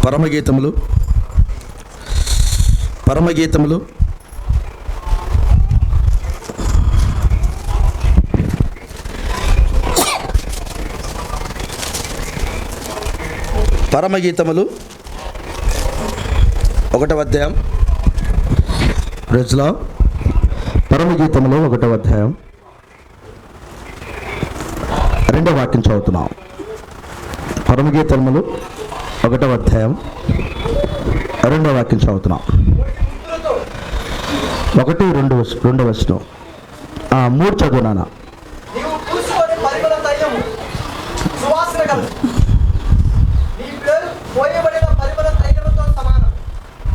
పరమగీతములు పరమగీతములు పరమగీతములు 1వ అధ్యాయం. రోజులో పరమగీతములు 1వ అధ్యాయం 2వ వాక్యం చదువుతున్నాం. పరమగీతములు 1వ అధ్యాయం 2వ వాక్యం చదువుతున్నాం. 1, 2 వచనం 3 చదువునానా.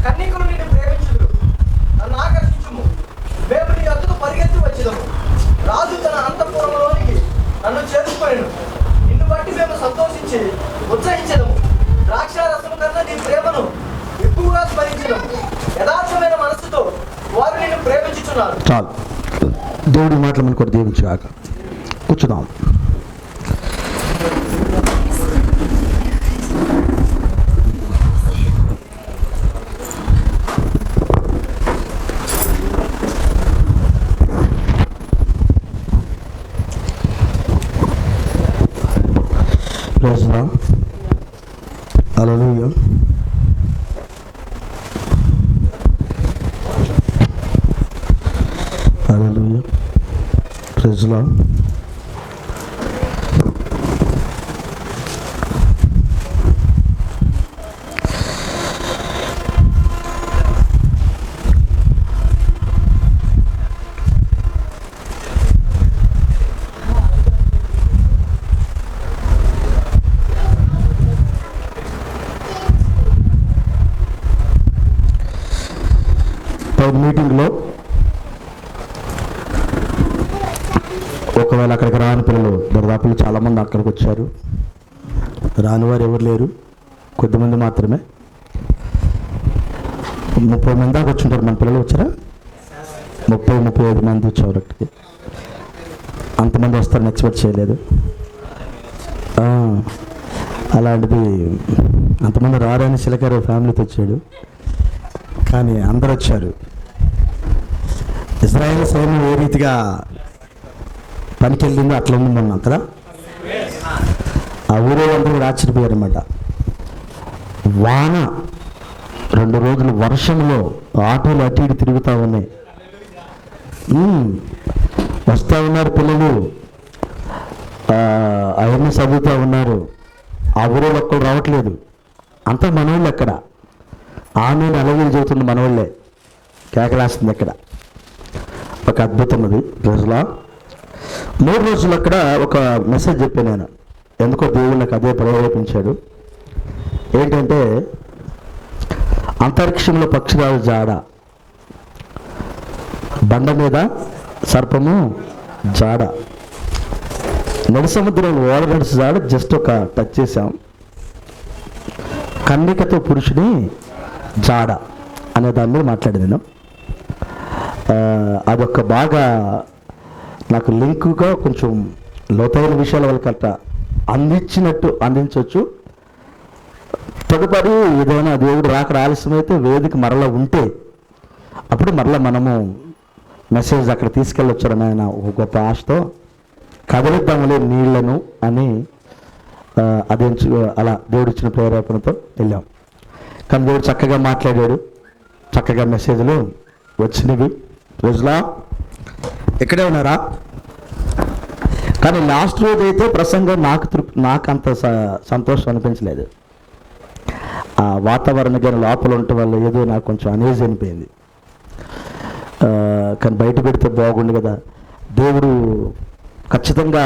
కన్నికులు నిన్ను ప్రేమించుదురు, నన్ను ఆకర్షించుము. మేము నీ వద్దకు పరిగెత్తి వచ్చిదము. రాజు తన అంతఃపురములోనికి నన్ను చేర్చుకొనెను. నిన్ను బట్టి మేము సంతోషించి ఉత్సహించెదము. ద్రాక్షారసము కన్నా నీ ప్రేమను ఎక్కువగా స్మరించెదము. యథార్థమైన మనసుతో వారు నిన్ను ప్రేమించుచున్నారు. చాలు, దేవుడి మాటలు మనకు దీవించుగాక. కూర్చున్నాం. హల్లెలూయా. హల్లెలూయా. Praise Lord. మీటింగ్లో ఒకవేళ అక్కడికి రాని పిల్లలు దరిదాపులు చాలామంది అక్కడికి వచ్చారు. రాని వారు ఎవరు లేరు, కొద్దిమంది మాత్రమే. 30 మంది దాకా వచ్చుంటారు. మన పిల్లలు వచ్చారా? 30-35 మంది వచ్చారు అక్కడికి. అంతమంది వస్తారని ఎక్స్పెక్ట్ చేయలేదు. అలాంటిది అంతమంది రారని చిలకర ఫ్యామిలీతో వచ్చాడు, కానీ అందరూ వచ్చారు. ఇజ్రాయేల్ సైన్యం ఏ రీతిగా పనికి వెళ్ళిందో అట్లా ఉంది మొన్న అక్కడ. ఆ ఊరే అందరూ కూడా ఆశ్చర్యపోయారు అన్నమాట. వాన 2 రోజులు వర్షంలో ఆటోలు అటు ఇటు తిరుగుతూ ఉన్నాయి. వస్తూ ఉన్నారు పిల్లలు, అవన్నీ చదువుతూ ఉన్నారు. ఆ ఊరే ఒక్కరు రావట్లేదు. అంతా మనవాళ్ళు ఎక్కడ ఆమె అలాగే చదువుతుంది, మనవాళ్ళే కేకలేస్తుంది ఎక్కడ. ఒక అద్భుతం అది. రోజులా 3 రోజులు అక్కడ ఒక మెసేజ్ చెప్పాను నేను. ఎందుకో దేవుడు నాకు అదే ప్రేరేపించాడు. ఏంటంటే అంతరిక్షంలో పక్షిరాజు జాడ, బండ మీద సర్పము జాడ, నడి సముద్రంలో ఓడగడిసి జాడ జస్ట్ ఒక టచ్ చేసాం. కన్నికతో పురుషుని జాడ అనే దాని మీద మాట్లాడాను నేను. అదొక బాగా నాకు లింకుగా కొంచెం లోతైన విషయాల వాళ్ళకి అట్లా అందించవచ్చు. తదుపరి ఏదైనా దేవుడు రాక ఆలస్యమైతే వేదిక మరలా ఉంటే అప్పుడు మరలా మనము మెసేజ్ అక్కడ తీసుకెళ్ళొచ్చారని ఆయన ఒక గొప్ప ఆశతో కదలిద్దాములే నీళ్లను అని అదే అలా దేవుడు ఇచ్చిన ప్రేరేపణతో వెళ్ళాం. కానీ దేవుడు చక్కగా మాట్లాడాడు, చక్కగా మెసేజ్లు వచ్చినవి. రోజులా ఇక్కడే ఉన్నారా? కానీ లాస్ట్ రోజు అయితే ప్రసంగం నాకు అంత సంతోషం అనిపించలేదు. ఆ వాతావరణం కానీ లోపల ఉండటం వల్ల ఏదో నాకు కొంచెం అనేజ్ అనిపోయింది. కానీ బయట పెడితే బాగుండు కదా. దేవుడు ఖచ్చితంగా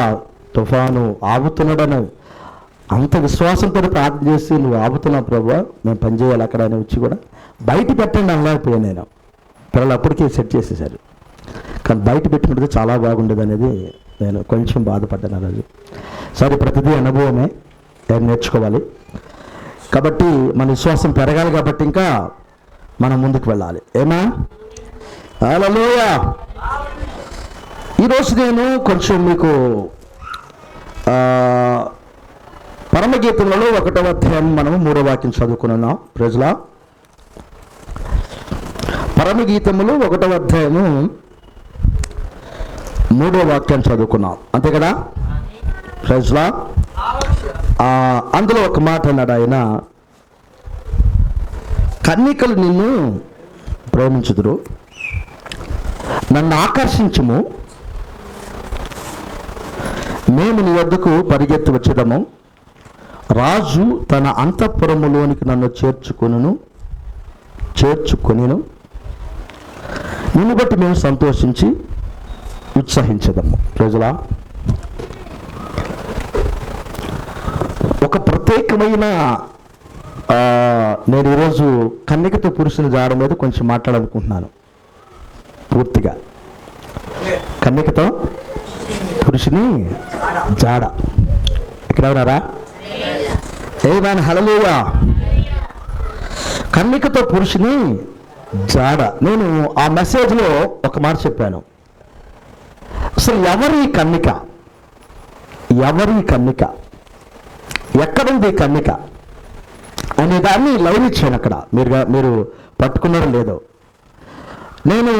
తుఫాను ఆగుతున్నాడని అంత విశ్వాసంతో ప్రార్థన చేసి, నువ్వు ఆగుతున్నావు ప్రభువా, మేము పనిచేయాలి అక్కడ అని వచ్చి కూడా బయట పెట్టండి అనలేకపోయాను నేను. పిల్లలు అప్పటికే సెట్ చేసేసారు. కానీ బయట పెట్టినట్టుగా చాలా బాగుండేది అనేది నేను కొంచెం బాధపడ్డాను ఆ రోజు. సరే, ప్రతిదీ అనుభవమే, నేర్చుకోవాలి. కాబట్టి మన విశ్వాసం పెరగాలి. కాబట్టి ఇంకా మనం ముందుకు వెళ్ళాలి. ఏమా? హల్లెలూయా. ఈరోజు నేను కొంచెం మీకు పరమగీతములలో 1వ అధ్యాయం మనము 3వ వాక్యం చదువుకున్నాం. ప్రజలా, పరమగీతములు 1వ అధ్యాయము 3వ వాక్యం చదువుకున్నాం, అంతే కదా? ప్రజలా, అందులో ఒక మాట అన్నాడు ఆయన, కన్నికలు నిన్ను ప్రేమించుదురు, నన్ను ఆకర్షించుము, మేము నీ వద్దకు పరిగెత్తి వచ్చేదము, రాజు తన అంతఃపురములోనికి నన్ను చేర్చుకొనిను నిన్ను బట్టి మేము సంతోషించి ఉత్సహించదము. ప్రజలా, ఒక ప్రత్యేకమైన నేను ఈరోజు కన్నికతో పురుషుని జాడ మీద కొంచెం మాట్లాడాలనుకుంటున్నాను. పూర్తిగా కన్నికతో పురుషుని జాడ. ఇక్కడ ఉన్నారా? ఏమైనా హల్లెలూయా. కన్నికతో పురుషుని జాడ. నేను ఆ మెసేజ్లో ఒక మాట చెప్పాను. అసలు ఎవరి కన్నిక, ఎక్కడుంది కన్నిక అనే దాన్ని లైన్ ఇచ్చాను. అక్కడ మీరు పట్టుకున్నారో లేదో, నేను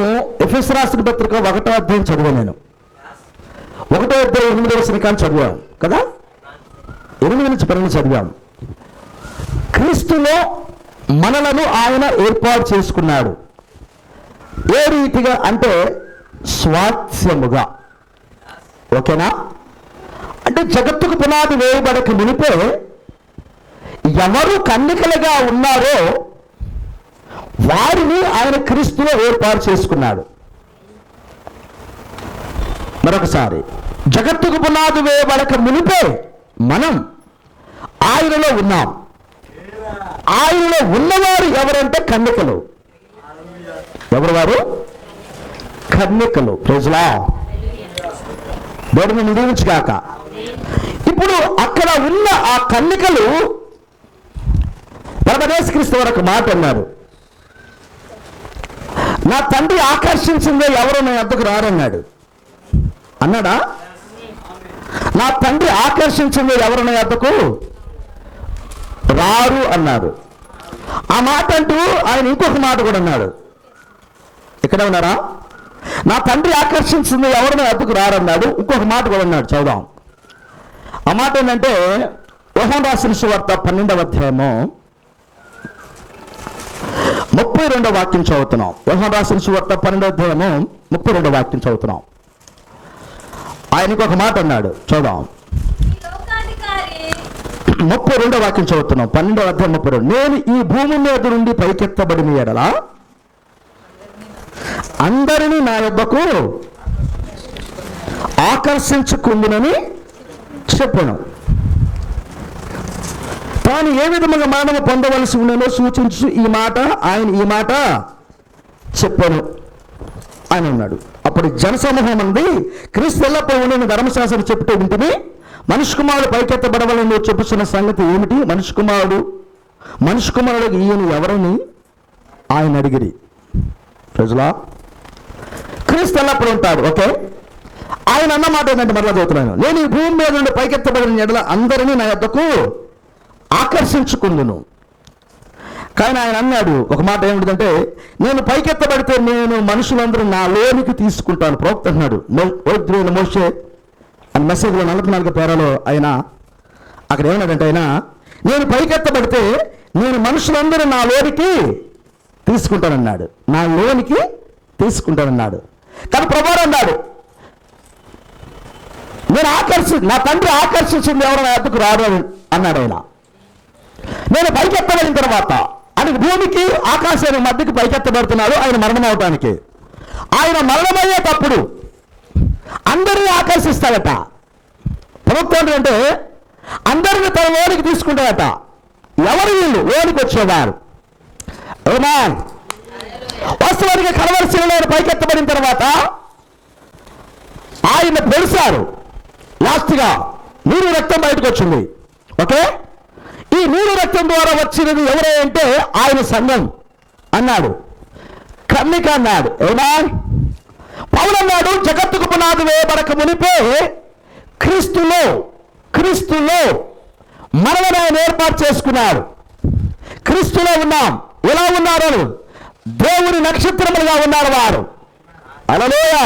ఎఫెసు రాసిన పత్రిక 1వ అధ్యాయం చదివాను. నేను 1వ అధ్యాయం 8వ వచనం చదివాను కదా, 8 నుంచి 12 చదివాము. క్రీస్తులో మనలను ఆయన ఏర్పాటు చేసుకున్నాడు. ఏ రీతిగా అంటే స్వాస్థ్యముగా. ఓకేనా? అంటే జగత్తుకు పునాది వేయబడక మునిపే ఎవరు కన్నికలుగా ఉన్నారో వారిని ఆయన క్రీస్తులో ఏర్పాటు చేసుకున్నాడు. మరొకసారి, జగత్తుకు పునాది వేయబడక మునిపే మనం ఆయనలో ఉన్నాం. ఆయనలో ఉన్నవారు ఎవరంటే కన్నికలు. ఎవరు వారు? కన్నికలు. ప్రజలా, దేవుని నిరూపించుగాక. ఇప్పుడు అక్కడ ఉన్న ఆ కన్నికలు యేసుక్రీస్తు వరకు మాట అన్నారు, నా తండ్రి ఆకర్షించిందే ఎవరు నా వద్దకు రారన్నాడు. అన్నాడా? నా తండ్రి ఆకర్షించిందే ఎవరు నా వద్దకు రారు అన్నారు. ఆ మాట అంటూ ఆయన ఇంకొక మాట కూడా అన్నాడు. ఇక్కడ ఉన్నారా? నా తండ్రి ఆకర్షించింది ఎవరు నా వద్దకు రారన్నాడు. ఇంకొక మాట కూడా అన్నాడు. చదుదాం. ఆ మాట ఏంటంటే యోహాను రాసిన సువార్త 12వ అధ్యాయము 32వ వాక్యం చదువుతున్నాం. యోహాను రాసిన సువార్త 12వ అధ్యాయము 32వ వాక్యం చదువుతున్నాం. ఆయనకు ఒక మాట అన్నాడు. చూద్దాం. 32వ వాక్యం చదువుతున్నాం. 12వ అధ్యాయం 32. నేను ఈ భూమి మీద నుండి పైకెత్తబడిన ఎడల అందరినీ నా యొద్దకు ఆకర్షించుకుందునని చెప్పాను. తాను ఏ విధముగా మరణము పొందవలసి ఉన్నదో సూచించు ఈ మాట చెప్పాను అని అన్నాడు. అప్పుడు జనసమూహం అంది, క్రీస్తు ఎల్లప్పుడూ ఉండిన ధర్మశాస్త్రం చెప్పుతూ ఉంటుంది, మనిషి కుమారుడు పైకెత్తబడవలని నువ్వు చెప్పుతున్న సంగతి ఏమిటి? మనిషి కుమారుడు ఈయన ఎవరని ఆయన అడిగిరి. ప్రజలా, క్రీస్తు ఎల్లప్పుడూ ఉంటాడు. ఓకే, ఆయన అన్న మాట ఏంటంటే మరలా చదువుతున్నాను, నేను ఈ భూమి మీద నుండి పైకెత్తబడిన ఎడల అందరినీ నా యొద్దకు ఆకర్షించుకుందును. కానీ ఆయన అన్నాడు ఒక మాట ఏమిటంటే, నేను పైకెత్తబడితే నేను మనుషులందరూ నా లోనికి తీసుకుంటాను. ప్రవక్త అన్నాడు. మోషే అని మెసేజ్లో 44 పేరాలో ఆయన అక్కడ ఏమన్నాడంటే, ఆయన నేను పైకెత్తబడితే నేను మనుషులందరూ నా లోనికి తీసుకుంటానన్నాడు. నా లోనికి తీసుకుంటానన్నాడు. కానీ ప్రభువు అన్నాడు, నా తండ్రి ఆకర్షించింది ఎవరు నా వద్దకు రాడు అన్నాడు. ఆయన నేను పైకెత్తబడిన తర్వాత ఆయన భూమికి ఆకాశానికి మధ్యకి పైకెత్తబడుతున్నాడు. ఆయన మరణం అవటానికి. ఆయన మరణమయ్యేటప్పుడు అందరినీ ఆకర్షిస్తాడట. ప్రభుత్వం అంటే అందరిని తన లోనికి తీసుకుంటాడట. ఎవరు వీళ్ళు? లోనికి వచ్చేవారు. వాస్తవానికి కలవరి శిలలో పైకెత్తబడిన తర్వాత ఆయన పొడిశారు. లాస్ట్గా నీరు రక్తం బయటకు వచ్చింది. ఓకే, ఈ నీరు రక్తం ద్వారా వచ్చినది ఎవరే అంటే ఆయన సంఘం అన్నాడు. కన్నిక అన్నాడు. ఏనా పౌలు అన్నాడు, జగత్తుకు పునాది వేయబడక మునిపే క్రీస్తులో మనల్ని ఆయన ఏర్పాటు చేసుకున్నాడు. క్రీస్తులో ఉన్నాం. ఎలా ఉన్నారు? దేవుని నక్షత్రములుగా ఉన్నారు వారు. హల్లెలూయా.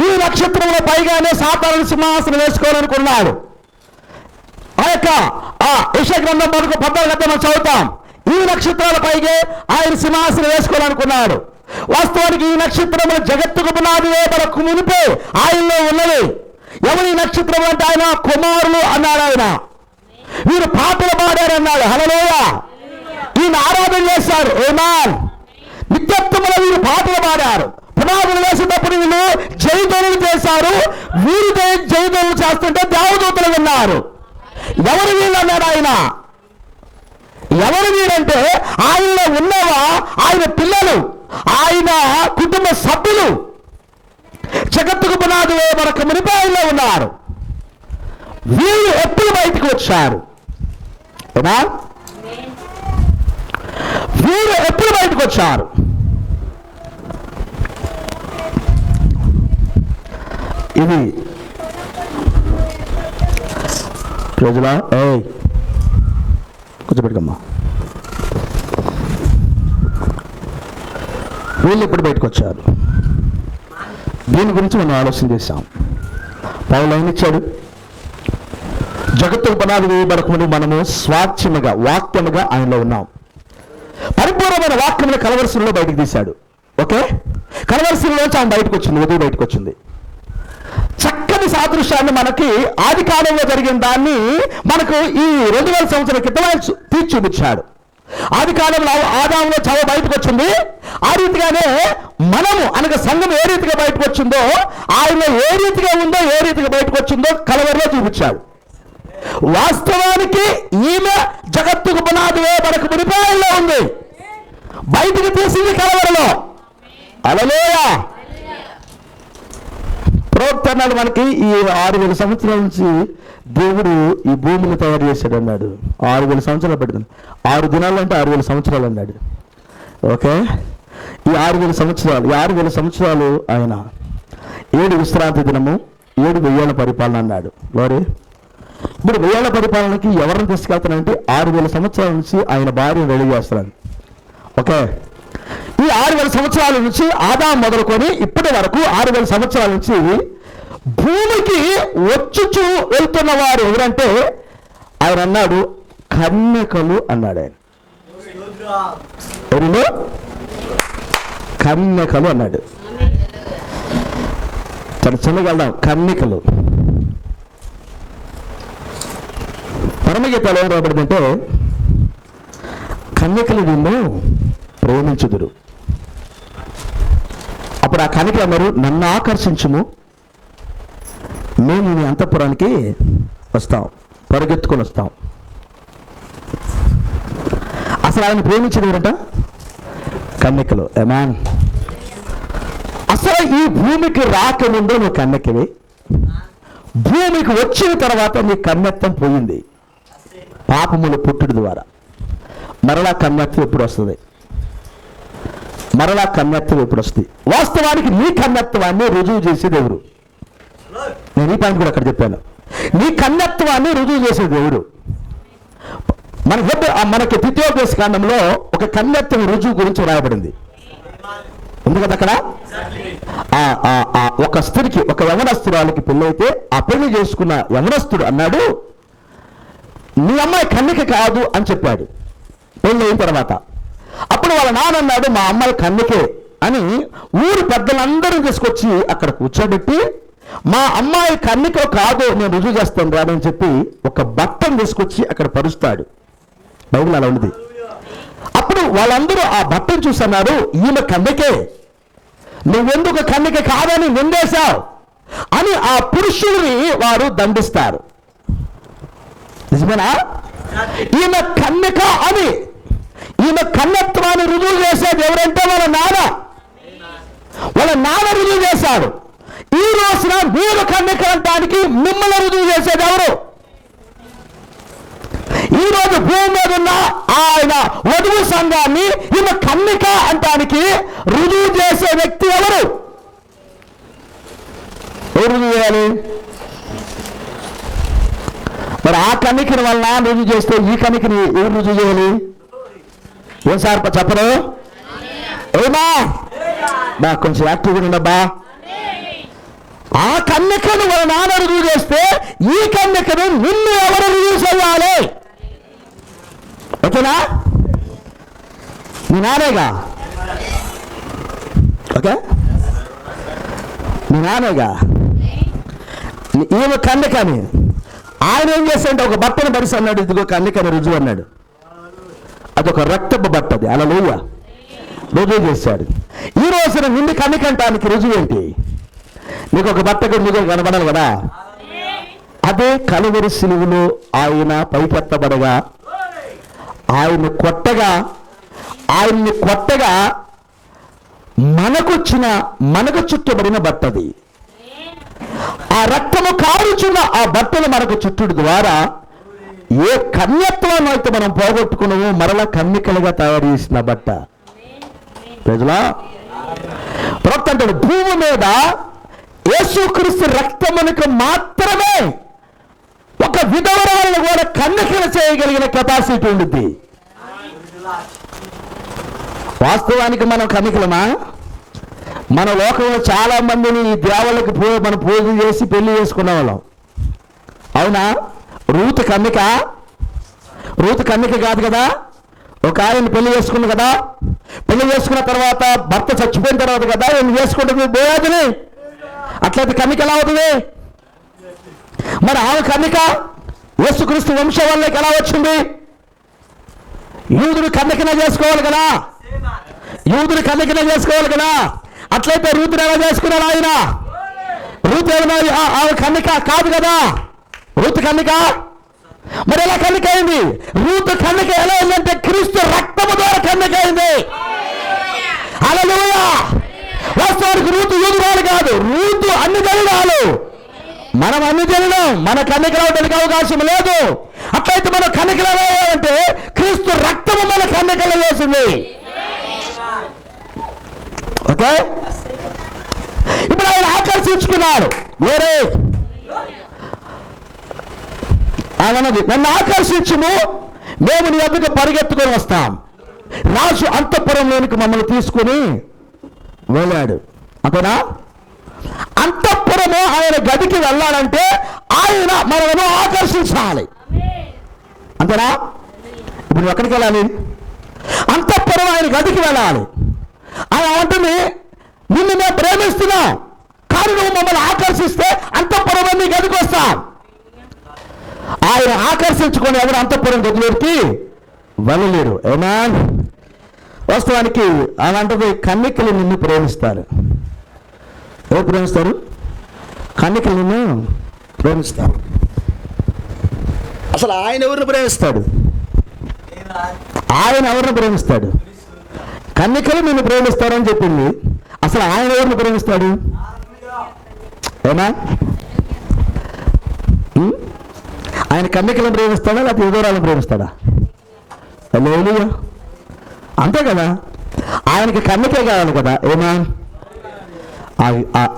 ఈ నక్షత్రముల పైగానే సాతాను సింహాసనం వేసుకోవాలనుకున్నాడు. ఆ యొక్క యెషయా గ్రంథం 14 చదువుతాం. ఈ నక్షత్రాల పైగే ఆయన సింహాసనం వేసుకోవాలనుకున్నాడు. వాస్తవానికి ఈ నక్షత్రములు జగత్తుకు పునాది వేయబడక మునిపే ఆయనలో ఉన్నది. ఎవరి నక్షత్రం అంటే ఆయన కుమారులు అన్నాడు. ఆయన వీరు పాటలు పాడారు అన్నాడు. హల్లెలూయా. ఈయన ఆరాధన చేశారు. ఆమేన్. నిత్యత్వములో వీరు పాటలు పాడారు. పునాదులు వేసేటప్పుడు వీళ్ళు జయధ్వనులు చేశారు. వీరు జయధ్వనులు చేస్తుంటే దేవదూతలు విన్నారు. ఎవరు వీళ్ళు అన్నాడు ఆయన. ఎవరు వీరంటే ఆయనలో ఉన్నవా ఆయన పిల్లలు, ఆయన కుటుంబ సభ్యులు. జగత్తుకు పునాది వేయబడక మునిపే ఆయనలో ఉన్నారు. వీళ్ళు ఎప్పుడు బయటకు వచ్చారు? వీరు ఎప్పుడు బయటకు వచ్చారు? ఇది రోజులా కూర్చోబెట్టుకమ్మా. వీళ్ళు ఎప్పుడు బయటకు వచ్చారు? దీని గురించి మనం ఆలోచన చేశాం. పౌలు ఏమి ఇచ్చాడు? జగత్తు పునాది వేయబడకముందు మనము స్వాచ్ఛముగా వాక్యముగా ఆయనలో ఉన్నాం. పరిపూర్ణమైన వాక్యమును కలవరశిలో బయటకు తీశాడు. ఓకే, కలవరశిలోంచి ఆయన బయటకు వచ్చింది, వధువు బయటకు వచ్చింది. చక్కని సాదృశ్యాన్ని మనకి ఆది కాలంలో జరిగిన దాన్ని మనకు ఈ 2000 సంవత్సరాల క్రితం తీర్చి చూపించాడు. ఆది కాలంలో ఆదాములో చావ బయటకు వచ్చింది. ఆ రీతిగానే మనము అనగా సంఘం ఏ రీతిగా బయటకు వచ్చిందో, ఆయన ఏ రీతిగా ఉందో, ఏ రీతిగా బయటకు వచ్చిందో కలవరలో చూపించాడు. వాస్తవానికి ఈమె జగత్తుకు పునాది వేయబడక మునిపాయల్లో ఉంది. బయటికి తీసింది కలవరలో. హల్లెలూయా. ప్రవక్త అన్నాడు మనకి ఈ 6000 సంవత్సరాల నుంచి దేవుడు ఈ భూమిని తయారు చేశాడు అన్నాడు. 6000 సంవత్సరాలు పడుతుంది. 6 దినాలు అంటే 6000 సంవత్సరాలు అన్నాడు. ఓకే, ఈ 6000 సంవత్సరాలు, ఈ 6000 సంవత్సరాలు ఆయన 7 విశ్రాంతి దినము, 7 వెయ్యేళ్ల పరిపాలన అన్నాడు. వారు ఇప్పుడు 1000 పరిపాలనకి ఎవరిని తీసుకెళ్తానంటే 6000 సంవత్సరాల నుంచి ఆయన భార్యను రెడీ చేస్తున్నాడు. ఓకే, ఈ 6000 సంవత్సరాల నుంచి ఆదాము మొదలుకొని ఇప్పటి వరకు 6000 సంవత్సరాల నుంచి భూమికి వచ్చుచు వెళ్తున్న వారు ఎవరంటే ఆయన అన్నాడు కన్యకలు అన్నాడు. ఆయన ఎవరిలో కన్యకలు అన్నాడు. చాలా చిన్నగా వెళ్దాం. కన్యకలు పరమగీతాలు ఏం రాబడిందంటే కన్యకలు నిన్ను ప్రేమించుదురు. అప్పుడు ఆ కన్యకలు అన్నారు నన్ను ఆకర్షించుము, మేము నీ అంతఃపురానికి వస్తాం, పరిగెత్తుకొని వస్తాం. అసలు ఆయన ప్రేమించేవారట కన్యకలు. ఆమేన్. అసలు ఈ భూమికి రాకముందు నువ్వు కన్యకవి, భూమికి వచ్చిన తర్వాత నీ కన్యత్వం పోయింది పాపములు పుట్టుడు ద్వారా. మరలా కన్యత్వం ఎప్పుడు వస్తుంది? మరలా కన్యత్వం ఎప్పుడు వస్తుంది? వాస్తవానికి నీ కన్యత్వాన్ని రుజువు చేసేది ఎవరు? నేను ఈ పాయింట్ కూడా అక్కడ చెప్పాను. నీ కన్యత్వాన్ని రుజువు చేసేది ఎవరు? మనకి ద్వితీయోపదేశ కాండంలో ఒక కన్యత్వం రుజువు గురించి రాయబడింది ఉంది కదా అక్కడ. ఒక స్త్రీకి, ఒక యవనస్తురాలకి పెళ్ళైతే ఆ పెళ్లి చేసుకున్న యవనస్తుడు అన్నాడు నీ అమ్మాయి కన్యక కాదు అని చెప్పాడు పెళ్ళి అయిన తర్వాత. అప్పుడు వాళ్ళ నాన్న అన్నాడు మా అమ్మాయి కన్యకే అని ఊరు పెద్దలందరూ తీసుకొచ్చి అక్కడ కూర్చోబెట్టి మా అమ్మాయి కన్యక కాదు నేను రుజువు చేస్తాను రాదని చెప్పి ఒక బట్టను తీసుకొచ్చి అక్కడ పరుస్తాడు. బైబిల్ అలా ఉంది. అప్పుడు వాళ్ళందరూ ఆ బట్టను చూస్తున్నారు ఈమె కన్యకే, నువ్వెందుకు కన్యక కాదని నిందేశావు అని ఆ పురుషుడిని వారు దండిస్తారు. నిజమేనా? ఈమె కన్యక అని, ఈమె కన్యత్వాన్ని రుజువు చేసేది ఎవరంటే వాళ్ళ నాన్న రుజువు చేశాడు. ఈ రోజున మీరు కన్యక అనడానికి మిమ్మల్ని రుజువు చేసేది ఎవరు? ఈ రోజు భూమి మీద ఉన్న ఆయన వధువు సంఘాన్ని ఈమె కన్యక అంటానికి రుజువు చేసే వ్యక్తి ఎవరు? ఎవరు రుజువు చేయాలి? మరి ఆ కన్నికని వలన రుజువు చేస్తే ఈ కన్నికని ఎవరు రుజువు చేయాలి? ఏం సార్ చెప్పరు? ఏమా బా కొంచెం యాక్టివ్గా ఉండబ్బా. ఆ కన్నికను వాళ్ళ నాన్న రుజువు చేస్తే ఈ కన్నికను నిన్ను ఎవరు రుజువు చేయాలి? ఓకేనా? మీ నానేగా. ఓకే, మీ నానేగా. ఈమె కన్నికని ఆయన ఏం చేస్తాడంటే ఒక బట్టను పరిసి అన్నాడు, ఇదిగో కన్నికని రుజువు అన్నాడు. అదొక రక్తపు బట్ట, అది హల్లెలూయా రుజువు చేశాడు. ఈ రోజున నిన్ను కన్నికంటానికి రుజువు ఏంటి? నీకు ఒక బట్ట రుజువు కనబడాలి కదా. అదే కలువరి సిలువలో ఆయన పైకెత్తబడగా ఆయన్ని కొట్టగా మనకు చుట్టబడిన బట్టది. ఆ రక్తము కారుచున్న ఆ బట్టలు మనకు చుట్టుడు ద్వారా ఏ కన్యత్వాన్ని అయితే మనం పోగొట్టుకున్నామో మరలా కన్నికలుగా తయారు చేసిన బట్ట. ప్రజలా ప్రవక్త అంటాడు, భూమి మీద యేసుక్రీస్తు రక్తమునకు మాత్రమే ఒక విధవరాలను కూడా కన్నికలు చేయగలిగిన కెపాసిటీ ఉంటుంది. వాస్తవానికి మనం కన్నికలమా? మన లోకంలో చాలా మందిని ఈ దేవాలకు మనం పూజ చేసి పెళ్లి చేసుకున్న వాళ్ళం. అవునా? రూతు కన్నిక కాదు కదా. ఒక ఆయన పెళ్లి చేసుకుంది కదా. పెళ్లి చేసుకున్న తర్వాత భర్త చచ్చిపోయిన తర్వాత కదా ఏం చేసుకుంటుంది దేవాదిని. అట్లయితే కన్నిక ఎలా అవుతుంది? మరి ఆమె కన్నిక యేసుక్రీస్తు వంశం వల్లకి ఎలా వచ్చింది? యూదుడు కన్నికనే చేసుకోవాలి కదా. అట్లయితే రూతుని ఎలా చేసుకున్నాడు ఆయన? రూతు ఏమైనా ఆమె కన్నిక కాదు కదా. రూతు కన్నిక మరి ఎలా కన్నిక అయింది? రూతు కన్నిక ఎలా అయిందంటే క్రీస్తు రక్తము ద్వారా కన్నిక అయింది. హల్లెలూయా. వాస్తవానికి రూతు యూదురాలు కాదు, రూతు అన్ని జనురాలు. మనం అన్ని జనులం, మన కన్నికలు అవడానికి అవకాశం లేదు. అట్లయితే మన కన్నికలు ఎలా అయ్యాయంటే క్రీస్తు రక్తము మన కన్నికలు వేసింది. ఓకే, ఇప్పుడు ఆయన ఆకర్షించుకున్నాడు. వేరే ఆయనది, నన్ను ఆకర్షించుము, మేము నీ వద్దకు పరిగెత్తుకొని వస్తాం. రాజు అంతఃపురంలోనికి మమ్మల్ని తీసుకుని వెళ్ళాడు. అంతేనా? అంతఃపురము ఆయన గదికి వెళ్ళాలంటే ఆయన మనలను ఆకర్షించాలి. అంతేనా? ఇప్పుడు ఎక్కడికి వెళ్ళాలి? అంతఃపురం ఆయన గదికి వెళ్ళాలి. ఆయన అంటుంది, నిన్ను మేము ప్రేమిస్తున్నాం, కానీ నువ్వు మమ్మల్ని ఆకర్షిస్తే అంతఃపురం నీ గదికి వస్తాం. ఆయన ఆకర్షించుకొని ఎవరు అంతఃపురం గదిలోకి వెళ్ళలేరు. ఏనా? వాస్తవానికి ఆయన అంటుంది, కన్నికలు నిన్ను ప్రేమిస్తారు. ఎవరు ప్రేమిస్తారు? కన్నికలు నిన్ను ప్రేమిస్తారు. అసలు ఆయన ఎవరిని ప్రేమిస్తాడు? ఆయన ఎవరిని ప్రేమిస్తాడు? కన్నికలు నిన్ను ప్రేమిస్తారని చెప్పింది. అసలు ఆయన ఎవరిని ప్రేమిస్తాడు? ఏనా? ఆయన కన్నికలను ప్రేమిస్తాడా లేకపోతే విధవరాలను ప్రేమిస్తాడా? హల్లెలూయా. అంతే కదా. ఆయనకి కన్నికే కావాలి కదా. ఏమా?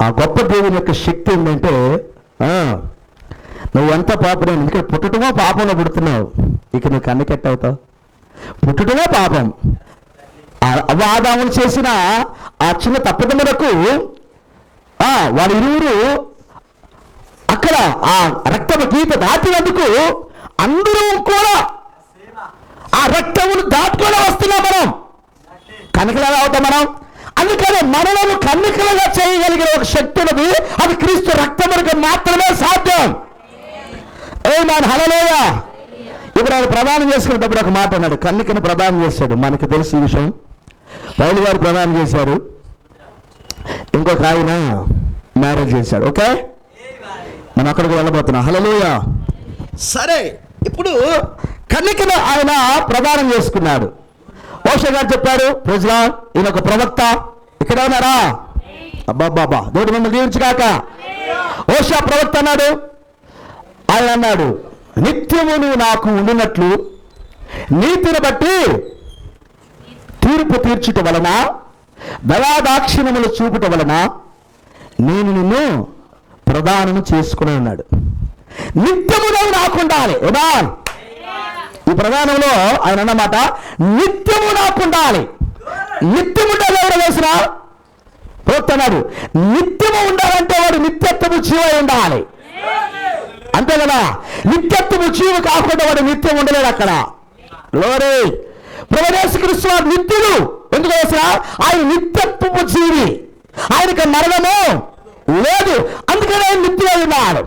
ఆ గొప్ప దేవుని యొక్క శక్తి ఏంటంటే, నువ్వు ఎంత పాపం, ఇక్కడ పుట్టటమో పాపంలో పుడుతున్నావు, ఇక నువ్వు కన్నికెట్ అవుతావు. పుట్టటమే పాపం. ఆదాములు చేసిన ఆ చిన్న తప్పిదములకు వాళ్ళ ఇరువురు అక్కడ ఆ రక్తము గీత దాటినందుకు అందరూ కూడా ఆ రక్తమును దాటుకొని వస్తున్నాం. మనం కన్నికలుగా అవుతాం మనం. అందుకని మనలను కన్నికలుగా చేయగలిగిన ఒక శక్తి ఉన్నది. అది క్రీస్తు రక్తమునకు మాత్రమే సాధ్యం. ఆమేన్. హల్లెలూయా. ఇప్పుడు ఆయన ప్రదానం చేసుకునేటప్పుడు ఒక మాట అన్నాడు, కన్నికను ప్రదానం చేశాడు. మనకు తెలిసి ఈ విషయం. పౌలు గారు ప్రదానం చేశారు, ఇంకొక ఆయన మ్యారేజ్ చేశాడు. ఓకే, మనం అక్కడికి వెళ్ళబోతున్నాం. హల్లెలూయా. సరే, ఇప్పుడు కన్నికను ఆయన ప్రదానం చేసుకున్నాడు. మోషే గారు చెప్పారు, ప్రజలా ఈయన ఒక ప్రవక్త, ఇక్కడ ఉన్నారా? అబ్బాబ్బా, దేవుడు మిమ్మల్ని దీవించుగాక. మోషే ప్రవక్త అన్నాడు. ఆయన అన్నాడు, నిత్యము నువ్వు నాకు ఉండినట్లు నీతిని బట్టి తీర్పు తీర్చుట వలన, దయాదాక్షిణ్యములు చూపుట వలన నేను నిన్ను ప్రదానము చేసుకుని అన్నాడు. నిత్యము నువ్వు నాకు ఉండాలి. ఈ ప్రధానంలో ఆయన అన్నమాట నిత్యము నాకు ఉండాలి. నిత్యము ఉండాలి. ఎవరు వేసిన పోతున్నాడు. నిత్యము ఉండాలంటే వాడు నిత్యత్వము జీవై ఉండాలి. అంతే కదా. నిత్యత్వము జీవు కాకుండా వాడు నిత్యం ఉండలేడు. అక్కడ లోరే ప్రభువైన యేసుక్రీస్తు వారు నిత్యుడు. ఎందుకు వేసిన ఆయన నిత్యత్వము జీవి. ఆయనకి మరణము లేదు. అందుకని ఆయన నిత్యమై ఉన్నాడు.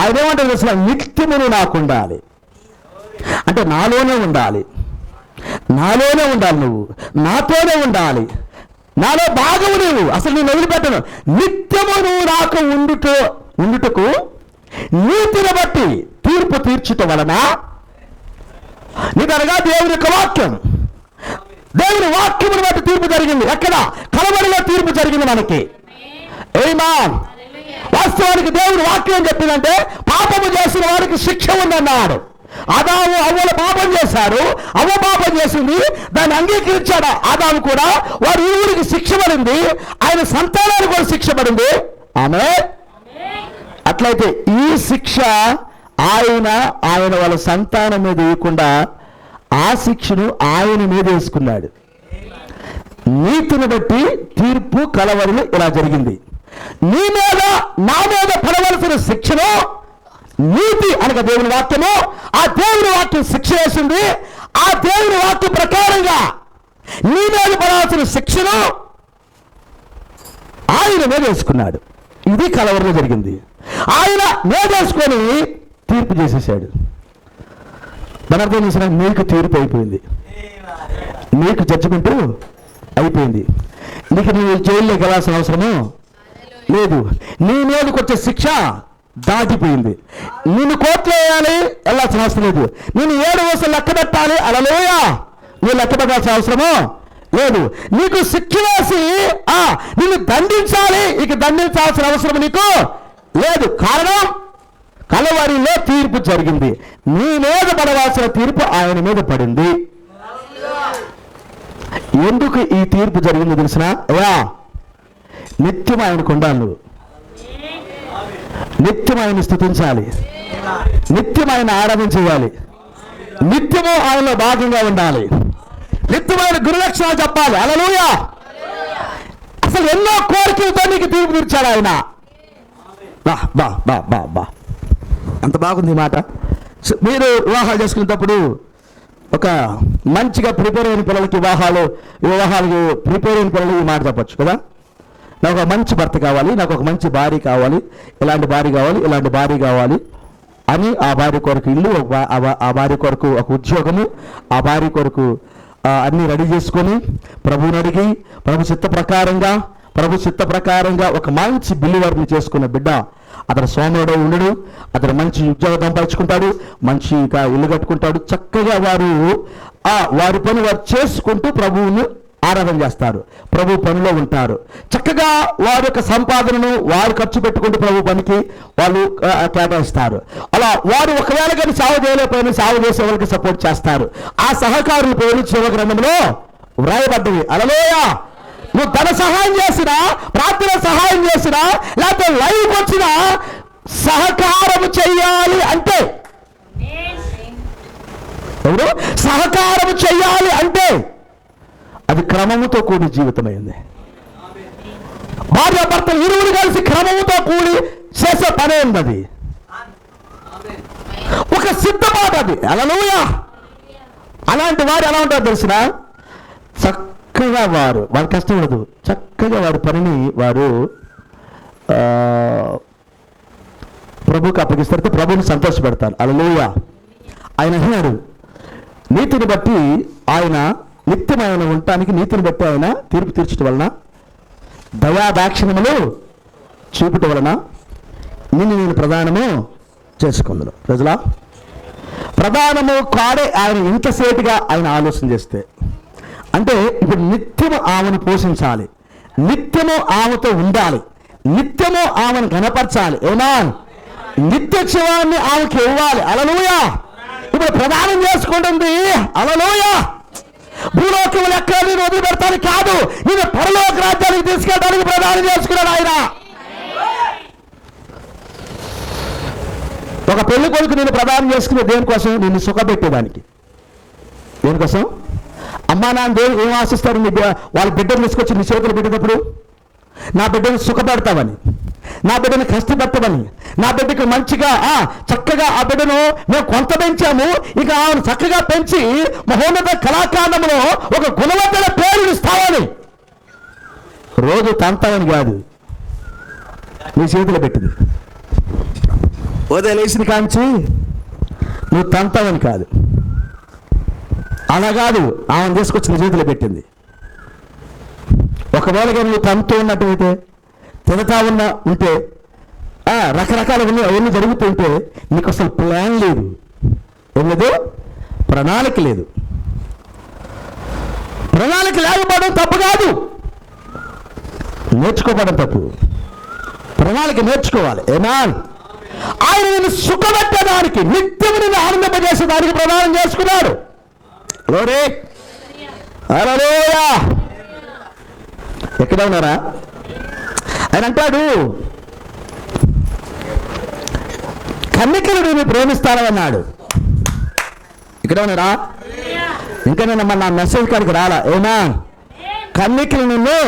ఆయన ఏమంటారు వేసిన నిత్యమును నాకు ఉండాలి అంటే నాలోనే ఉండాలి. నాలోనే ఉండాలి. నువ్వు నాతోనే ఉండాలి. నాలో భాగము నువ్వు. అసలు నేను వదిలిపెట్టను. నిత్యము నువ్వు నాకు ఉండుటకు నీతిని బట్టి తీర్పు తీర్చుట వలన నీకనగా దేవుని యొక్క వాక్యం. దేవుని వాక్యమును బట్టి తీర్పు జరిగింది. ఎక్కడ? కలవరిలో తీర్పు జరిగింది మనకి. ఆమేన్. వాస్తవానికి దేవుని వాక్యం చెప్పిందంటే పాపము చేసిన వారికి శిక్ష ఉందన్నాడు. ఆదాము అవ్వలు పాపం చేశారు. అవ్వ పాపం చేసింది. దాన్ని అంగీకరించాడు ఆదాము కూడా. వారి ఊరికి శిక్ష పడింది. ఆయన సంతానానికి కూడా శిక్ష పడింది. ఆమేన్. అట్లయితే ఈ శిక్ష ఆయన వాళ్ళ సంతానం మీద వేయకుండా ఆ శిక్షను ఆయన మీద వేసుకున్నాడు. నీతిని బట్టి తీర్పు కలవరులు ఇలా జరిగింది. నీ మీద నా మీద పడవలసిన శిక్షను నీతి అనగా దేవుని వాక్యము. ఆ దేవుని వాక్యం శిక్ష వేసింది. ఆ దేవుని వాక్యం ప్రకారంగా నీ మీద పడాల్సిన శిక్షను ఆయన మీద వేసుకున్నాడు. ఇది కలవరలో జరిగింది. ఆయన మేదేసుకొని తీర్పు చేసేసాడు. దాని అర్థం చేసిన నీకు తీర్పు అయిపోయింది. నీకు జడ్జిమెంట్ అయిపోయింది. నీకు నువ్వు జైల్లోకి వెళ్ళాల్సిన అవసరము లేదు. నీ మీదకి వచ్చే శిక్ష దాటిపోయింది. నిన్ను కోర్టులో వేయాలి, వెళ్ళాల్సిన అవసరం లేదు. నేను 7 రోజులు లెక్క పెట్టాలి, హల్లెలూయా, నువ్వు లెక్క పెట్టాల్సిన అవసరము లేదు. నీకు శిక్ష వేసి నిన్ను దండించాలి, ఇక దండించాల్సిన అవసరం నీకు లేదు. కారణం కలవరిలో తీర్పు జరిగింది. నీ మీద పడవలసిన తీర్పు ఆయన మీద పడింది. ఎందుకు ఈ తీర్పు జరిగిందో తెలిసినా? నిత్యం ఆయనకు ఉండాలి. నువ్వు నిత్యం ఆయన స్తుతించాలి. నిత్యం ఆయన ఆరాధన చేయాలి. నిత్యము ఆయనలో భాగంగా ఉండాలి. నిత్యమైన గురులక్షణాలు చెప్పాలి. హల్లెలూయా. అసలు ఎన్నో కోరికలతో నీకు తీర్పు తీర్చాడు ఆయన. బా బా బా బా బా అంత బాగుంది ఈ మాట. మీరు వివాహాలు చేసుకునేటప్పుడు ఒక మంచిగా ప్రిపేర్ అయిన పిల్లలకి వివాహాలకు ప్రిపేర్ అయిన పిల్లలు ఈ మాట చెప్పచ్చు కదా. నాకు ఒక మంచి భర్త కావాలి, నాకు ఒక మంచి భార్య కావాలి, ఇలాంటి భార్య కావాలి, ఇలాంటి భార్య కావాలి అని ఆ భార్య కొరకు ఇల్లు, ఆ భార్య కొరకు ఒక ఉద్యోగము, ఆ భార్య కొరకు అన్నీ రెడీ చేసుకొని ప్రభువుని అడిగి ప్రభు చిత్త ప్రకారంగా ఒక మంచి బిల్లువర్ని చేసుకున్న బిడ్డ అతను సోమరుడు ఉండడు. అతను మంచి ఉద్యోగం సంపాదించుకుంటాడు, మంచిగా ఇల్లు కట్టుకుంటాడు. చక్కగా వారి పని వారు చేసుకుంటూ ప్రభువును ఆరాధన చేస్తారు, ప్రభు పనిలో ఉంటారు. చక్కగా వారి యొక్క సంపాదనను వారు ఖర్చు పెట్టుకుంటూ ప్రభు పనికి వాళ్ళు కేటాయిస్తారు. అలా వారు ఒకవేళ కానీ సేవ చేయలేకపోయినా సేవ చేసే వాళ్ళకి సపోర్ట్ చేస్తారు. ఆ సహకారులు పేరు జీవ గ్రంథంలో వ్రాయబడ్డవి. హల్లెలూయా. నువ్వు ధన సహాయం చేసినా, ప్రార్థన సహాయం చేసినా, లేకపోతే లైవ్ వచ్చినా సహకారం చెయ్యాలి అంటే ఎవరు సహకారం చెయ్యాలి అంటే అది క్రమముతో కూడి జీవితమైంది. భార్యాభర్తలు ఇరువురు కలిసి క్రమముతో కూడి చేసే పనే ఉన్నది. ఒక సిద్ధపాటు అది. హల్లెలూయా. అలాంటి వారు ఎలా ఉంటారు తెలిసిన? చక్కగా వారు కష్టం ఉండదు. చక్కగా వారి పనిని వారు ప్రభుకి అప్పగిస్తారు, ప్రభుని సంతోషపెడతారు. హల్లెలూయా. ఆయన అన్నాడు నీతిని బట్టి ఆయన నిత్యమైన ఉండటానికి, నీతిని బట్టి ఆయన తీర్పు తీర్చడం వలన, దయాదాక్షిణ్యములు చూపటం వలన నేను ప్రధానము చేసుకుందును. ప్రజల ప్రధానము కాడే ఆయన ఇంతసేపుగా ఆయన ఆలోచన చేస్తే, అంటే ఇప్పుడు నిత్యము ఆమెను పోషించాలి, నిత్యము ఆమెతో ఉండాలి, నిత్యము ఆమెను గణపరచాలి. ఏమా నిత్య జీవాన్ని ఆమెకి ఇవ్వాలి. హల్లెలూయా. ఇప్పుడు ప్రదానం చేసుకుంటుంది. హల్లెలూయా. భూలోకములు ఎక్కడ నేను వదిలిపెడతాను కాదు, నేను పరలోక రాజ్యానికి తీసుకెళ్ళడానికి ప్రదానం చేసుకున్నాడు ఆయన. ఒక పెళ్లి కొడుకు నేను ప్రదానం చేసుకునే దేనికోసం? నిన్ను సుఖపెట్టేదానికి. దేనికోసం? అమ్మా నాన్న దేవుడు ఏం ఆశిస్తారు? వాళ్ళ బిడ్డను తీసుకొచ్చి నీ చేతులు పెట్టేటప్పుడు నా బిడ్డను సుఖపెడతావని, నా బిడ్డను కష్టపెట్టమని, నా బిడ్డకు మంచిగా చక్కగా ఆ బిడ్డను మేము కొంత పెంచాము, ఇక ఆమెను చక్కగా పెంచి మహోన్నత కళాకాండంలో ఒక గుణవంతుల పేరు ఇస్తావని. రోజు తంతావని కాదు, నీ చేతిలో పెట్టింది. ఉదయం లేచిన కాంచి నువ్వు తంతావని కాదు, అలా కాదు, ఆమెను తీసుకొచ్చి నీ చేతిలో పెట్టింది. ఒకవేళగా నువ్వు తంతూ ఉన్నట్టయితే, తిడతా ఉంటే రకరకాలుగా అవన్నీ జరుగుతుంటే నీకు అసలు ప్లాన్ లేదు, ఏం లేదు, ప్రణాళిక లేదు. ప్రణాళిక లేకపోవడం తప్పు కాదు, నేర్చుకోవడం తప్పు. ప్రణాళిక నేర్చుకోవాలి. ఏనా? ఆయన నిన్ను సుఖపెట్టడానికి, నిత్యము నిన్ను ఆనందింపజేసేదానికి ప్రదానం చేసుకున్నాడు. లోరే హల్లెలూయా. ఎక్కడ ఉన్నారా? ఆయన అంటాడు, కన్నికలు నేను ప్రేమిస్తానన్నాడు. ఇక్కడ ఉన్నారా? ఇంకా నేను నా మెసేజ్ కాడికి రాలా. ఏనా? కన్నికలు నిన్ను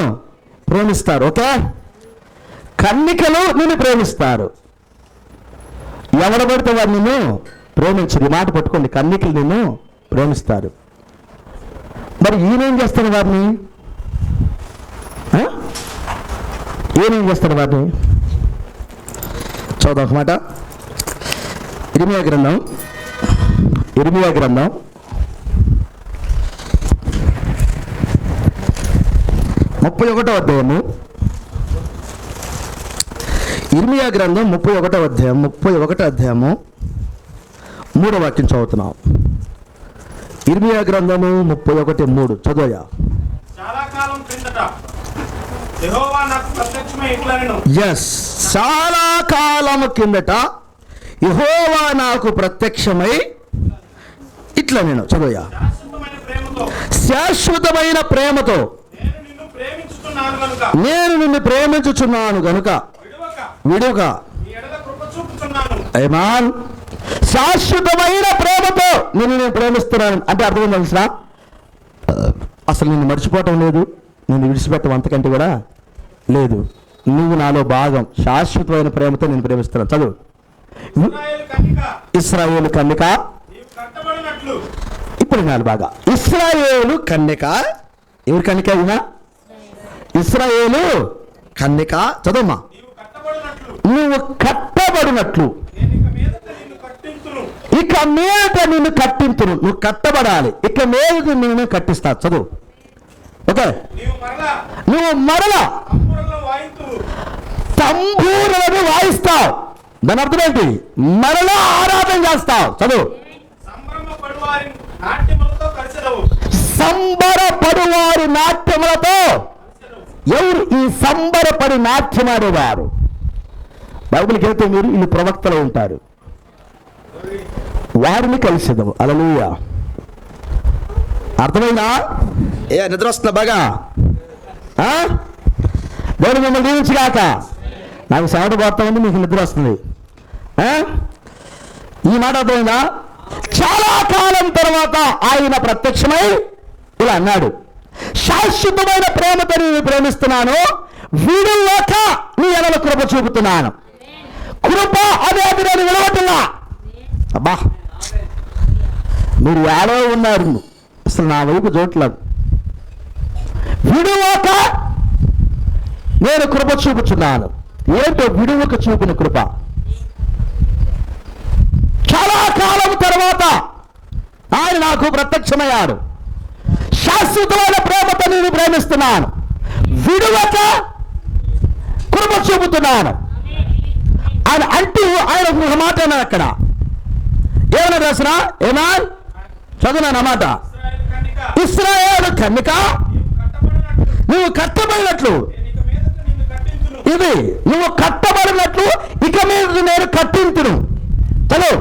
ప్రేమిస్తారు. ఓకే, కన్నికలు నిన్ను ప్రేమిస్తారు. ఎవడ పడితే వారు నిన్ను ప్రేమించరు. ఈ మాట పట్టుకోండి, కన్నికలు నిన్ను ప్రేమిస్తారు. మరి ఈయనేం చేస్తాడు వారిని? ఈయనేం చేస్తాడు వారిని? చదువు ఒక మాట. ఇర్మియా గ్రంథం 31వ అధ్యాయము. ఇర్మియా గ్రంథం 31వ అధ్యాయము 3వ వాక్యం చదువుతున్నాం. ఇర్మియా గ్రంథము 31:3 చదువయ్యా. చాలా కాలం క్రిందట యెహోవా నాకు ప్రత్యక్షమై ఇట్లా నేను. చాలా కాలము కిందట యెహోవా నాకు ప్రత్యక్షమై ఇట్లా నేను. చదువయ్యా. శాశ్వతమైన ప్రేమతో నేను నిన్ను ప్రేమించుచున్నాను గనుక విడుక. ఐమాన్. శాశ్వతమైన ప్రేమతో నేను ప్రేమిస్తున్నాను అంటే అర్థం తెలుసా? అసలు నిన్ను మర్చిపోవటం లేదు, నిన్ను విడిచిపెట్టడం అంతకంటే కూడా లేదు. నువ్వు నాలో భాగం. శాశ్వతమైన ప్రేమతో నేను ప్రేమిస్తున్నాను. చదువు. ఇశ్రాయేలు కన్యక. ఇప్పుడు నాలు బాగా. ఇశ్రాయేలు కన్యక. ఎవరు కన్యక? అయినా ఇశ్రాయేలు కన్యక. చదువుమా. నువ్వు కట్టబడినట్లు. ఇక మీద నిన్ను కట్టింతును. నువ్వు కట్టబడాలి. ఇక మీద నిన్ను కట్టిస్తా. చదువు. ఓకే. నువ్వు మరలా తంబూరలను వాయిస్తావు. దాని అర్థం ఏంటి? మరలా ఆరాధన చేస్తావు. చదువు. సంబరపడువారి నాట్యములతో. ఎవరు ఈ సంబరపడి నాట్యమాడేవారు? బైబిల్కి వెళ్తే మీరు ఇన్ని ప్రవక్తలు ఉంటారు, వారిని కలిసేదాము. హల్లెలూయా. అర్థమైందా? నిద్ర వస్తుందా బాగా? దేవుడు మిమ్మల్ని దీవించుగాక. నాకు సౌండ్ పోతా ఉంది, మీకు నిద్ర వస్తుంది. ఈ మాట అర్థమైందా? చాలా కాలం తర్వాత ఆయన ప్రత్యక్షమై ఇలా అన్నాడు, శాశ్వతమైన ప్రేమతో నేను ప్రేమిస్తున్నాను, వీడులోక నీ ఎడల కృప చూపుతున్నాను. కృప అనేది నేను విడవట్లా. అబ్బా, మీరు ఏడో ఉన్నారు, అసలు నా వైపు చూడట్లేదు. విడువక నేను కృప చూపుచున్నాను. ఏంటో విడువక చూపిన కృప? చాలా కాలం తర్వాత ఆయన నాకు ప్రత్యక్షమయ్యాడు. శాశ్వతమైన ప్రేమతో నేను ప్రేమిస్తున్నాను, విడువక కృప చూపుతున్నాను అని అంటూ ఆయన ఒక మాట అన్నాడు. అక్కడ ఏమన్నా రాసిన? ఏమా చదువునా మాట? ఇశ్రాయేలు కన్యక, నువ్వు కట్టబడినట్లు. ఇది నువ్వు కట్టబడినట్లు ఇక మీద నేను కట్టింతును. చదువు.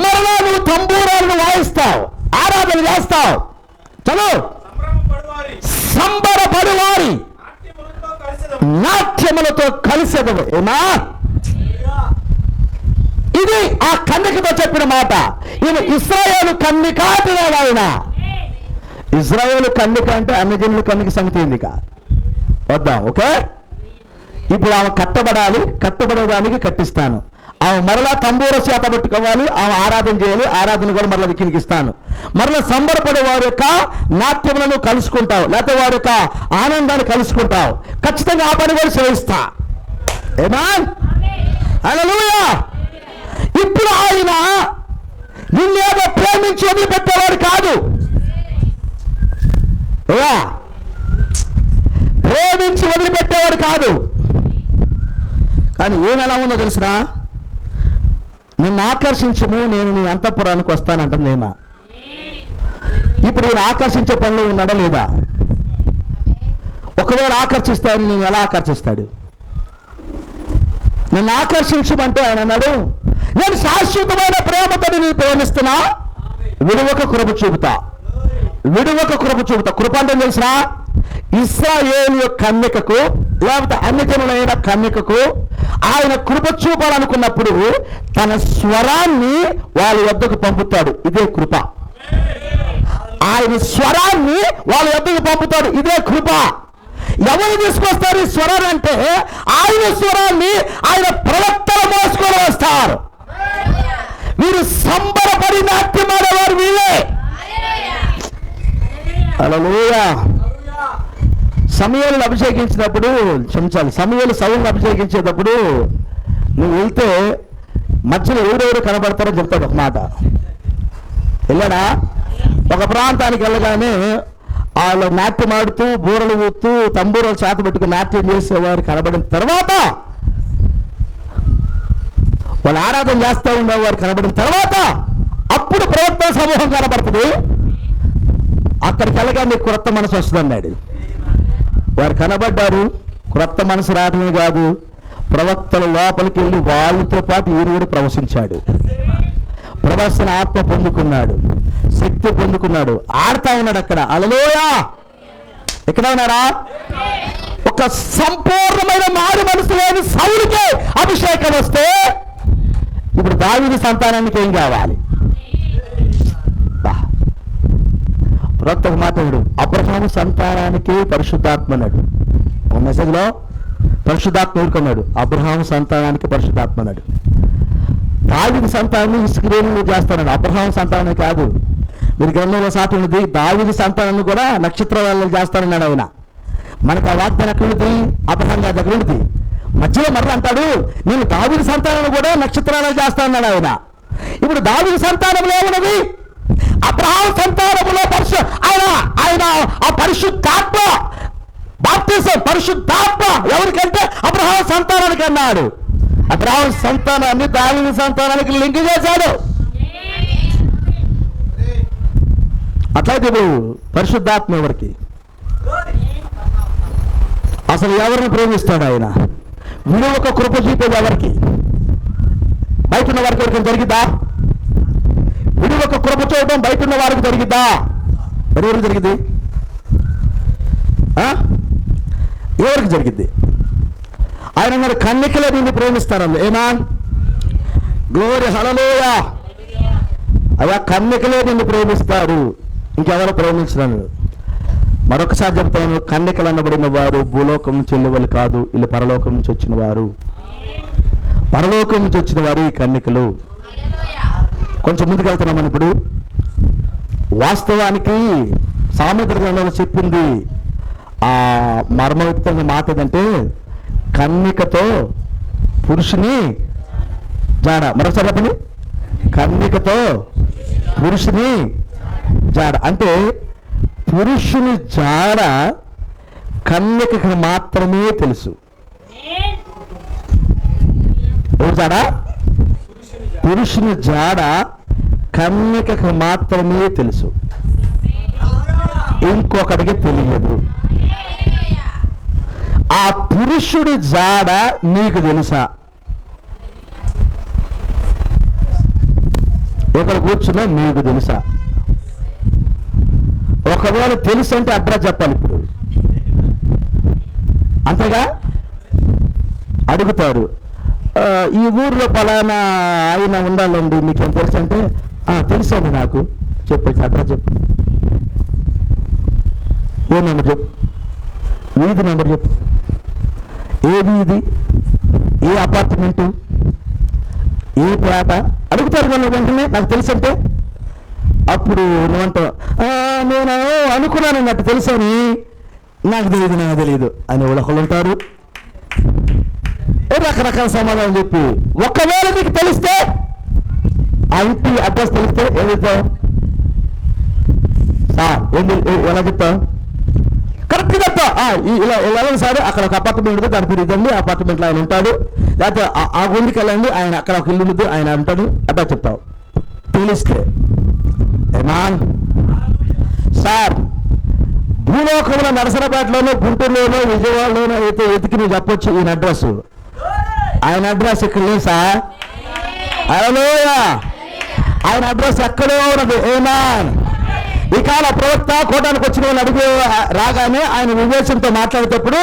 మరలా నువ్వు తంబూరాలను వాయిస్తావు, ఆరాధన చేస్తావు. చదువు. సంబరపడువారి నాట్యములతో కలిసేదవు. ఏమా ఇది ఆ కన్యకతో చెప్పిన మాట. ఈమె ఇశ్రాయేలు కన్యక అంటున్నాడు ఆయన. ఇశ్రాయేలు కన్యక అంటే అన్ని జనుల కన్యక సంగతి ఏంది వద్దాం. ఓకే, ఇప్పుడు ఆమె కట్టబడాలి, కట్టబడడానికి కట్టిస్తాను. ఆమె మరలా తంబూర చేత పెట్టుకోవాలి, ఆమె ఆరాధన చేయాలి, ఆరాధన కూడా మరలా వికినికిస్తాను. మరలా సంబరపడే వారి యొక్క నాట్యములను కలుసుకుంటావు, లేకపోతే వారి యొక్క ఆనందాన్ని కలుసుకుంటావు. ఖచ్చితంగా ఆ పని కూడా చేయిస్తా. ఆమేన్, హల్లెలూయా. ఇప్పుడు ఆయన నిన్నేదో ప్రేమించి వదిలిపెట్టేవాడు కాదు. ప్రేమించి వదిలిపెట్టేవాడు కాదు. కానీ ఏం ఎలా ఉందో తెలుసునా, నిన్ను ఆకర్షించము, నేను నీ అంతఃపురానికి వస్తానంటుంది ఏమా. ఇప్పుడు నేను ఆకర్షించే పనిలో ఉన్నాడా లేదా? ఒకవేళ ఆకర్షిస్తాడు, నేను ఎలా ఆకర్షిస్తాడు? నిన్ను ఆకర్షించమంటే ఆయన అన్నాడు, నేను శాశ్వతమైన ప్రేమతో నేను ప్రేమిస్తున్నా, విడువక కృప చూపుతా, విడువక కృప చూపుతా. కృప అంటే తెలుసునా, ఇశ్రాయేలు కన్యకకు లేకపోతే అన్ని జనులైన కన్యకకు ఆయన కృప చూపాలనుకున్నప్పుడు తన స్వరాన్ని వాళ్ళ వద్దకు పంపుతాడు. ఇదే కృప. ఆయన స్వరాన్ని వాళ్ళ వద్దకు పంపుతాడు. ఇదే కృప. ఎవరు తీసుకొస్తారు ఈ స్వరాన్ని అంటే, ఆయన స్వరాన్ని ఆయన ప్రవక్తలు మోసుకొని వస్తారు. వీరు సంబరపడి నాట్యమాడేవారు వీళ్ళే. హల్లెలూయా. సమూయేలును అభిషేకించినప్పుడు క్షమించాలి, సమూయేలు సౌలును అభిషేకించేటప్పుడు నువ్వు వెళ్తే మధ్యలో ఎవరెవరు కనబడతారో చెప్తాడు ఒక మాట. వెళ్ళాడా? ఒక ప్రాంతానికి వెళ్ళగానే వాళ్ళు నాట్యం ఆడుతూ బూరలు ఊపుతూ తంబూరలు చేత పెట్టుకుని నాట్యం చేసేవారు కనబడిన తర్వాత, వాళ్ళు ఆరాధన చేస్తూ ఉండేవారు కనబడిన తర్వాత అప్పుడు ప్రవక్తల సమూహం కనబడుతుంది. అక్కడికి వెళ్ళగానే నీకు క్రొత్త మనసు వస్తుంది అన్నాడు. వారు కనబడ్డారు. క్రొత్త మనసు రావడమే కాదు, ప్రవక్తల లోపలికి వెళ్ళి వాళ్ళతో పాటు ఈయన కూడా ప్రవశించాడు. ప్రవశన ఆత్మ పొందుకున్నాడు, శక్తి పొందుకున్నాడు, ఆడుతా ఉన్నాడు అక్కడ. హల్లెలూయా. ఎక్కడ ఉన్నారా? ఒక సంపూర్ణమైన మారు మనసు లేని సౌలుకే అభిషేకం వస్తే ఇప్పుడు దావీదు సంతానానికి ఏం కావాలి? ప్రవక్త ఒక మాట్లాడు, అబ్రహాము సంతానానికి పరిశుద్ధాత్మ అన్నాడు. ఒక మెసేజ్లో పరిశుద్ధాత్మ ఊరుకున్నాడు, అబ్రహాము సంతానానికి పరిశుద్ధాత్మ అన్నాడు. దావీదు సంతానం ఇస్రాయేలు చేస్తాడు, అబ్రహాము సంతానం కాదు. మీరు గ్రంథంలో సాటి ఉన్నది, దావీదు సంతానాన్ని కూడా నక్షత్రాలు చేస్తానన్నాడు ఆయన. మనకు ఆ వాగ్దానం ఎక్కడ ఉంది? అబ్రహాం గారి దగ్గర ఉంది. మధ్యలో మరలా అంటాడు, నేను దావీదు సంతానాన్ని కూడా నక్షత్రాలు చేస్తానన్నాడు ఆయన. ఇప్పుడు దావీదు సంతానంలో ఏమున్నది? అబ్రహాం సంతానములో ఆయన ఆ పరిశుద్ధాత్మ బాప్తిసం, పరిశుద్ధాత్మ ఎవరికంటే అబ్రహాం సంతానానికి అన్నాడు. అబ్రహాం సంతానాన్ని దావీదు సంతానానికి లింక్ చేశాడు. అట్లయితే ఇప్పుడు పరిశుద్ధాత్మ ఎవరికి? అసలు ఎవరిని ప్రేమిస్తాడు ఆయన? విడువ ఒక కృప చూపేది ఎవరికి? బయట ఉన్న వారికి ఎవరికి జరిగిద్దా? విడువ ఒక కృప చూడడం బయట ఉన్న వారికి జరిగిద్దా? ఎవరికి జరిగింది? ఎవరికి జరిగింది? ఆయన మరి కన్యకలే నిన్ను ప్రేమిస్తారండి. ఏమా గ్లోరీ, హల్లెలూయా. అయ్యా కన్యకలే నిన్ను ప్రేమిస్తారు, ఇంకెవరో ప్రేమించడం. మరొకసారి చెప్తాను, కన్యకలు అనబడిన వారు భూలోకం నుంచి వెళ్ళేవాళ్ళు కాదు, వీళ్ళు పరలోకం నుంచి వచ్చిన వారు. పరలోకం నుంచి వచ్చిన వారు ఈ కన్యకలు. కొంచెం ముందుకు వెళ్తున్నాం మనం ఇప్పుడు. వాస్తవానికి సామెతల గ్రంథంలో చెప్పింది ఆ మర్మయుక్తంగా మాట ఏదంటే, కన్యకతో పురుషుని జాడ. మరొకసారి చెప్పండి, కన్యకతో పురుషుని జాడ. అంటే పురుషుని జాడ కన్యకకు మాత్రమే తెలుసు. ఎవరు జాడ? పురుషుని జాడ కన్యకకు మాత్రమే తెలుసు, ఇంకొకటికి తెలియదు. ఆ పురుషుడి జాడ నీకు తెలుసా? ఇక్కడ కూర్చున్నా నీకు తెలుసా? ఒకవేళ తెలుసు అంటే అడ్రస్ చెప్పాలి. ఇప్పుడు అంతేగా అడుగుతారు, ఈ ఊర్లో పలానా ఆయన ఉండాలండి, మీకేం తెలుసు అంటే తెలుసండి నాకు. చెప్పు అడ్రస్ చెప్పు, ఏ నెంబర్ చెప్పు, వీధి నెంబర్ చెప్పు, ఏ వీధి, ఏ అపార్ట్మెంటు, ఏ పేట అడుగుతారు కదా వెంటనే. నాకు తెలుసు అంటే అప్పుడు నువ్వంటావు నేను అనుకున్నాను నాకు తెలుసని, నాకు తెలియదు అని ఒకళ్ళు ఉంటారు. రకరకాల సమాధానం చెప్పి ఒకవేళ నీకు తెలిస్తే ఆ ఇంటి అడ్రస్ తెలిస్తే ఏం చెప్తావు? సార్ ఎలా చెప్తావు? కరెక్ట్ చెప్తా. ఇలా వెళ్ళండి సార్, అక్కడ ఒక అపార్ట్మెంట్ ఉంటుంది, దాని పేరు ఇదండి, అపార్ట్మెంట్లో ఆయన ఉంటాడు, లేకపోతే ఆ గుండికి వెళ్ళండి, ఆయన అక్కడ ఒక ఇల్లు ఉంటుంది, ఆయన ఉంటాడు, అట్లా చెప్తావు తెలిస్తే. సార్ భూలోకంలో నరసరాపేటలోనో గుంటూరులోనో విజయవాడలోనో అయితే ఎతికి నువ్వు చెప్పొచ్చు ఈయన అడ్రస్. ఆయన అడ్రస్ ఇక్కడ లేదు సార్. హల్లెలూయా. ఆయన అడ్రస్ ఎక్కడో ఉన్నది. ఏమాన్. ఈ కాల ప్రవక్త కోటానికి వచ్చిన వాళ్ళు అడిగి రాగానే ఆయన వివేచనతో మాట్లాడేటప్పుడు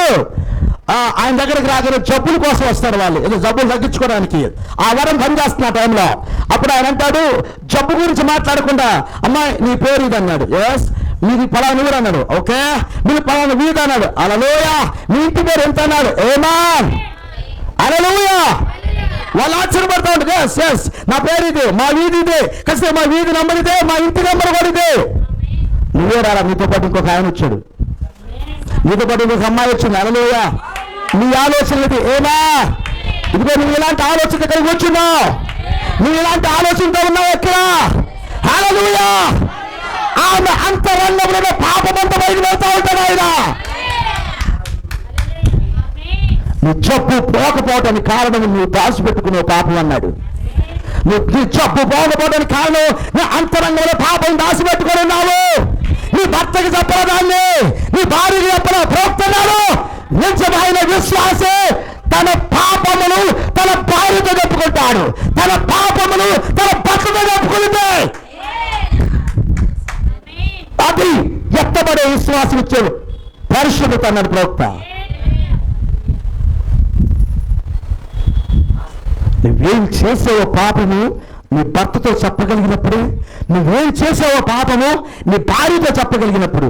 ఆయన దగ్గరికి రాగానే జబ్బుల కోసం వస్తారు వాళ్ళు, ఏదో జబ్బులు తగ్గించుకోవడానికి. ఆ వరం పనిచేస్తున్న టైంలో అప్పుడు ఆయన అంటాడు, జబ్బు గురించి మాట్లాడకుండా అమ్మాయి నీ పేరు ఇది అన్నాడు. ఎస్, మీది పలానా ఊరు అన్నాడు. ఓకే, మీరు పలానా వీధి అన్నాడు. హల్లెలూయా. మీ ఇంటి పేరు ఎంత అన్నాడు. ఏమాన్. హల్లెలూయా. వాళ్ళు ఆశ్చర్యపడతా ఉంటారు. ఎస్ ఎస్, నా పేరు ఇదే, మా వీధి ఇదే, కలిసి మా వీధి నెంబర్ ఇదే, మా ఇంటి నెంబర్ కూడా ఇదే. నువ్వే రారా, నీతో పాటు ఇంకొక ఆయన వచ్చాడు, నీతో పాటు ఇంకొక అమ్మాయి వచ్చింది. హల్లెలూయా. నీ ఆలోచన ఇది. ఏమా, ఇదిగో నువ్వు ఇలాంటి ఆలోచన కలిగి వచ్చున్నావు, నువ్వు ఇలాంటి ఆలోచనతో ఉన్నావు ఎక్కడ. హల్లెలూయా. ఆమె అంతరంగంలో పాపమంతా బయటకు వెళ్తా ఉంటాడు ఆయన. నీ జబ్బు పోకపోవటానికి కారణం నువ్వు దాచిపెట్టుకునే పాపం అన్నాడు. నీ జబ్బు పోకపోవడానికి కారణం నీ అంతరంగంలో పాపం దాచిపెట్టుకొని ఉన్నావు. నీ భర్తకి చెప్పదాన్ని, నీ భార్యకి చెప్పడం ప్రోక్తున్నాడు. నిజమైన విశ్వాసే తన పాపమును తన భార్యతో చెప్పుకుంటాడు, తన పాపమును తన భర్తతో చెప్పుకుంటే అది ఎత్తబడే విశ్వాసం ఇచ్చాడు పరిశుద్ధత అన్నాడు ప్రవక్త. నువ్వేం చేసావో పాపము నీ భర్తతో చెప్పగలిగినప్పుడు, నువ్వేం చేసావో పాపము నీ భార్యతో చెప్పగలిగినప్పుడు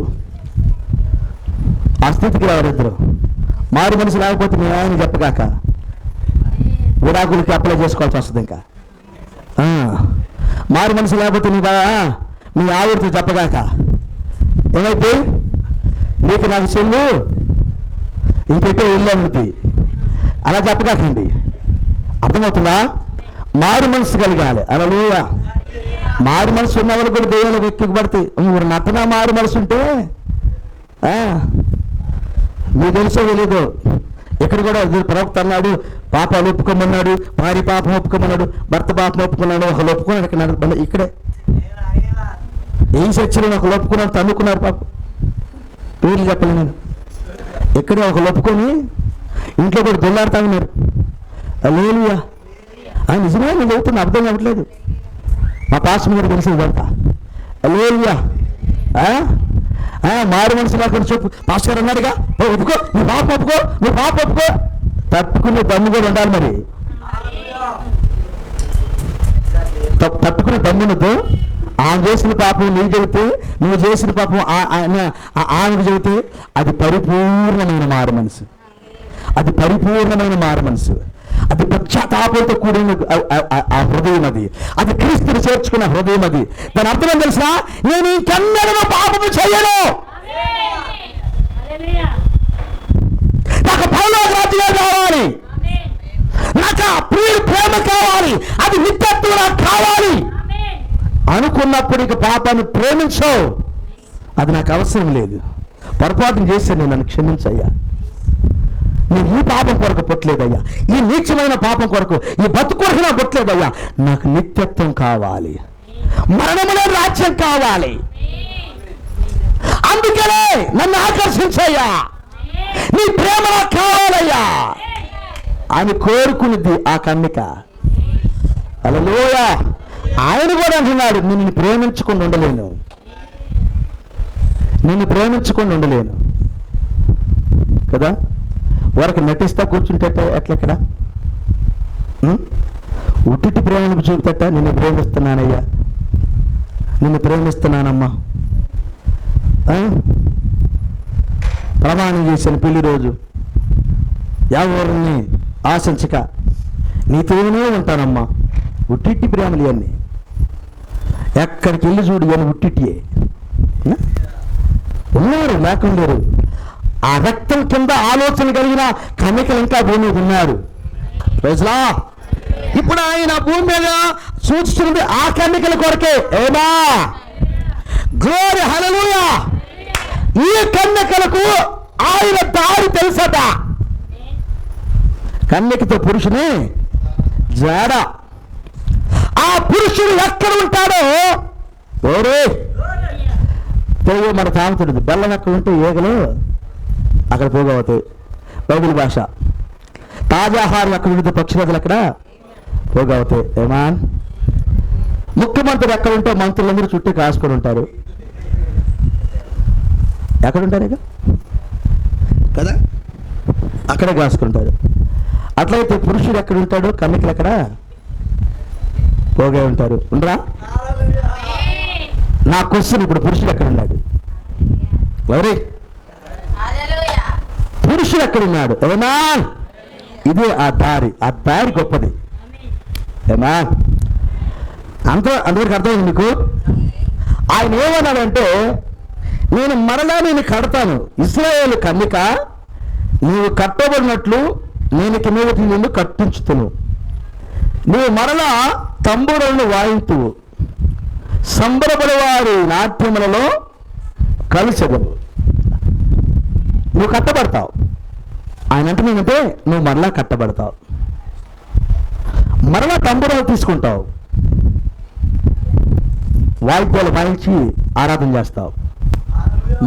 ఆ స్థితికి రావరిద్దరు. మారు మనసు లేకపోతే మీ ఆయన చెప్పగాక విడాకులకి అప్లై చేసుకోవాల్సి వస్తుంది. ఇంకా మారు మనసు లేకపోతే మీ ఆవిడతో చెప్పగాక ఏమైతే నీకు నాకు చెల్లు ఇంకెట్టో వెళ్ళామని అలా చెప్పగాకండి. అర్థమవుతుందా? మారు మనసు కలిగాలి. హల్లెలూయా. మారు మనసు ఉన్న వాళ్ళు కూడా దెయ్యాలకు ఎక్కిపడతాయి. మీరు నటన మారు మనసు ఉంటే మీకు తెలుసో తెలీదు. ఇక్కడ కూడా ప్రవక్త అన్నాడు, పాపాలు ఒప్పుకోమన్నాడు, భార్య పాపం ఒప్పుకోమన్నాడు, భర్త పాపం ఒప్పుకున్నాడు, ఒకళ్ళు ఒప్పుకున్నాడు. ఇక్కడే ఏం చర్చలు ఒకళ్ళు ఒప్పుకున్నారు, తన్నుకున్నారు పాపం. పేర్లు చెప్పలేదు నేను. ఇక్కడే ఒకళ్ళు ఒప్పుకొని ఇంట్లో కూడా దొల్లాడుతూ ఉన్నారు. హల్లెలూయా. నిజమే, నేను చెబుతున్నా, అర్థం కావట్లేదు. మా పాస్టర్ గారు తెలిసింది ఇదంతా. హల్లెలూయా. మారు మనసు లేకుండా చెప్పు. పాస్టర్ గారు అన్నాడుగా, ఒప్పుకో, నువ్వు పాప ఒప్పుకో, నువ్వు పాప ఒప్పుకో. తప్పుకునే దమ్ము కూడా ఉండాలి. మరి తప్పుకునే దమ్మునతో ఆమె చేసిన పాపం నీకు చెబితే, నువ్వు చేసిన పాపం ఆమెకు చెబితే అది పరిపూర్ణమైన మారు మనసు, అది పరిపూర్ణమైన మారు మనసు, అది పశ్చాత్తాపంతో కూడిన ఆ హృదయం, అది క్రీస్తుని చేర్చుకున్న హృదయం. అది దాని అర్థం ఏం తెలుసా? నేను ఇంకెన్నడూ పాపము చేయను, నాకు పరలోక రాజ్యం కావాలి, నాకు ఆ ప్రియుడి ప్రేమ కావాలి, అది నిత్యత్వం నాకు కావాలి అనుకున్నప్పుడు ఇక పాపాన్ని ప్రేమించవు. అది నాకు అవసరం లేదు, పొరపాటు చేశాను, నన్ను క్షమించయ్యా, నేను ఈ పాపం కొరకు పుట్టలేదయ్యా, ఈ నీచమైన పాపం కొరకు, ఈ బతుకు కొరకు నాకు పుట్టలేదయ్యా, నాకు నిత్యత్వం కావాలి, మరణములో రాజ్యం కావాలి, అందుకనే నన్ను ఆకర్షించయ్యా, నీ ప్రేమ నాకు కావాలయ్యా అని కోరుకున్నది ఆ కన్నిక. హల్లెలూయా. ఆయన కూడా అంటున్నాడు, నిన్ను ప్రేమించుకొని ఉండలేను, నిన్ను ప్రేమించుకొని ఉండలేను కదా. వరకు నటిస్తా కూర్చుంటే ఎట్లెక్కడ ఉట్టి ప్రేమను చూపుతట, నిన్ను ప్రేమిస్తున్నానయ్యా, నిన్ను ప్రేమిస్తున్నానమ్మా, ప్రమాణం చేసిన పెళ్లి రోజు ఎవరిని ఆశించక నీతోనే ఉంటానమ్మా. ఉట్టిట్టి ప్రేమలు ఇవన్నీ ఎక్కడికి వెళ్ళి చూడు, ఇవన్నీ ఉట్టిట్టియే. ఉన్నారు, లేకుండారు. ఆ రక్తం కింద ఆలోచన కలిగిన కన్యకలు ఇంకా భూమి మీద ఉన్నారు. ప్రజలా ఇప్పుడు ఆయన భూమి మీద సూచిస్తున్నది ఆ కన్యకల కొరకే. ఏమా గ్లోరీ హల్లెలూయా. ఈ కన్యకలకు ఆయన దారి తెలుసట. కన్యకతో పురుషుని జాడ. ఆ పురుషుడు ఎక్కడ ఉంటాడో ఓరే పోయి మన తాగుతుంది. బెల్లం ఎక్కడ ఉంటే ఏగలు అక్కడ పోగవుతాయి. బైబిల్ భాష. తాజాహారం ఎక్కడ ఉంటే పక్షులతలు అక్కడ పోగవుతాయి. ఏమా ముఖ్యమంత్రి ఎక్కడ ఉంటే మంత్రులందరూ చుట్టూ కాసుకొని ఉంటారు. ఎక్కడుంటారు ఇక కదా, అక్కడే కాసుకుంటారు. అట్లయితే పురుషుడు ఎక్కడ ఉంటాడు, కన్యకలు ఎక్కడ పోగే ఉంటారు. ఉండరా? నా క్వశ్చన్ ఇప్పుడు, పురుషుడు ఎక్కడ ఉన్నాడు? ఎవరి పురుషుడు ఎక్కడున్నాడు? ఏమా ఇదే ఆ దారి గొప్పది. ఏమా అందరికి అర్థమైంది మీకు? ఆయన ఏమన్నాడంటే, నేను మరలా నేను కడతాను, ఇశ్రాయేలు కన్యక నీవు కట్టబడినట్లు నేను కిందటి నిన్ను కట్టించుతును, నువ్వు మరలా తంబురలను వాయింతువు, సంబరపడేవారి నాట్యములలో కలిసెదవు. నువ్వు కట్టబడతావు. ఆయన అంటే నేనంటే నువ్వు మరలా కట్టబడతావు, మరలా తంబురాలు తీసుకుంటావు, వాయిద్యాలు వాయించి ఆరాధన చేస్తావు,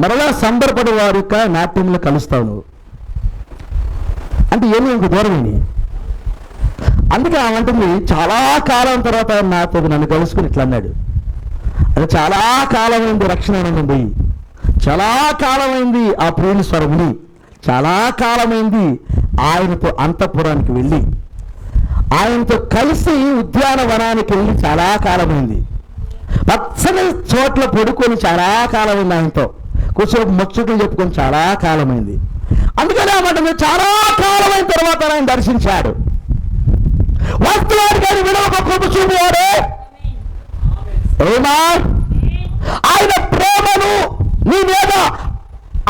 మరలా సంబరపడే వారి యొక్క నాట్యంలో కలుస్తావు నువ్వు. అంటే ఏమీ ఇంక దూరమేమి. అందుకే ఆమంటుంది చాలా కాలం తర్వాత నాతో నన్ను కలుసుకుని ఇట్లా అన్నాడు. అది చాలా కాలమైంది రక్షణ ఆనందం, చాలా కాలమైంది ఆ ప్రేమ స్వరముని, చాలా కాలమైంది ఆయనతో అంతఃపురానికి వెళ్ళి ఆయనతో కలిసి ఉద్యానవనానికి వెళ్ళి చాలా కాలమైంది. పచ్చని చోట్ల పడుకొని చాలా కాలమైంది, ఆయనతో కూర్చొని ముచ్చట్లు చెప్పుకొని చాలా కాలమైంది. అందుకని ఆ మాట చాలా కాలమైన తర్వాత ఆయన దర్శించాడు. వాస్తవానికి ఆయన విడవక కృప చూపువాడే. ఏమా ఆయన ప్రేమను నీ మీద,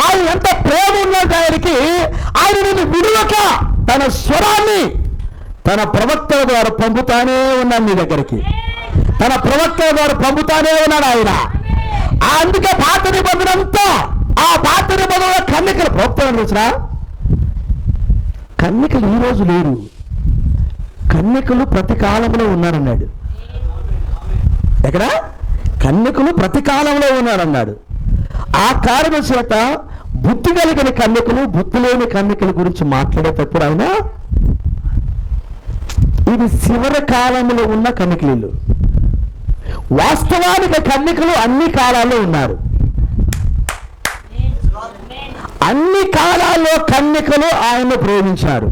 ఆయన ఎంత ప్రేమ ఉన్నట్టు ఆయనకి, ఆయన నిన్ను విడవక తన స్వరాన్ని తన ప్రవక్తల ద్వారా పంపుతానే ఉన్నాడు నీ దగ్గరికి. తన ప్రవక్తల ద్వారా పంపుతానే ఉన్నాడు ఆయన. అందుకే పాత నిబంధన అంతా, ఆ పాత నిబంధనలో కన్యకలు ప్రవక్తలు చూసినా, కన్యకలు ఈ రోజు లేరు, కన్యకలు ప్రతి కాలంలో ఉన్నారన్నాడు. ఎక్కడ? కన్యకలు ప్రతి కాలంలో ఉన్నారన్నాడు. ఆ కారణం చేత బుద్ధి కలిగిన కన్యకలు, బుద్ధి లేని కన్యకల గురించి మాట్లాడేటప్పుడు ఆయన ఇది చివరి కాలంలో ఉన్న కన్యకలు. వాస్తవానికి కన్యకలు అన్ని కాలాల్లో ఉన్నారు. అన్ని కాలాల్లో కన్యకలు ఆయన్ను ప్రేమించారు.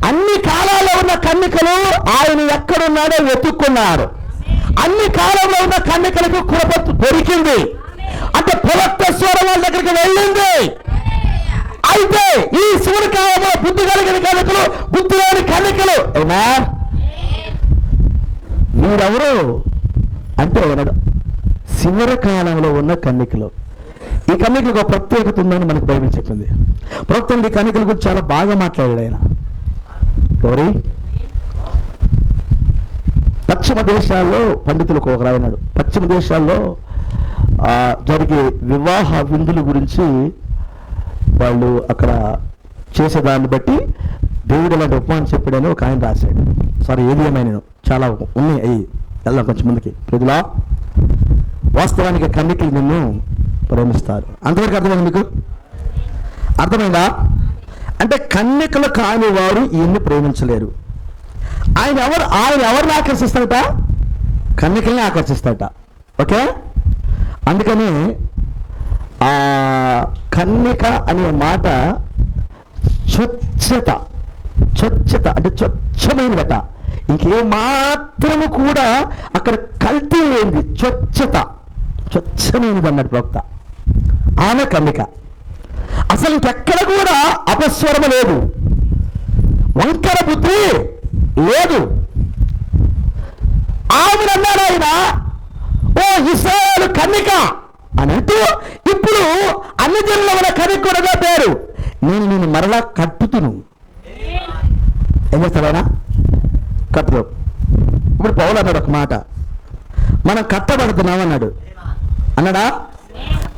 అన్ని కాలాల్లో ఉన్న కన్యకలు ఆయన ఎక్కడున్నాడో వెతుక్కున్నారు. అన్ని కాలంలో ఉన్న కన్యకలకు కృప దొరికింది. అంటే ప్రవక్త స్వరం వాళ్ళ దగ్గరికి వెళ్ళింది. అయితే ఈ శివుని కాలంలో బుద్ధి కలిగిన కన్యకలు, బుద్ధి లేని కన్యకలు అవునా? మీరెవరు అంటే శివర కాలంలో ఉన్న కన్యకలు. ఈ కన్యకలకు ఒక ప్రత్యేకత ఉందని మనకు బైబిల్ చెప్పింది. ప్రస్తుతం ఈ కన్యకల గురించి చాలా బాగా మాట్లాడాడు ఆయన. గౌరీ పశ్చిమ దేశాల్లో పండితులకు ఒక రాయనాడు. పశ్చిమ దేశాల్లో జరిగే వివాహ విందుల గురించి వాళ్ళు అక్కడ చేసేదాన్ని బట్టి దేవుడు అలాంటి ఉపమానం చెప్పాడని ఒక ఆయన రాశాడు. సరే ఏది ఏమైనా చాలా ఉన్నాయి అయ్యి వెళ్దాం కొంచెం ముందుకి. ప్రజలా వాస్తవానికి కన్యకలు నిన్ను ప్రేమిస్తారు. అంతవరకు అర్థమైంది మీకు? అర్థమైందా? అంటే కన్యకలు కాని వారు ఈయన్ని ప్రేమించలేరు. ఆయన ఎవరిని ఆకర్షిస్తాడట? కన్యకల్ని ఆకర్షిస్తాడట. ఓకే, అందుకని ఆ కన్యక అనే మాట స్వచ్ఛత అంటే స్వచ్ఛమైనదట. ఇంకే మాత్రము కూడా అక్కడ కల్తీ లేనిది, స్వచ్ఛమైనది అన్నాడు ప్రవక్త. ఆమె కన్నిక. అసలు ఇంకెక్కడ కూడా అపస్వరము లేదు, వంకర బుద్ధి లేదు. ఆమెను అన్నాడు ఆయన, ఓ ఇశ్రాయేలు కన్నిక అని అంటూ, ఇప్పుడు అన్ని జనుల వల్ల కన్నిక కూడా పేరు. నేను మరలా కట్టుతును. ఏం చేస్తాడా? కట్టుదు. ఇప్పుడు పౌలు అన్నాడు ఒక మాట, మనం కట్టబడుతున్నాం అన్నాడు. అన్నాడా?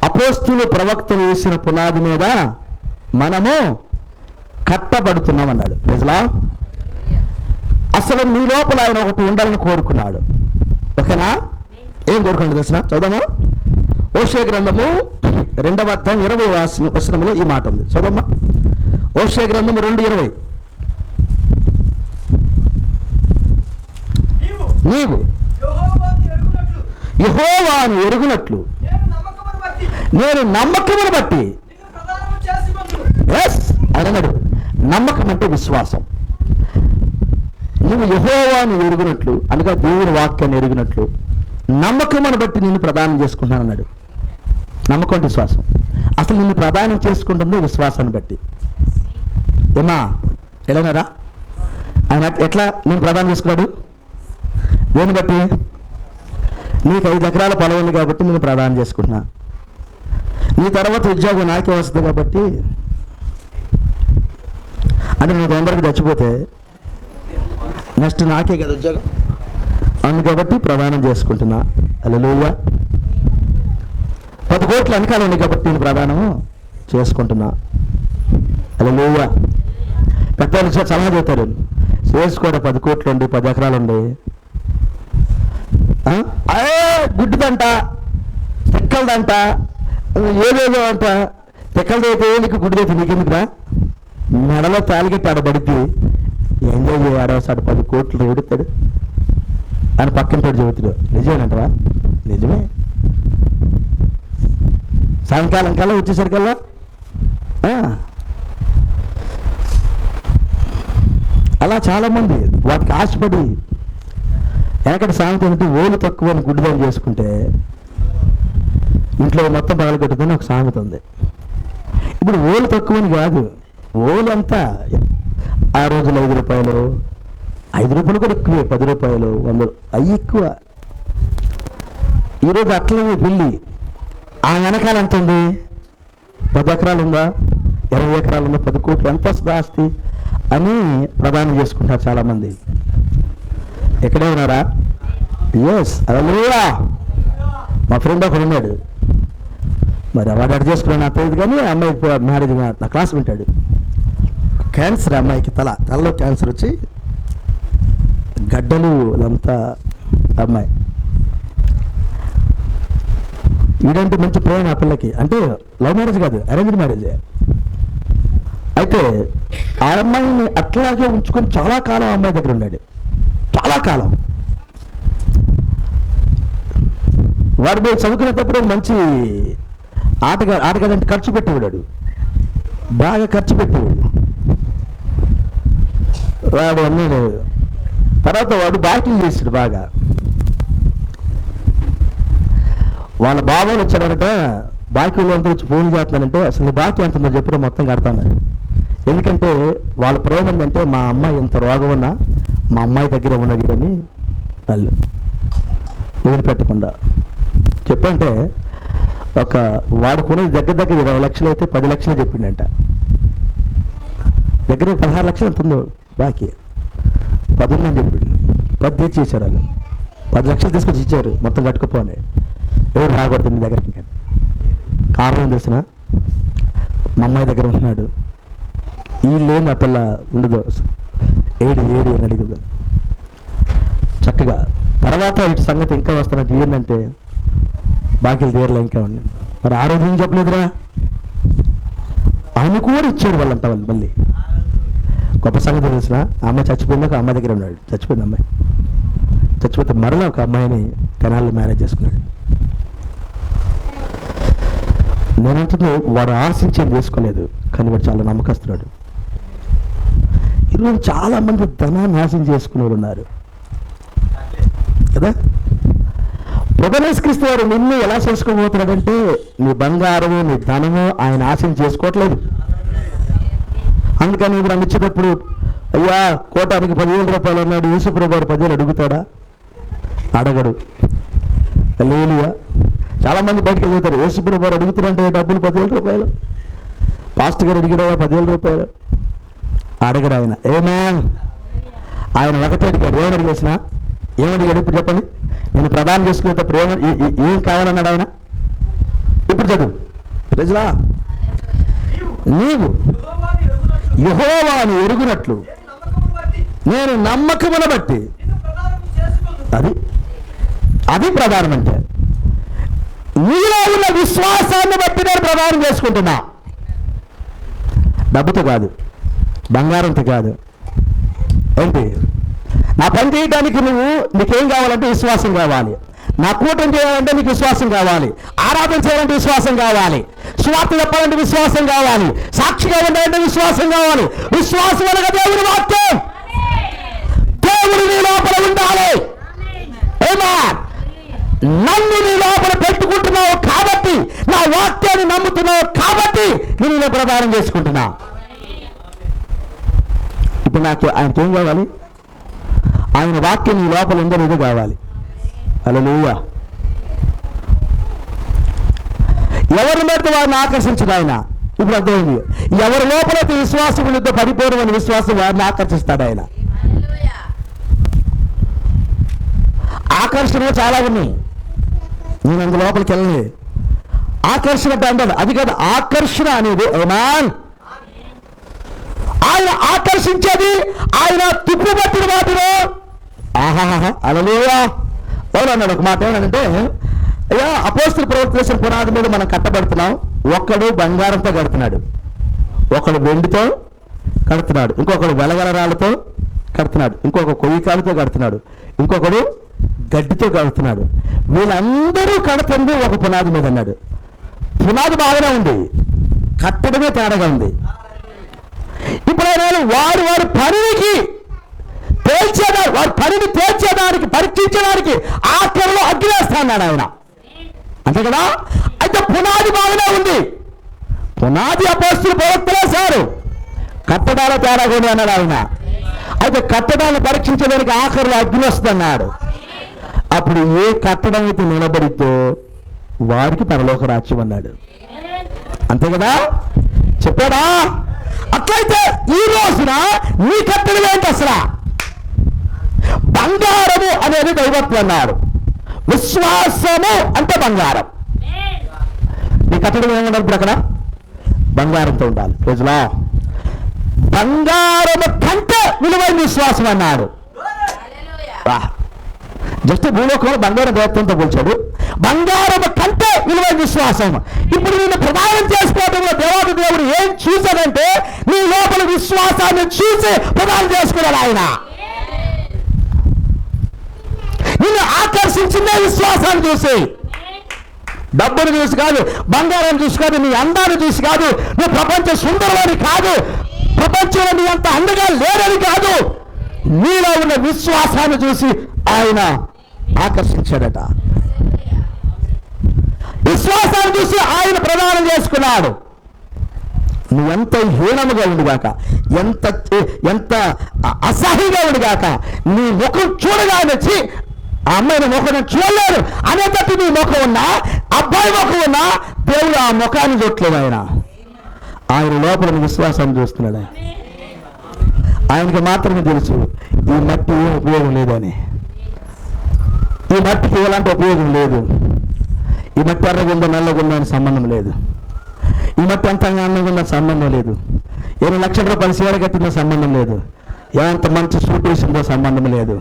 అపోస్తులు ప్రవక్తలు వేసిన పునాది మీద మనము కట్టబడుతున్నాం అన్నాడు. ప్రజలా, అసలు నీ లోపల ఆయన ఒకటి ఉండాలని కోరుకున్నాడు. ఓకేనా? ఏం కోరుకున్నాడు తెలిసిన? చదువుదామా? ఓషియా గ్రంథము 2వ అధ్యాయం 20వ వచనంలో ఈ మాట ఉంది. చదువమ్మా. ఓషియా గ్రంథము 2:20. నీవు యెహోవాను ఎరుగునట్లు నేను నమ్మకమును బట్టి. ఎస్ అన్నాడు. నమ్మకం అంటే విశ్వాసం. నువ్వు యెహోవాను ఎరుగునట్లు అనగా దేవుని వాక్యాన్ని ఎరుగునట్లు నమ్మకమును బట్టి నిన్ను ప్రదానం చేసుకుంటాను అన్నాడు. నమ్మకం అంటే విశ్వాసం. అసలు నిన్ను ప్రదానం చేసుకుంటుంది విశ్వాసాన్ని బట్టి. ఏమా ఎలానారా? ఆయన ఎట్లా నేను ప్రదానం చేసుకున్నాడు? దేన్ని బట్టి? నీకు 5 ఎకరాల పొలం ఉంది కాబట్టి నేను ప్రదానం చేసుకుంటున్నా. నీ తర్వాత ఉద్యోగం నాకే వస్తుంది కాబట్టి, అంటే నువ్వు తొందరగా చచ్చిపోతే నెక్స్ట్ నాకే కదా ఉద్యోగం, అందు కాబట్టి ప్రదానం చేసుకుంటున్నా. హల్లెలూయా. 10 కోట్ల వెనకాల ఉంది కాబట్టి నేను ప్రదానం చేసుకుంటున్నా. హల్లెలూయా. పెద్దలు సలహా చెప్తారు, చేసుకోవడం 10 కోట్లు ఉండి 10 ఎకరాలు ఉండి గుడ్డిదంట, తెక్కలదంట, ఏదేదో అంట. తెక్కలదైతే నీకు గుడ్డిదైతే నీకెందుకురా? మెడలో తాలిగట్టి ఆడబడిద్ది, ఎంజాయ్ చేయ ఆడవస్తాడు. 10 కోట్లు ఎడుతాడు అని పక్కింటాడు చెబుతాడు. నిజమేనంటవా? నిజమే. సాయంకాలం కల్లా వచ్చేసరికల్లా అలా చాలామంది వాటికి ఆశపడి వెనకటి సామెత ఏంటంటే ఓలు తక్కువ అని గుడ్డిదాన్ని చేసుకుంటే ఇంట్లో మొత్తం పగలగొట్టుదని ఒక సామెత ఉంది. ఇప్పుడు ఓలు తక్కువని కాదు, ఓలు అంతా ఆ రోజులు 5 రూపాయలు, 5 రూపాయలు కూడా ఎక్కువే, 10 రూపాయలు, 100 అవి ఎక్కువ. ఈరోజు అట్లనే పెళ్ళి ఆ వెనకాల ఎంత ఉంది? 10 ఎకరాలు ఉందా, 20 ఎకరాలు ఉందా, 10 కోట్లు ఎంత వస్తుంది ఆస్తి అని ప్రదానం చేసుకుంటారు చాలామంది. ఎక్కడే ఉన్నారా? ఎస్. హల్లెలూయా. మా ఫ్రెండ్ ఒకడు ఉన్నాడు, మరి వాడు అటు చేసుకున్నాను నాకు తెలియదు కానీ అమ్మాయి మ్యారేజ్ నా క్లాస్ వింటాడు. క్యాన్సర్ అమ్మాయికి, తలలో క్యాన్సర్ వచ్చి గడ్డలు అంతా అమ్మాయి. వీడంటే మంచి ప్రేమ ఆ పిల్లకి, అంటే లవ్ మ్యారేజ్ కాదు, అరేంజ్డ్ మ్యారేజే. అయితే ఆ అమ్మాయిని అట్లాగే ఉంచుకొని చాలా కాలం అమ్మాయి దగ్గర ఉన్నాడు, చాలా కాలం. వాడు పోయి చదువుకునేటప్పుడు మంచి ఆటగాడంటే ఖర్చు పెట్టేవాడు, బాగా ఖర్చు పెట్టేవాడు. వాడు అన్నీ తర్వాత వాడు బాకీ చేసాడు బాగా. వాళ్ళ బాబాలు వచ్చాడంట, బాకీలో అంతా వచ్చి ఫోన్ చేస్తున్నానంటే అసలు నీ బాకీ ఎంత ఉందో చెప్పిన మొత్తం కడతాను. ఎందుకంటే వాళ్ళ ప్రేమ ఏంటంటే మా అమ్మాయి ఎంత రోగం ఉన్నా మా అమ్మాయి దగ్గర ఉన్నది కానీ వాళ్ళు వదిలిపెట్టకుండా చెప్పంటే ఒక వాడుకున్నది దగ్గర 20 లక్షలు అయితే 10 లక్షలు చెప్పిండంట. దగ్గర 16 లక్షలు ఎంత ఉందో బాకీ, 10 ఉందని చెప్పిండు. 10 తీర్చేసారు వాళ్ళు. 10 లక్షలు తీసుకొచ్చి ఇచ్చారు మొత్తం కట్టుకుపోని. ఎవరు రాకూడదు మీ దగ్గరికి. కానీ కారణం తెలిసిన మా అమ్మాయి దగ్గర ఉంటున్నాడు, వీళ్ళు నా పిల్ల ఉండదు, ఏడి అని అడిగదు చక్కగా. తర్వాత ఇటు సంగతి ఇంకా వస్తున్నట్టు ఏంటంటే బాకీలు తీరలే ఇంకా ఉన్నాయి. మరి ఆ రోజు ఏం చెప్పలేదురా, ఆయన కూడా ఇచ్చాడు వాళ్ళంతా. వాళ్ళు మళ్ళీ గొప్ప సంగతి తెలిసిన అమ్మాయి చచ్చిపోయింది, ఒక అమ్మాయి దగ్గర ఉన్నాడు. చచ్చిపోయింది అమ్మాయి. చచ్చిపోతే మరలా ఒక అమ్మాయిని తెనాల్లో మ్యారేజ్ చేసుకున్నాడు. నేనంటున్నా వాడు ఆశించేది చేసుకోలేదు, కానీ వాడు చాలా నమ్మకస్తున్నాడు. ఈరోజు చాలా మంది ధనాన్ని నాశనం చేసుకునే ఉన్నారు. కదా. ప్రభనేసుక్రీస్తు వారు నిన్ను ఎలా చేసుకోబోతున్నాడంటే నీ బంగారము నీ ధనము ఆయన ఆశయం చేసుకోవట్లేదు. అందుకని ఇప్పుడు అనిచ్చేటప్పుడు అయ్యా కోటానికి 10,000 రూపాయలు అన్నాడు, యేసుప్రభు వారు 10,000 అడుగుతాడా? అడగడు. హల్లెలూయా. చాలా మంది బయటకు వెళ్తారు, యేసుప్రభు వారు అడుగుతారంటే డబ్బులు 10,000 రూపాయలు, పాస్టర్ గారు అడిగినా 10,000 రూపాయలు. అడగడు ఆయన. ఆయన ఒకటే అడిగాడు. ఏమని అడిగేసిన? ఏమడిగాడు? ఇప్పుడు చెప్పండి. నేను ప్రదానం చేసుకునేటప్పుడు ఏం కావాలన్నాడు ఆయన? ఇప్పుడు చదువు. ప్రజలా, నీవు యెహోవాను ఎరుగునట్లు నేను నమ్మకమును బట్టి, అది ప్రధానం. అంటే నీలో ఉన్న విశ్వాసాన్ని బట్టి నేను ప్రదానం చేసుకుంటున్నా. డబ్బుతో కాదు, బంగారంతో కాదు. ఏంటి? నా పని చేయడానికి నీకేం కావాలంటే విశ్వాసం కావాలి. నా కూటమి చేయాలంటే నీకు విశ్వాసం కావాలి. ఆరాధన చేయాలంటే విశ్వాసం కావాలి. సువార్త చెప్పాలంటే విశ్వాసం కావాలి. సాక్షిగా ఉండాలంటే విశ్వాసం కావాలి. విశ్వాసం అనగా దేవుని వాక్యం. దేవుడు నీ లోపల ఉండాలి. నన్ను నీ లోపల పెట్టుకుంటున్నావు కాబట్టి, నా వాక్యాన్ని నమ్ముతున్నావు కాబట్టి నేను ప్రదానం చేసుకుంటున్నా. ఇప్పుడు నాకు ఆయనకేం కావాలి? ఆయన వాక్యం నీ లోపల ఉందని ఇది కావాలి. హల్లెలూయా. ఎవరి మీద వారిని ఆకర్షించడు ఆయన. ఇప్పుడు అర్థమైంది. ఎవరి లోపలైతే విశ్వాసం ఉందో పరిపూర్ణమైన విశ్వాసం వారిని ఆకర్షిస్తాడు ఆయన. ఆకర్షణలు చాలా ఉన్నాయి, నేను అందు లోపలికి వెళ్ళలేదు. ఆకర్షణ అంటే అది కాదు. ఆకర్షణ అనేది ఆయన ఆకర్షించేది ఆయన తుప్పుపట్టిన వాటిలో. ఆహాహా హల్లెలూయా. ఎవరు అన్నాడు ఒక మాట, ఏమన్నాడంటే, అయ్యా అపోస్తలుల ప్రవక్తల పునాది మీద మనం కట్టబడుతున్నాం. ఒక్కడు బంగారంతో కడుతున్నాడు, ఒకడు వెండితో కడుతున్నాడు, ఇంకొకడు వెలగల రాళ్ళతో కడుతున్నాడు, ఇంకొక కొయ్యి కాలుతో కడుతున్నాడు, ఇంకొకడు గడ్డితో కడుతున్నాడు. వీళ్ళందరూ కడుతుంది ఒక పునాది మీద అన్నాడు. పునాది బాగానే ఉంది, కట్టడమే తేడాగా ఉంది. ఇప్పుడు వారి పనికి తేల్చేదానికి, వారి పనిని తేల్చేదానికి, పరీక్షించడానికి ఆఖరిలో అగ్గివేస్తా అన్నాడు ఆయన. అంతే కదా. అయితే పునాది బాగానే ఉంది, పునాది అపోస్తలుల ప్రవక్తలే సారు, కట్టడాల తేడాగా ఉంది అన్నాడు ఆయన. అయితే కట్టడాన్ని పరీక్షించడానికి ఆఖరిలో అగ్ని వస్తుంది అన్నాడు. అప్పుడు ఏ కట్టడం అయితే నిలబడిద్దో వారికి పరలోక రాజ్యం అన్నాడు. అంతే కదా. చెప్పాడా? అట్లయితే ఈ రోజున నీ కట్టడం ఏంటి అసలు? బంగారము అనేది దైవత్వం అన్నారు. విశ్వాసము అంటే బంగారం. నీ కట్టడం ఏమన్నారు? ఇప్పుడు అక్కడ బంగారంతో ఉండాలి. రోజులా బంగారము కంటే విలువైన విశ్వాసం అన్నాడు. జస్ట్ భూలోకంలో బంగారం దైవత్వంతో పోల్చాడు. బంగారం కంటే విలువైన విశ్వాసం. ఇప్పుడు నేను ప్రదానం చేసుకోవడంలో దేవాది దేవుడు ఏం చూశాడంటే నీ లోపల విశ్వాసాన్ని చూసి ప్రదానం చేసుకున్నాడు ఆయన. నిన్ను ఆకర్షించిందే విశ్వాసాన్ని చూసి, డబ్బును చూసి కాదు, బంగారం చూసి కాదు, నీ అందాన్ని చూసి కాదు, నువ్వు ప్రపంచ సుందరమని కాదు, ప్రపంచంలో నీ అంత అందగా లేదని కాదు, నీలో ఉన్న విశ్వాసాన్ని చూసి ఆయన ఆకర్షించాడట. విశ్వాసాన్ని చూసి ఆయన ప్రదానం చేసుకున్నాడు. నువ్వెంత హీనముగా ఉండిగాక, ఎంత అసహ్యంగా ఉండిగాక, నీ ముఖం చూడగానే ఆ అమ్మాయిని ముఖం చూడలేరు అనేటట్టు నీ ముఖం ఉన్నా, అబ్బాయి ముఖం ఉన్నా, దేవుడు ఆ ముఖాన్ని చూడలేదు. ఆయన లోపల విశ్వాసాన్ని చూస్తున్నాడు. ఆయనకి మాత్రమే తెలుసు ఈ మట్టి ఏం ఉపయోగం లేదని. ఈ మట్టికి ఎలాంటి ఉపయోగం లేదు. ఈ మట్టి ఎర్రగుందో నల్లగుందో అని సంబంధం లేదు. ఈ మట్టి ఎంత అందంగా సంబంధం లేదు. 8 లక్షల రూపాయలు చీర కట్టిందో సంబంధం లేదు. ఎంత మంచి సూట్ వేసిందో సంబంధం లేదు.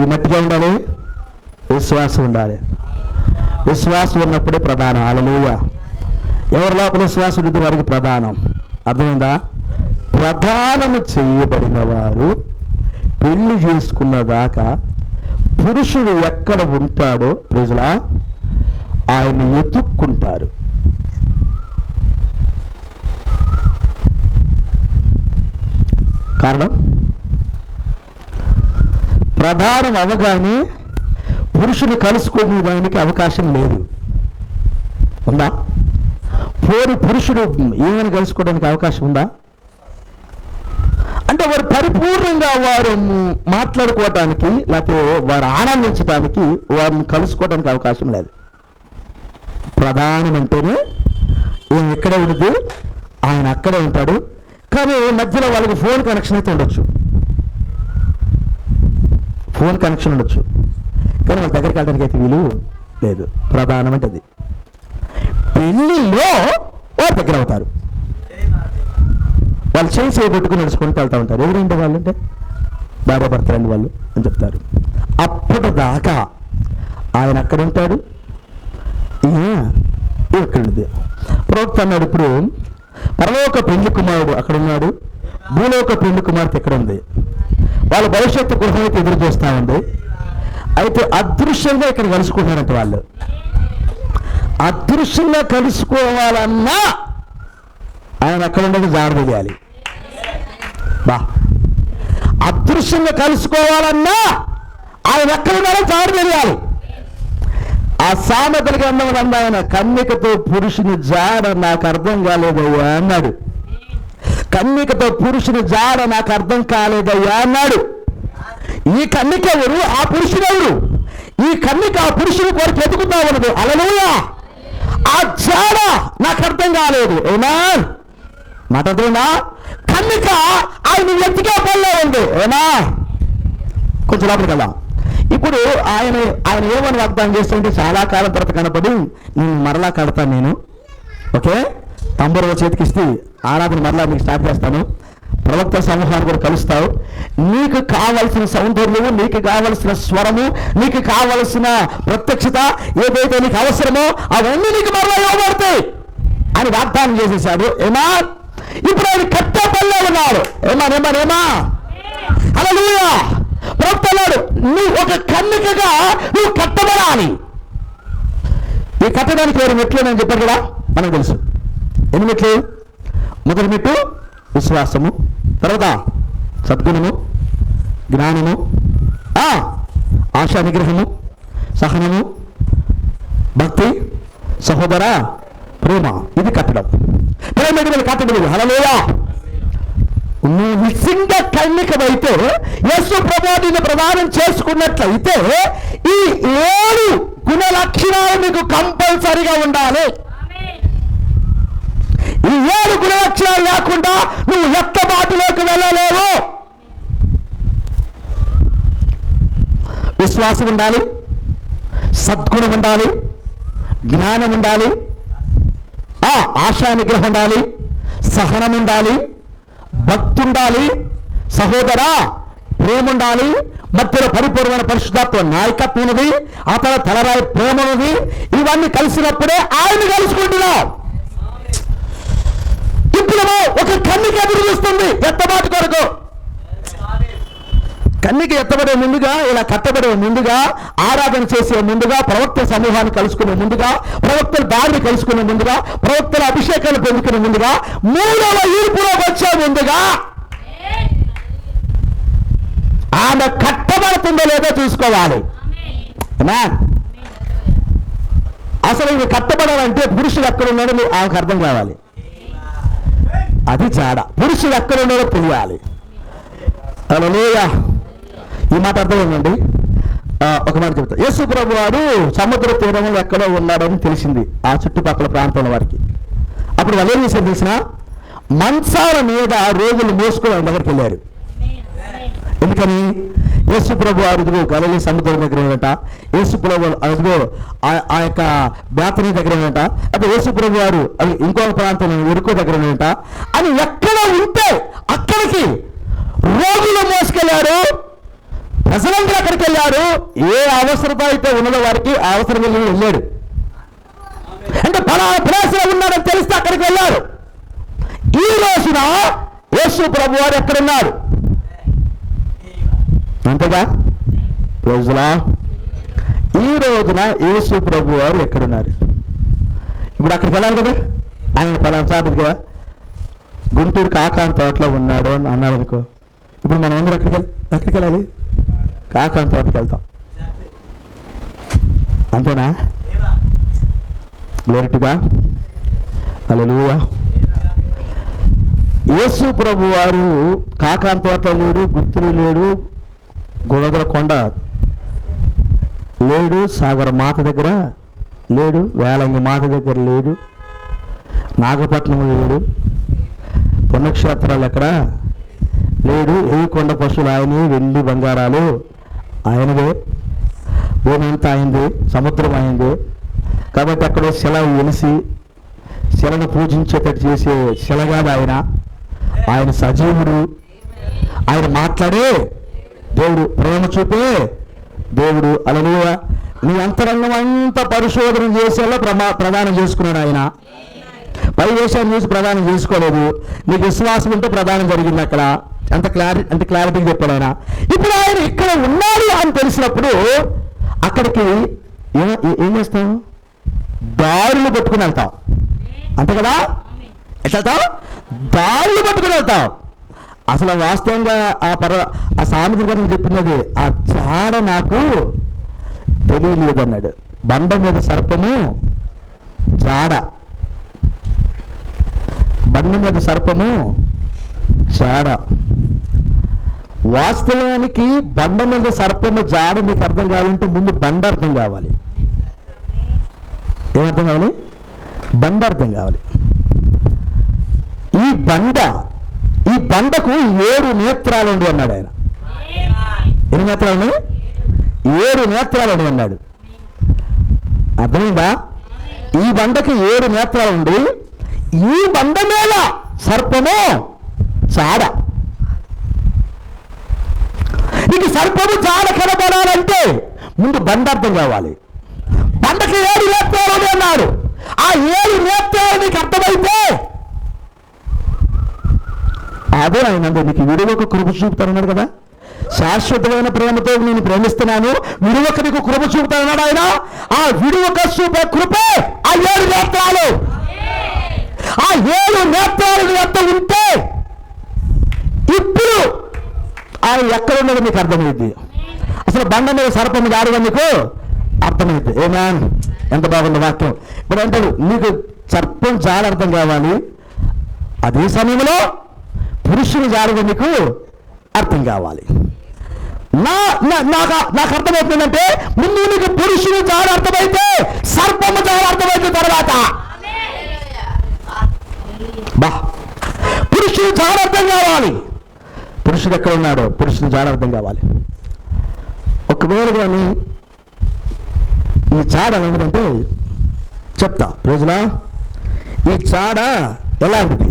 ఈ మట్టిగా ఉండాలి, విశ్వాసం ఉండాలి. విశ్వాసం ఉన్నప్పుడే ప్రధానం. హల్లెలూయా. ఎవరి లోపల విశ్వాసం ఉంది వారికి ప్రధానం. అర్థమైందా? ప్రధానము చేయబడిన వారు పెళ్లి చేసుకున్న దాకా పురుషుడు ఎక్కడ ఉంటాడో ప్రజల ఆయన ఎత్తుక్కుంటారు. కారణం ప్రధానం అవగానే పురుషుని కలుసుకోవడానికి అవకాశం లేదు. ఉందా? పురుషుడు ఏమైనా కలుసుకోవడానికి అవకాశం ఉందా? అంటే వారు పరిపూర్ణంగా వారు మాట్లాడుకోవటానికి లేకపోతే వారు ఆనందించడానికి వారిని కలుసుకోవడానికి అవకాశం లేదు. ప్రధానం అంటేనే ఈయన ఎక్కడే ఉండదు, ఆయన అక్కడే ఉంటాడు. కానీ మధ్యలో వాళ్ళకి ఫోన్ కనెక్షన్ అయితే ఉండొచ్చు, ఫోన్ కనెక్షన్ ఉండొచ్చు, కానీ వాళ్ళ దగ్గరికి వెళ్ళడానికి అయితే వీలు లేదు. ప్రధానం అంటే అది. పెళ్ళిలో వారు దగ్గర అవుతారు, వాళ్ళు చేసి పెట్టుకుని నడుచుకుంటూ వెళ్తూ ఉంటారు. ఎవరంటే వాళ్ళు అంటే భార్య భర్తలండి వాళ్ళు అని చెప్తారు. అప్పటిదాకా ఆయన అక్కడ ఉంటాడు, ఇక్కడ ఉంది. ప్రవక్త అన్నాడు, ఇప్పుడు పరలోక పెళ్లి కుమారుడు అక్కడ ఉన్నాడు, భూలోక పెళ్లి కుమార్తె ఎక్కడ ఉంది. వాళ్ళ భవిష్యత్తు కోసం అయితే ఎదురు చూస్తూ ఉంది. అయితే అదృశ్యంగా ఇక్కడ కలుసుకుంటారంట. వాళ్ళు అదృశ్యంగా కలుసుకోవాలన్నా ఆయన అక్కడ ఉండదు, జాగ్రత్త చేయాలి. అదృశ్యంగా కలుసుకోవాలన్నా ఆయన ఎక్కడ ఉన్నారో జాగ్రత్త చేయాలి. ఆ సామెతల గ్రంథం ఆయన కన్యకతో పురుషుని జాడ నాకు అర్థం కాలేదయ్యా అన్నాడు. కన్యకతో పురుషుని జాడ నాకు అర్థం కాలేదయ్యా అన్నాడు. ఈ కన్యక ఎవరు, ఆ పురుషుడు ఎవరు? ఈ కన్యక ఆ పురుషుని కోరిక ఎదుగుతా ఉన్నది. హల్లెలూయా. ఆ జాడ నాకు అర్థం కాలేదు. ఏనా మాట అర్థమైందా? కన్యక ఆయన ఎత్తికే పనిలో ఉంది. ఏనా కొంచెం లోపలికి వెళ్దాం. ఇప్పుడు ఆయన ఏమని వాగ్దానం చేస్తుంటే చాలా కాలం తర్వాత కనపడి నేను మరలా కడతాను, నేను ఓకే తంబూర చేతికిస్తే ఆరాధన మరలా నీకు స్టార్ట్ చేస్తాను, ప్రవక్త సమూహాన్ని కూడా కలుస్తావు, నీకు కావలసిన సౌందర్యము, నీకు కావలసిన స్వరము, నీకు కావలసిన ప్రత్యక్షత ఏదైతే నీకు అవసరమో అవన్నీ నీకు మరలా ఇవ్వబడతాయి అని వాగ్దానం చేసేసాడు. ఏమా ఇప్పుడు ఆయన కట్టపల్లి ఉన్నాడు. ఏమా హల్లెలూయా. ప్రవక్తలాడు నువ్వు ఒక కన్యకగా నువ్వు కట్టబడాలి. ఈ కట్టడానికి వేరే మెట్లు నేను చెప్పాను కదా, మనకు తెలుసు. ఎన్ని మెట్లు? మొదటి మెట్టు విశ్వాసము, తర్వాత సద్గుణము, జ్ఞానము, ఆశా నిగ్రహము, సహనము, భక్తి, సహోదర ప్రేమ. ఇది కట్టడం. ప్రేమ కట్టడం. హల్లెలూయా. నువ్వు నిజంగా కన్యకమైతే యేసు ప్రభువుని ప్రదానం చేసుకున్నట్లయితే ఈ 7 గుణ లక్షణాలు నీకు కంపల్సరిగా ఉండాలి. ఈ 7 గుణ లక్షణాలు లేకుండా నువ్వు ఎత్తబాటులోకి వెళ్ళలేవు. విశ్వాసం ఉండాలి, సద్గుణం ఉండాలి, జ్ఞానం ఉండాలి, ఆశా నిగ్రహం ఉండాలి, సహనం ఉండాలి, భక్తి ఉండాలి, సహోదర ప్రేమ ఉండాలి, మధ్యలో పరిపూర్ణమైన పరిశుద్ధాత్మ నాయకత్వం ఉన్నది, ఆ తర్వాత తలరాయి ప్రేమ ఉన్నది. ఇవన్నీ కలిసినప్పుడే ఆయన కలుసుకుంటున్నాం. ఇప్పుడు ఒక కన్యక ఎదురు చూస్తుంది ఎత్తబాటు కొరకు. కన్యక ఎత్తబడే ముందుగా, ఇలా కట్టబడే ముందుగా, ఆరాధన చేసే ముందుగా, ప్రవక్త సమూహాన్ని కలుసుకునే ముందుగా, ప్రవక్తల దారిని కలుసుకునే ముందుగా, ప్రవక్తల అభిషేకాలు పొందుకునే ముందుగా, 3వ ఈర్పులోకి వచ్చే ముందుగా ఆమె కట్టబడుతుందో లేదో చూసుకోవాలి. అసలు ఇది కట్టబడాలంటే పురుషుడు ఎక్కడ ఉన్నాడో ఆమెకు అర్థం కావాలి. అది చాడ. పురుషుడు ఎక్కడ ఉన్నాడో తెలియాలి. హల్లెలూయా. ఈ మాట అర్థమైందండి. ఒక మాట చెప్తా. యేసు ప్రభు వారు సముద్ర తీరంలో ఎక్కడో ఉన్నాడని తెలిసింది ఆ చుట్టుపక్కల ప్రాంతంలో వారికి. అప్పుడు వాళ్ళు ఏం చేశారు తెలిసిన, మంచాల మీద రోజులు మోసుకొని ఆయన దగ్గరికి వెళ్ళారు. ఎందుకని? యేసు ప్రభు వారు ఇదిగో గలిలీ సముద్రం దగ్గర ఉన్నట, యేసు ప్రభు అదిగో ఆ యొక్క బేతనీ దగ్గర ఉన్నట, అదే యేసు ప్రభు వారు అది ఇంకొక ప్రాంతం ఎరుకో దగ్గర ఉన్నట అని ఎక్కడ ఉంటే అక్కడికి రోజులు మోసుకెళ్ళారు. ప్రజలందరూ అక్కడికి వెళ్ళారు. ఏ అవసరత అయితే ఉన్నదో వారికి ఆ అవసరం వెళ్ళాడు. అంటే పలానా ప్లేస్లో ఉన్నాడని తెలిస్తే అక్కడికి వెళ్ళారు. ఈ రోజున యేసు ప్రభు వారు ఎక్కడున్నారు? అంతేగా రోజులా ఈ రోజున యేసు ప్రభు వారు ఎక్కడున్నారు? ఇప్పుడు అక్కడికి వెళ్ళాలి కదా. ఆయన పలానా చాటు కదా గుంటూరు కాకాని తోటలో ఉన్నాడు అని అన్నాడు అనుకో. ఇప్పుడు మనం అందరూ ఎక్కడికి వెళ్ళాలి? కాకాని తోటకి వెళ్తాం. అంతేనా? గ్లోరీగా హల్లెలూయా. యేసు ప్రభు వారు కాకాన్ తోట లేడు, గుర్తులు లేడు, గోదల కొండ లేడు, సాగర మాత దగ్గర లేడు, వేలంగి మాత దగ్గర లేడు, నాగపట్నం లేడు, పుణ్యక్షేత్రాలు ఎక్కడ లేడు. ఏ కొండ పశువులు ఆయనే, వెండి బంగారాలు ఆయనవే, భూమి అంతా అయింది, సముద్రం అయింది. కాబట్టి అక్కడో శిల వెలిసి శిలను పూజించేటట్టు చేసే శిలగాడు ఆయన. ఆయన సజీవుడు, ఆయన మాట్లాడే దేవుడు, ప్రేమ చూపే దేవుడు. హల్లెలూయా. నీ అంతరంగం అంతా పరిశోధన చేసేలా ప్రదానం చేసుకున్నాడు ఆయన. పై వేషాన్ని చూసి ప్రదానం చేసుకోలేదు. నీకు విశ్వాసం ఉంటే ప్రదానం జరిగింది అక్కడ. అంత క్లారిటీగా చెప్పాడు ఆయన. ఇప్పుడు ఆయన ఇక్కడ ఉన్నాడు అని తెలిసినప్పుడు అక్కడికి ఏం చేస్తాం? దారులు పట్టుకుని వెళ్తాం, అంతే కదా? ఎట్లా వెళ్తాం? దారులు పట్టుకుని వెళ్తాం. అసలు వాస్తవంగా ఆ సామెత గారు చెప్పినది, ఆ చాడ నాకు తెలియలేదు అన్నాడు. బండ మీద సర్పము చాడ, బండ మీద సర్పము చాడ. వాస్తవానికి బండ మీద సర్పము జాడ మీకు అర్థం కావాలంటే ముందు బండ అర్థం కావాలి. ఏమర్థం కావాలి? బండ అర్థం కావాలి. ఈ బండకు 7 నేత్రాలు ఉండి అన్నాడు ఆయన. ఎన్ని నేత్రాలు? 7 నేత్రాలు ఉండి అన్నాడు. అర్థమైందా? ఈ బండకి 7 నేత్రాలు ఉండి ఈ బండ మీద సర్పము చాడ. నీకు సర్పము చాడ కనబడాలంటే ముందు బండ అర్థం కావాలి. బండకి 7 నేత్రాలు ఉండి అన్నాడు. ఆ 7 నేత్రాలు నీకు అర్థమైతే అదే ఆయన నీకు విడువకు కృప చూపుతానన్నాడు కదా. శాశ్వతమైన ప్రేమతో నేను ప్రేమిస్తున్నాను, విడువక నీకు కృప చూపుతానన్నాడు ఆయన. ఆ విడువక చూపే కృపే ఆ 7 నేత్రాలు. ఆ 7 నేత్రాలు ఎంత ఉంటే ఇప్పుడు ఆయన ఎక్కడ ఉన్నది నీకు అర్థమైంది. అసలు బండ మీద సర్పం జాడగా నీకు అర్థమైంది. ఏమా ఎంత బాగుంది వాక్యం. ఇప్పుడు అంటాడు నీకు సర్పం జాడ అర్థం కావాలి, అదే సమయంలో పురుషుని జాడగా నీకు అర్థం కావాలి. నాకు అర్థమవుతుందంటే ముందు నీకు పురుషుని జాడ అర్థమైతే సర్పము జాడ అర్థమైతే తర్వాత పురుషుని జాడ అర్థం కావాలి. పురుషుడు ఎక్కడ ఉన్నాడో పురుషుని జాడ అర్థం కావాలి. ఒకవేళ కానీ ఈ చాడ ఏమిటంటే చెప్తా రోజులా, ఈ చాడ ఎలాంటిది?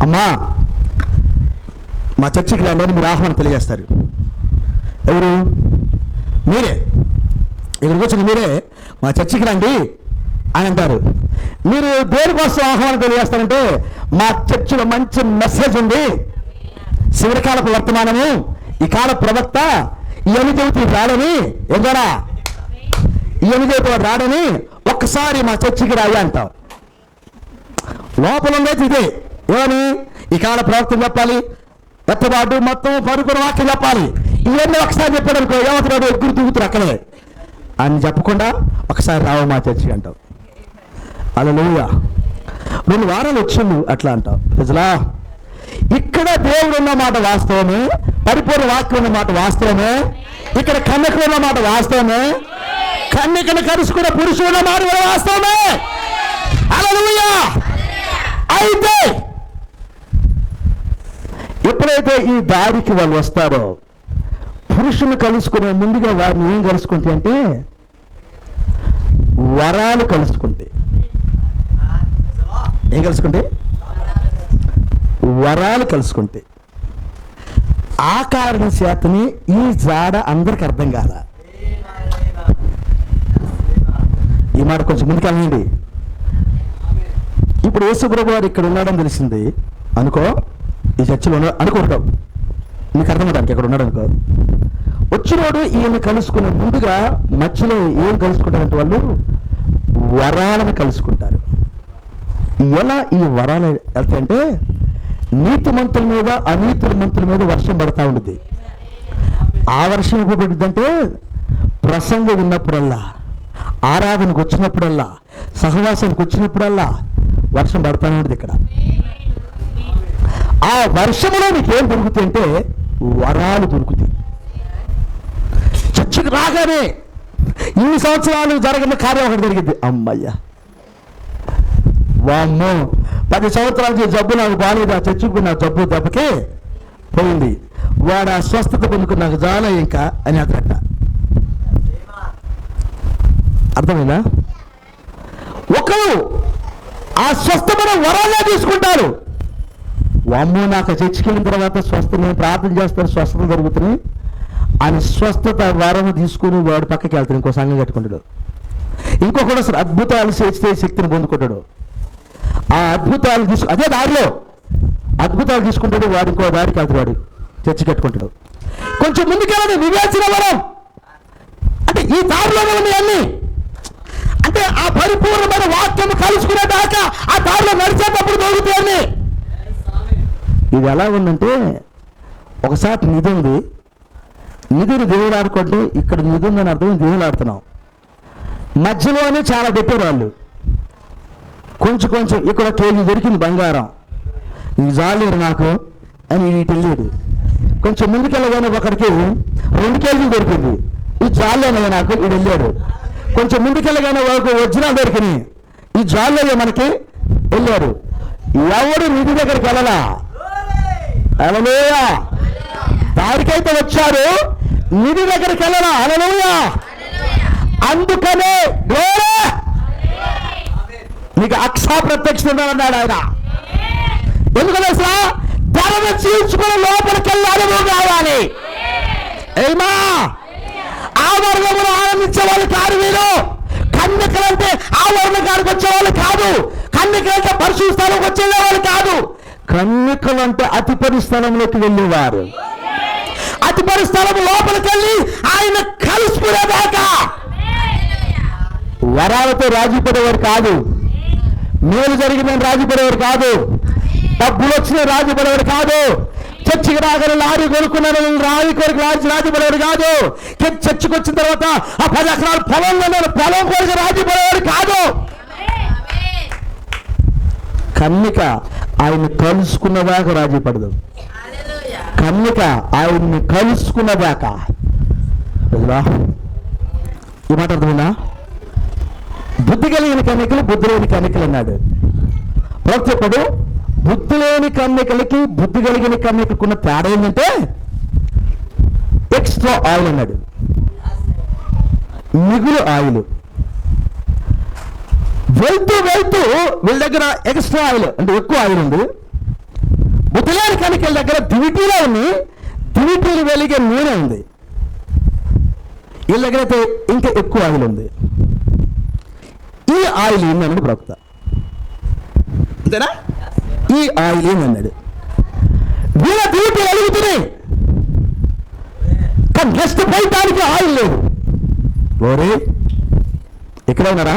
అమ్మా మా చర్చికి రాండి మీరు ఆహ్వానం తెలియజేస్తారు. ఎవరు? మీరే. ఇక్కడికి వచ్చిన మీరే మా చర్చికి రండి అని అంటారు. మీరు దేనికోసం ఆహ్వానం తెలియజేస్తారంటే మా చర్చిలో మంచి మెసేజ్ ఉంది, శివరకాలపు వర్తమానము, ఈ కాల ప్రవక్త ఇవన్నీ చెబుతూ రాడని, ఏం ద్వారా ఇవన్నీ చెబుతూ రాడని ఒక్కసారి మా చర్చికి రాయి అంటాం. లోపల ఉండేది ఇదే. ఏమని? ఈ కాల ప్రవక్తలు చెప్పాలి, ఎత్తబాటు మొత్తం పరుకున్న వాక్యం చెప్పాలి. ఇవన్నీ ఒకసారి చెప్పాడు అనుకో, ఏమవుతున్నాడు? ఎగ్గురు తూగుతురు అక్కడే అని చెప్పకుండా ఒకసారి రావు మా చర్చికి అంటాం. హల్లెలూయా. 2 వారాలు వచ్చిండు అట్లా అంటాం. ప్రజలా ఇక్కడ దేవుడు ఉన్న మాట వాస్తవమే, పరిపూర్ణ వాక్యం ఉన్న మాట వాస్తవమే, ఇక్కడ కన్యకలు ఉన్న మాట వాస్తవమే, కన్యకను కలుసుకున్న పురుషుడు ఉన్న మాట కూడా వాస్తవమే. హల్లెలూయా. అయితే ఎప్పుడైతే ఈ దారికి వాళ్ళు వస్తారో పురుషుని కలుసుకునే ముందుగా వారిని ఏం కలుసుకుంటే అంటే వరాలు కలుసుకుంటే. ఏం కలుసుకుంటే? వరాలు కలుసుకుంటే. ఆ కారణం చేతని ఈ జాడ అందరికి అర్థం కాల. ఈ మాట కొంచెం ముందుకెళ్ళండి. ఇప్పుడు యేసుప్రభు వారు ఇక్కడ ఉన్నాడని తెలిసింది అనుకో, ఈ చర్చిలో అనుకుంటాం, నీకు అర్థమవుతానికి ఇక్కడ ఉన్నాడు అనుకో. వచ్చినోడు ఈయన కలుసుకునే ముందుగా మధ్యలో ఏం కలుసుకుంటారంటే వాళ్ళు వరాలను కలుసుకుంటారు. ఎలా ఈ వరాలు వెళ్తాయంటే నీతిమంతుల మీద అనీతుల మంతుల మీద వర్షం పడతా ఉంటుంది. ఆ వర్షం ఎప్పుడు పడుతుందంటే ప్రసంగం విన్నప్పుడల్లా, ఆరాధనకు వచ్చినప్పుడల్లా, సహవాసానికి వచ్చినప్పుడల్లా వర్షం పడతానే ఉంటుంది. ఇక్కడ ఆ వర్షంలో నీకేం దొరుకుతాయి అంటే వరాలు దొరుకుతాయి. చర్చికి రాగానే ఇన్ని సంవత్సరాలు జరగని కార్యం ఒకటి జరిగింది. అమ్మయ్య, వామ్మో 10 సంవత్సరాల నుంచి జబ్బు నాకు బాగాలేదు, ఆ చర్చికి నా జబ్బు దెబ్బకే పోయింది, వాడు ఆ స్వస్థత పొందుకుని నాకు చాలా ఇంకా అని అతట. అర్థమైందా? ఒకరు ఆ స్వస్థమైన వరాలే తీసుకుంటారు. వామ్మో, నాకు చర్చికి వెళ్ళిన తర్వాత స్వస్థ, నేను ప్రార్థన చేస్తాను, స్వస్థత జరుగుతున్నాయి అని స్వస్థత వరం తీసుకుని వాడు పక్కకి వెళ్తాడు, ఇంకో సంఘం కట్టుకుంటాడు. ఇంకొకడు అసలు అద్భుతాలు చేస్తే శక్తిని పొందుకుంటాడు. ఆ అద్భుతాలు అదే దారిలో అద్భుతాలు తీసుకుంటాడు, వాడు ఇంకో దారికి వెళ్తాడు, వాడు చర్చి కట్టుకుంటాడు. కొంచెం ముందుకెళ్ళదు వివేచన వరం అంటే ఈ దారిలోనే ఉన్నాయి అన్ని. అంటే ఆ పరిపూర్ణమైన వాక్యం కలుసుకునేదాకా ఆ దారిలో నడిచేటప్పుడు దొరుకుతాయని. ఇది ఎలా ఉందంటే, ఒకసారి నిధి ఉంది, నిధిని దేవుడు ఆడుకుంటే ఇక్కడ నిధి ఉందని అర్థం, దేవుడు ఆడుతున్నాం. మధ్యలోనే చాలా పెట్టారు వాళ్ళు, కొంచెం కొంచెం ఇక్కడ కేజీ దొరికింది బంగారం, ఇది జాలేరు నాకు అని ఇటు వెళ్ళాడు. కొంచెం ముందుకెళ్ళగానే ఒకడికి 2 కేజీలు దొరికింది, ఇది జాలేనయ్యా నాకు, ఇటు వెళ్ళాడు. కొంచెం ముందుకెళ్ళగానే ఒక వజ్రాలు దొరికినాయి, ఈ జాలేయో మనకి వెళ్ళారు. ఎవడు నిధి దగ్గరికి వెళ్ళలా, హల్లెలూయా. దారికైతే వచ్చారు, నిధి దగ్గరికి వెళ్ళరా, హల్లెలూయా. అందుకనే నీకు అక్షా ప్రత్యక్షత అన్నాడు ఆయన. ఎందుకంటే అసలు ధరను చీల్చుకుని లోపలికి వెళ్ళి అనుభవం కావాలి. ఏమా, ఆ వర్గమును ఆనందించే వాళ్ళు కాదు మీరు. కన్యకలంటే ఆ వర్గం కాడికి వచ్చేవాళ్ళు కాదు, కన్యకలంటే పరిశుద్ధ స్థలంకి వచ్చేవాళ్ళు కాదు. కన్యకలంటే అతి పరిస్థలంలోకి వెళ్ళేవారు. అతి పరిస్థలం లోపలికి వెళ్ళి ఆయన కలుసుకునేదాకా వరాలతో రాజీ పడేవారు కాదు, మేలు జరిగిందని రాజీ పడేవారు కాదు, డబ్బులు వచ్చిన రాజీ పడేవారు కాదు, చర్చికి రాగానే లారీ కొనుక్కున్నాను రాజీ కొరకు రాజీ పడేవారు కాదు, చర్చికి వచ్చిన తర్వాత ఆ 10 ఎకరాలు పొలం కొరకు రాజీ పడేవారు కాదు. కన్నిక ఆయన కలుసుకున్నదాకా రాజీ పడదు. కన్నిక ఆయన్ని కలుసుకున్నదాకా. ఈ మాట అర్థమైందా? బుద్ధి కలిగిన కన్నికలు, బుద్ధి లేని కన్నికలు అన్నాడు ప్రతి ఒక్కడు. బుద్ధి లేని కన్నికలకి బుద్ధి కలిగిన కన్నికకున్న తేడా ఏంటంటే ఎక్స్ట్రా ఆయిల్ అన్నాడు, మిగులు ఆయిల్. వెళ్తూ వీళ్ళ దగ్గర ఎక్స్ట్రా ఆయిల్ అంటే ఎక్కువ ఆయిల్ ఉంది. బుద్ధి లేని కన్నికల దగ్గర దివిటీలో ఉంది, దివిటీలు వెలిగే నూనె ఉంది. వీళ్ళ దగ్గర అయితే ఇంకా ఎక్కువ ఆయిల్ ఉంది. ఈ ఆయిల్ ఏందన్నాడు ప్రవక్త, అంతేనా? ఈ ఆయిల్ ఏందన్నాడు. వీళ్ళ దివిటీలు అలుగుతున్నాయి కానీ నెక్స్ట్ పోయటానికి ఆయిల్ లేదు. ఓరే ఎక్కడ ఉన్నారా?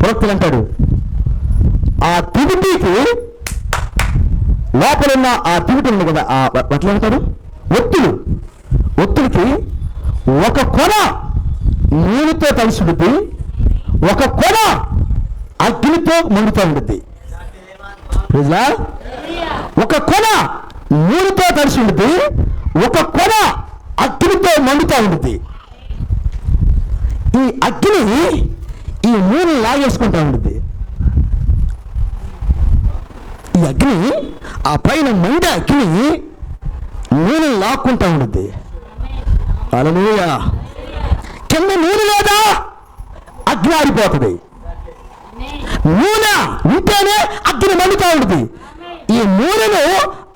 ప్రవక్తలు అంటాడు, ఆ దివిటీకి లోపలున్న ఆ దివిటి ఉంది కదా, అట్లా అంటాడు ఒత్తులకి ఒక కొన నూనెతో కలిసి ఉంటుంది, ఒక కొన అగ్నితో మండుతూ ఉంటుంది. ఒక కొన నూనెతో కలిసి ఉంటుంది, ఒక కొన అగ్నితో మండుతూ ఉంటుంది. ఈ అగ్ని ఈ నూనె లాగేసుకుంటా ఉంటుంది. ఈ అగ్ని ఆ పైన మండే అగ్ని నూనె లాక్కుంటా ఉంటుంది. హల్లెలూయా. కింద నూనె లేదా అగ్ని ఆరిపోతుంది. నూనె ఉంటేనే అగ్ని మండుతూ ఉంటుంది. ఈ నూనెను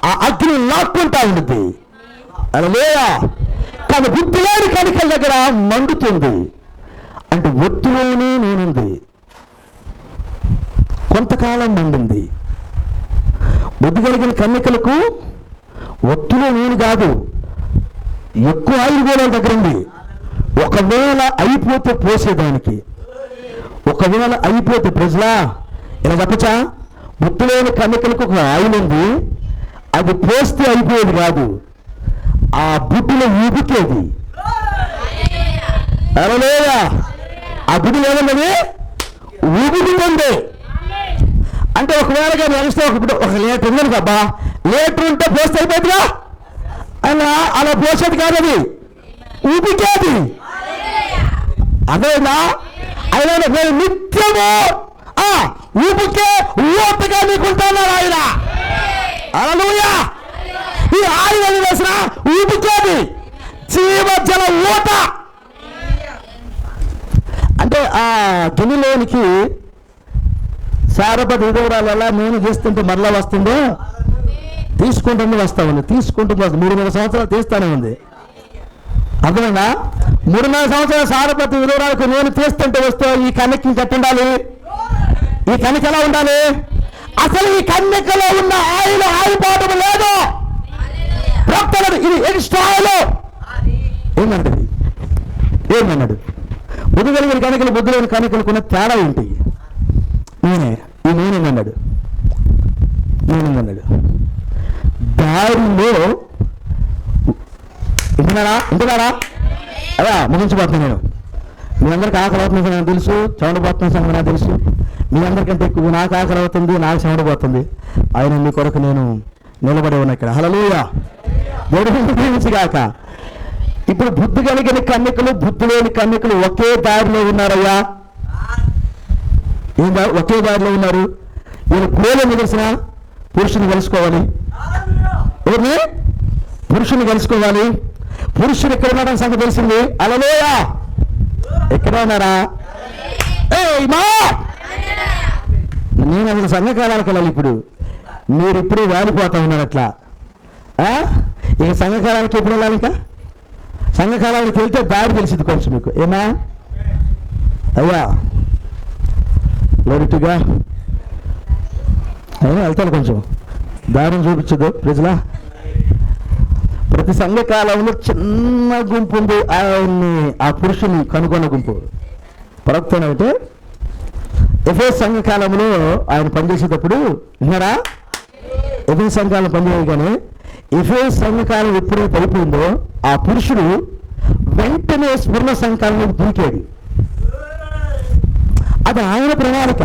ఆ అగ్ని లాక్కుంటా ఉంటుంది. హల్లెలూయా. కానీ బుద్ధి లేని కణికల దగ్గర మండుతుంది. అంటే ఒత్తులోనే నూనె ఉంది, కొంతకాలం మండింది. బుద్ధి కలిగిన కన్యకలకు ఒత్తులో నూనె కాదు, ఎక్కువ ఆయిల్ కూడా దగ్గర ఉంది. ఒకవేళ అయిపోతే పోసేదానికి, ఒకవేళ అయిపోతే ప్రజలా ఇలా చెప్పచ్చా, బుద్ధి లేని కన్నికలకు ఒక ఆయిల్ ఉంది, అది పోస్తే అయిపోయేది కాదు, ఆ బుద్ధిలో ఊపికేది. అరలేదా ఆ బుద్ధి ఏమన్నది ఊపుతుంది. అంటే ఒకవేళ నడిస్తే ఒక లీటర్ ఉందని అబ్బా, లీటర్ ఉంటే పోస్తే అయిపోతుందిగా, అలా పోసేది కాదు, అది ఊపికేది. అదేనా ఆయన నేను నిత్యము ఊపికే ఊతగా నీకుంటున్నాడు ఆయన. హల్లెలూయా. ఈ ఆయన వేసిన ఊపికేది జీవజల ఊట. అంటే ఆ గిన్నెలోనికి సారపతి విధవరాలు ఎలా నేను చేస్తుంటే మరలా వస్తుందో తీసుకుంటుంది, వస్తా ఉంది, తీసుకుంటుంది, 3-4 సంవత్సరాలు తీస్తానే ఉంది. అర్థమైనా 3-4 సంవత్సరాలు సారపతి విధవరాలకు నేను తీస్తుంటే వస్తూ ఈ కన్యకి కట్టుండాలి. ఈ కన్యక ఎలా ఉండాలి? అసలు ఈ కన్యకలో ఉన్న ఆయిల్ ఆగిపోవడం లేదు. ఇది ఎక్స్ట్రాలో ఏమన్నాడు? ఏమన్నాడు? బుద్ధి కలిగిన కన్యకలు బుద్ధి లేని కన్యకలకు ఉన్న తేడా ఏంటి? ఈ నేనేమన్నాడు? నేనేమన్నాడు? దారిలో ఇంటున్నారా? అలా ముగించిపోతున్నాను. నేను మీ అందరికి ఆకలి అవుతుంది నాకు తెలుసు, చెమటపోతున్న సంగతి నాకు తెలుసు. మీ అందరికంటే ఎక్కువ నాకు ఆకలి అవుతుంది, నాకు చెమటపోతుంది. ఆయన మీ కొరకు నేను నిలబడి ఉన్నా ఇక్కడ. హల్లెలూయా. దేవుడు దీవించుగాక. ఇప్పుడు బుద్ధి కలిగిన కన్యకలు బుద్ధి లేని కన్యకలు ఒకే దారిలో ఉన్నారయ్యా. ఒకే దారిలో ఉన్నారు. వీళ్ళు ప్రేమ తెలిసిన పురుషుని కలుసుకోవాలి. ఎవరిని? పురుషుని కలుసుకోవాలి. పురుషుడు ఎక్కడ ఉన్నాడని సంగతి తెలిసింది. హల్లెలూయా. ఎక్కడ ఉన్నారా? నేను అసలు సంఘకాలానికి వెళ్ళాలి. ఇప్పుడు మీరు ఇప్పుడే వాడిపోతా ఉన్నారు అట్లా. ఇక సంఘకాలానికి ఎప్పుడు వెళ్ళాలి? ఇంకా సంఘకాలానికి వెళ్తే దారి తెలిసింది కొంచెం మీకు. ఏమా అయ్యా లోటుగా అయినా వెళ్తాను, కొంచెం దారిని చూపించదు ప్రజలా. ప్రతి సంఘకాలంలో చిన్న గుంపు ఉంది, ఆయన్ని ఆ పురుషుని కనుగొన్న గుంపు. ప్రవక్త అంటే ఎఫెసు సంఘకాలంలో ఆయన పనిచేసేటప్పుడు విన్నారా? ఎఫెసు సంఘకాలం పనిచేయగానే ఎఫెసు సంఘకాలం ఎప్పుడైతే అయిపోయిందో ఆ పురుషుడు వెంటనే స్వర్ణ సంఘకాలంలోకి దూకాడు. అది ఆయన ప్రణాళిక.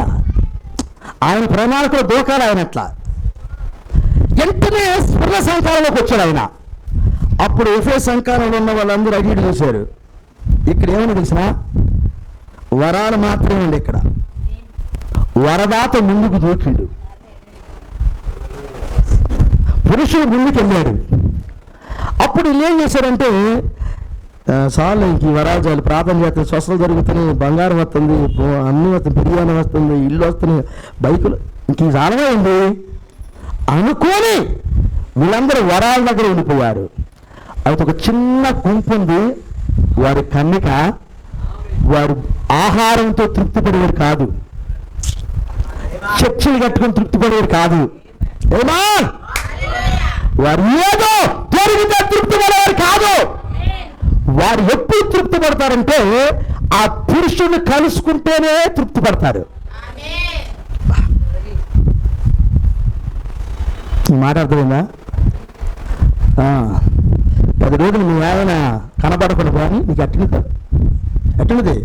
ఆయన ప్రణాళికలో దూకాడు ఆయన. అట్లా వెంటనే స్వర్ణ సంఘకాలంలోకి వచ్చాడు ఆయన. అప్పుడు ఎఫెసు సంఘకాలంలో ఉన్న వాళ్ళందరూ అడిగి చూశారు. ఇక్కడ ఏమని తెలిసిన వరాలు మాత్రమే ఉంది. ఇక్కడ వరదాత ముందుకు దూకిండు, పురుషుడు ముందుకు వెళ్ళాడు. అప్పుడు వీళ్ళు ఏం చేశారంటే చాలు ఇంక ఈ వరాలు చాలు, ప్రార్థన చేస్తే స్వస్థలు జరుగుతున్నాయి, బంగారం వస్తుంది, అన్నీ వస్తుంది, బిర్యానీ వస్తుంది, ఇల్లు వస్తున్నాయి, బైకులు, ఇంక ఈ చాలనే ఉంది అనుకోని వీళ్ళందరూ వరాల దగ్గర ఉండిపోయారు. అయితే ఒక చిన్న గుంపు ఉంది, వారి కన్నిక వారు ఆహారంతో తృప్తి పడేవారు కాదు, చర్చలు కట్టుకొని తృప్తి పడేవారు కాదు. ఏమా వారు ఏదో దొరికితే తృప్తి పడేవారు కాదు. వారు ఎప్పుడు తృప్తి పడతారంటే ఆ పురుషుని కలుసుకుంటేనే తృప్తి పడతారు. మాట అర్థమైందా? 10 రోజులు మీ ఆయన కనబడకుండా కానీ నీకు ఎట్టినది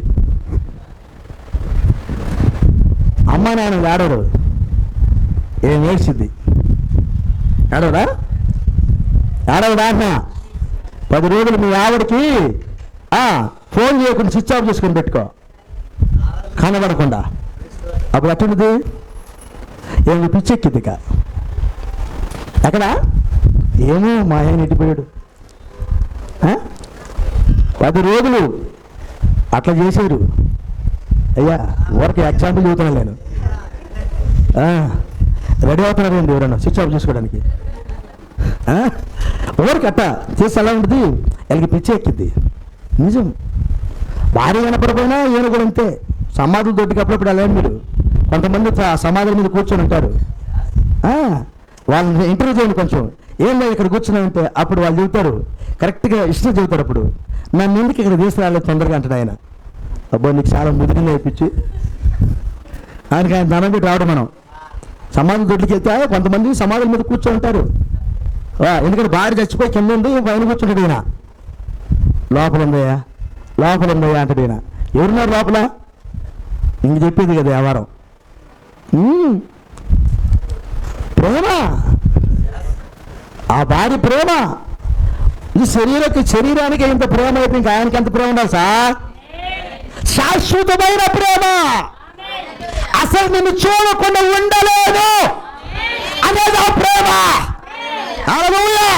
అమ్మ నాయన ఏడవరు, ఏం ఏడ్చింది ఏడవరా? ఏడవడా అన్న 10 రోజులు మీ ఆవిడకి ఫోన్ చేయకుండా స్విచ్ ఆఫ్ చేసుకొని పెట్టుకో, కనబడకుండా. అప్పుడు ఎట్టినది ఏమి పిచ్చెక్కింది ఇక. ఎక్కడ ఏమో మా ఆయన ఎట్టిపోయాడు. 10 రోజులు అట్లా చేశారు. అయ్యా ఊరికి ఎగ్జాంపుల్ చెబుతున్నాను నేను. రెడీ అవుతున్నారండి ఎవరన్నా స్విచ్ ఆఫ్ చేసుకోవడానికి. ఊరికి అట్ట చేసి ఎలా ఉంటుంది, వీళ్ళకి పిచ్చి ఎక్కిద్ది. నిజం. భార్య కనపడిపోయినా ఈయన కూడా అంతే. సమాధుల దొడ్డికి అప్పుడప్పుడు అలా మీరు కొంతమంది సమాధుల మీద కూర్చొని ఉంటారు. వాళ్ళని ఇంటర్వ్యూ చేయండి కొంచెం, ఏం లేదు ఇక్కడ కూర్చున్నామంటే అప్పుడు వాళ్ళు చెబుతారు, కరెక్ట్గా ఇష్టం చెబుతారు. అప్పుడు నన్ను ఎందుకు ఇక్కడ తీసుకురాలేదు తొందరగా అంటాడు ఆయన. అబ్బో నీకు చాలా ముదిరిగా అయిపించి ఆయనకి ఆయన ధనం పెట్టి రావడం మనం సమాధి దొడ్లకి వెళ్తే కొంతమంది సమాధుల మీద కూర్చొని ఉంటారు. ఎందుకంటే భార్య చచ్చిపోయి కింద ఉంది, పైన కూర్చుంటాడు ఈయన. లోపల ఉందయ్యా, లోపల ఉందయ్యా అంటాడు ఈయన. ఎవరున్నారు లోపల? ఇంక చెప్పేది కదా వ్యవహారం. ప్రేమ, ఆ భార్య ప్రేమ. ఈ శరీరానికి ఇంత ప్రేమ అయితే ఇంకా ఆయనకి ఎంత ప్రేమ ఉండాలి సార్? శాశ్వతమైన ప్రేమ. అసలు నిన్ను చూడకుండా ఉండలేదు అనేది ఆ ప్రేమ. హల్లెలూయా.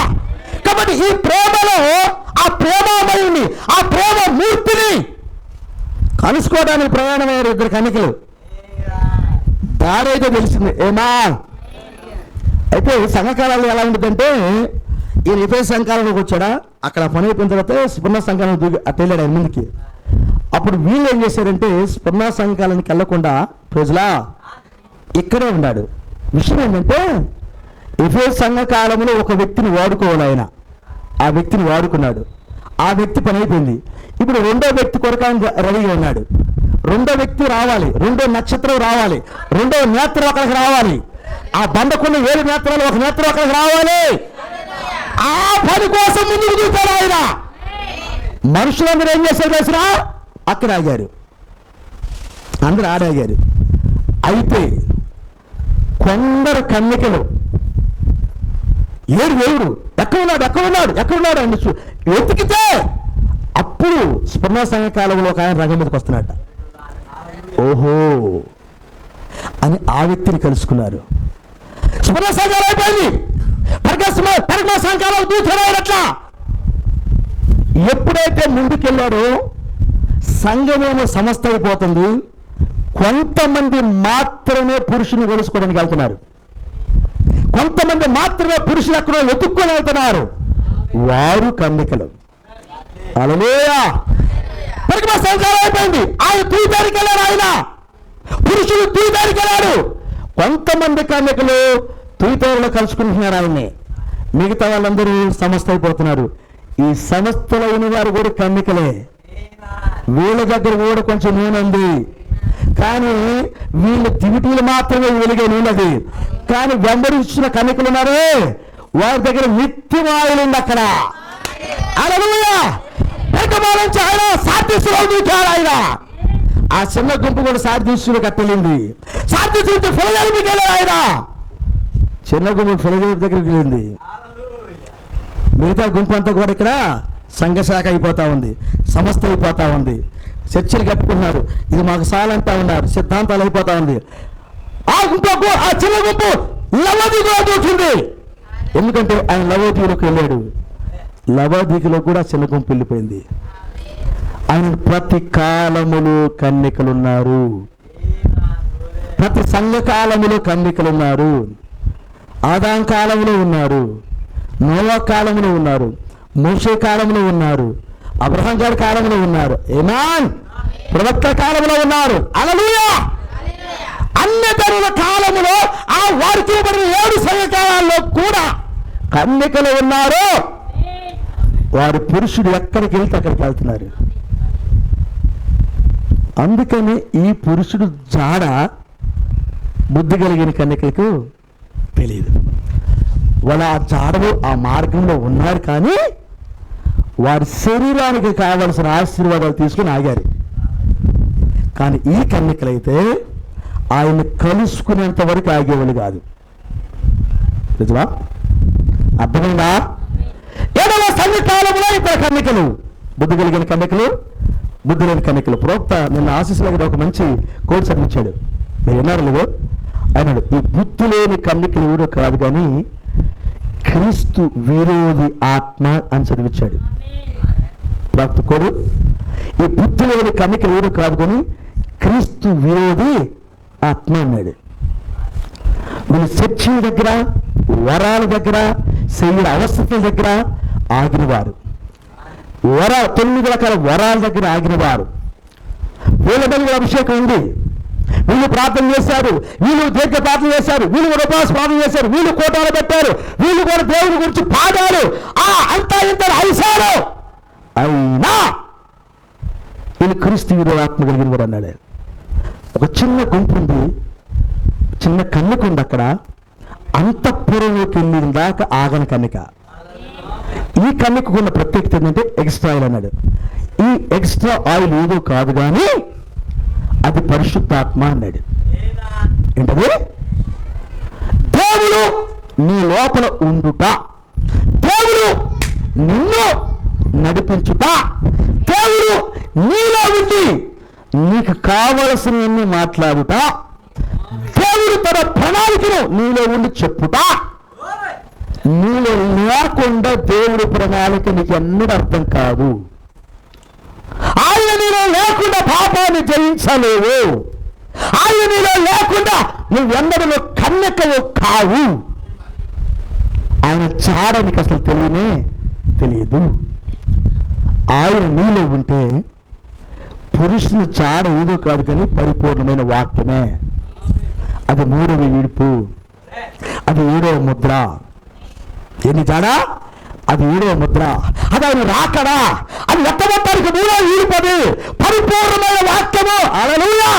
కాబట్టి ఈ ప్రేమలో ఆ ప్రేమమయుని, ఆ ప్రేమ మూర్తిని కలుసుకోవడానికి ప్రయాణమయ్యారు ఇద్దరు కన్యకలు. దారి అయితే తెలిసింది. ఏమా అయితే సంఘకాలంలో ఎలా ఉంటుందంటే, ఈయన ఎఫెసు సంఘకాలంలోకి వచ్చాడా, అక్కడ పని అయిపోయిన తర్వాత స్పర్ణ సంఘాలను అట్లా వెళ్ళాడు ఆయన ముందుకి. అప్పుడు వీళ్ళు ఏం చేశారంటే స్పర్ణ సంఘాలకి వెళ్ళకుండా ప్రజలా ఇక్కడే ఉన్నాడు. విషయం ఏంటంటే ఎఫెసు సంఘ కాలంలో ఒక వ్యక్తిని వాడుకోవాలి ఆయన. ఆ వ్యక్తిని వాడుకున్నాడు. ఆ వ్యక్తి పని అయిపోయింది. ఇప్పుడు రెండో వ్యక్తి కొరకు ఆయన రెడీగా ఉన్నాడు. రెండో వ్యక్తి రావాలి, రెండో నక్షత్రం రావాలి, రెండో నేత్రం అక్కడికి రావాలి. ఆ బండకున్న 7 నేత్రాలు ఒక నేత్రం అక్కడికి రావాలి. ఆ పని కోసం ముందుకు చూశాడు ఆయన. మనుషులందరూ ఏం చేశారు తెలిసినా? అక్కడ ఆగారు, అందరూ ఆడాగారు. అయితే కొందరు కన్యకలు దేవుడు ఎక్కడున్నాడు అని వెతికితే అప్పుడు స్పర్ణ సంఘ కాలంలో ఒక ఆయన రంగం మీదకి వస్తున్నట్ట. ఓహో అని ఆ వ్యక్తిని కలుసుకున్నారు. స్పర్ణ సంఘాలు అయిపోయింది. పరమ సంఘాలు దూచడట్లా. ఎప్పుడైతే ముందుకెళ్ళాడో సంఘమేమో సమస్త అయిపోతుంది. కొంతమంది మాత్రమే పురుషుని కలుసుకోవడానికి వెళ్తున్నారు. కొంతమంది మాత్రమే పురుషులు ఎక్కడో వెతుక్కొని వెళ్తున్నారు. వారు కన్యకలు. హల్లెలూయా. పరమ సంఘాలు అయిపోయింది. ఆయన తూదానికి వెళ్ళాడు. ఆయన పురుషులు తూదానికి వెళ్ళాడు. కొంతమంది కన్యకలు తూతేరులో కలుసుకుంటున్నారు ఆయన్ని. మిగతా వాళ్ళందరూ సమస్త అయిపోతున్నారు. ఈ సమస్తలో ఉన్న వారు కూడా కన్యకలే. వీళ్ళ దగ్గర కూడా కొంచెం నూనె ఉంది, కానీ వీళ్ళు దివిటీలు మాత్రమే వెలిగే నూనెది. కానీ వెంబడించిన కన్యకలు ఉన్నారే, వారి దగ్గర నిత్యం ఆయిల్ ఉంది అక్కడ. హల్లెలూయా. పెద్దమాలించి ఆయన సార్దీసులో దూకాడు ఆయన. ఆ చిన్న గుంపు కూడా సార్దీసులు కట్టెళ్ళింది. సార్దీసు ఫిలదెల్ఫియాకి వెళ్ళాడు ఆయన. చిన్న గుంపు ఫిలదెల్ఫియా దగ్గరికి వెళ్ళింది. మిగతా గుంపు అంతా కూడా ఇక్కడ సంఘశాఖ అయిపోతా ఉంది, సమస్త అయిపోతా ఉంది. చర్చలు కట్టుకుంటున్నారు. ఇది మాకు సాలంటా ఉన్నారు. సిద్ధాంతాలు అయిపోతా ఉంది. ఆ చిన్న గుంపు లవదీకులో దూకింది. ఎందుకంటే ఆయన లవోదీకులకు వెళ్ళాడు. లవోదీకులో కూడా చిన్న గుంపు వెళ్ళిపోయింది. ఆయన ప్రతి కాలములు కన్యకలున్నారు. ప్రతి సంఘ కాలములో కన్యకలున్నారు. ఆదాం కాలంలో ఉన్నారు, నోవా కాలంలో ఉన్నారు, మోషే కాలంలో ఉన్నారు, అబ్రహాం గారి కాలంలో ఉన్నారు, ఏమాన్ ప్రవక్త కాలంలో ఉన్నారు. హల్లెలూయా. అన్ని తరుల కాలంలో ఆ వారికి 7 సంఘకాలాల్లో కూడా కన్యకలు ఉన్నారు. వారి పురుషుడు ఎక్కడికి వెళ్తే అక్కడికి వెళ్తున్నారు. అందుకని ఈ పురుషుడు జాడ బుద్ధి కలిగిన కన్యకలకు తెలియదు. వాళ్ళు ఆ జాడలో ఆ మార్గంలో ఉన్నారు, కానీ వారి శరీరానికి కావలసిన ఆశీర్వాదాలు తీసుకుని ఆగారు. కానీ ఈ కన్యకలైతే ఆయన్ని కలుసుకునేంత వరకు ఆగేవాళ్ళు కాదు. నిజమా? అర్థమైందా? 7వ సంఘకాలంలో ఇద్దరు కన్యకలు, బుద్ధి కలిగిన కన్యకలు, బుద్ధి లేని కన్యకలు. ప్రవక్త నిన్న ఆశీస్సులో ఒక మంచి కోట్ చదివించాడు. మీరు విన్నారు లేదు? అన్నాడు, ఈ బుద్ధి లేని కన్యకలు ఎవరో కాదు, కానీ క్రీస్తు విరోధి ఆత్మ అని చదివించాడు ప్రవక్త కోడు. ఈ బుద్ధి లేని కన్యకలు ఎవరో కాదు, కానీ క్రీస్తు విరోధి ఆత్మ అన్నాడు. వీళ్ళు చర్చిల దగ్గర, వరాల దగ్గర, శరీర అవస్థల దగ్గర ఆగినవారు. 9 రకాల వరాల దగ్గర ఆగినవారు. వీళ్ళ దగ్గర అభిషేకం ఉంది, వీళ్ళు ప్రార్థన చేశారు, వీళ్ళు దీర్ఘ ప్రార్థన చేశారు, వీళ్ళు కూడా ఉపవాస ప్రార్థన చేశారు, వీళ్ళు కోటాలు పెట్టారు, వీళ్ళు కూడా దేవుని గురించి పాడారు, అంతా ఇంత ఐశారు. అయినా వీళ్ళు క్రీస్తు విరోధి ఆత్మ కలిగిన వారు అన్నాడు. ఒక చిన్న గుంపు ఉంది, చిన్న కన్నిక ఉంది అక్కడ, అంతఃపురంలోకి వెళ్ళిన దాకా ఆగని కన్నిక. ఈ కన్నికకు ఉన్న ప్రత్యేకత ఏంటంటే ఎక్స్ట్రా ఆయిల్ అన్నాడు. ఈ ఎక్స్ట్రా ఆయిల్ ఏదో కాదు కానీ అది పరిశుద్ధాత్మ అన్నాడు. ఏంటది? దేవుడు నీ లోపల ఉండుట, దేవుడు నిన్ను నడిపించుట, దేవుడు నీలో ఉండి నీకు కావలసినవన్నీ మాట్లాడుట, దేవుడు తన ప్రణాళికను నీలో ఉండి చెప్పుట. నీలో లేకుండా దేవుడి ప్రణాళిక నీకు ఎన్నడూ అర్థం కాదు. ఆయన నీలో లేకుండా పాపాన్ని జయించలేవు. ఆయన నీలో లేకుండా నువ్వెన్నడూ కన్యకలు కావు. ఆయన చాడ నీకు అసలు తెలియదు. ఆయన నీలో ఉంటే పురుషుని చాడ ఏదో కాదు కానీ పరిపూర్ణమైన వాక్యమే. అది 3వ ఈడ్పు, అది 7వ ముద్ర. ఎన్ని చాడా? అది 7వ ముద్ర. అది ఆయన రాకడా, అది ఎత్తబట్టానికి 3వ ఈడ్పు, అది పరిపూర్ణమైన వాక్యము. హల్లెలూయా.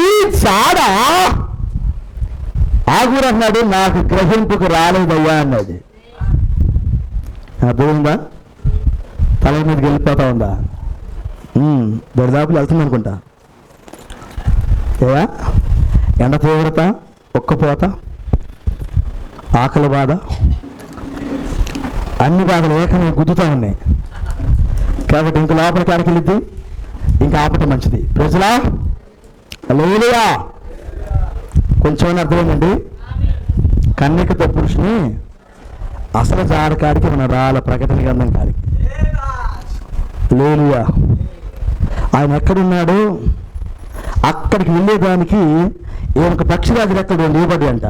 ఈ చాడ ఆగురు అన్నాడు, నాకు గ్రహింపుకు రాలేదయ్యా అన్నాడు. అర్థమైందా? తల మీదకి వెళ్ళిపోతా ఉందా? దరిదాపులు వెళ్తుంది అనుకుంటా. ఏయా, ఎండ తీవ్రత, ఒక్కపోత, ఆకలి బాధ, అన్ని బాధలు ఏకంగా గుద్దుతూ ఉన్నాయి. కాబట్టి ఇంక లోపలికి ఆడకెళ్ళిద్ది, ఇంకా ఆపటం మంచిది. ప్రజలా హల్లెలూయా. కొంచెం అర్థమైందండి? కన్యకతో పురుషుని అసలు జాడకాడికి మన రాళ్ళ ప్రకటన గ్రంథం కాడికి. హల్లెలూయా. ఆయన ఎక్కడున్నాడు? అక్కడికి వెళ్ళేదానికి ఒక పక్షిరాజు రెక్కలు 2 ఇవ్వబడి అంట.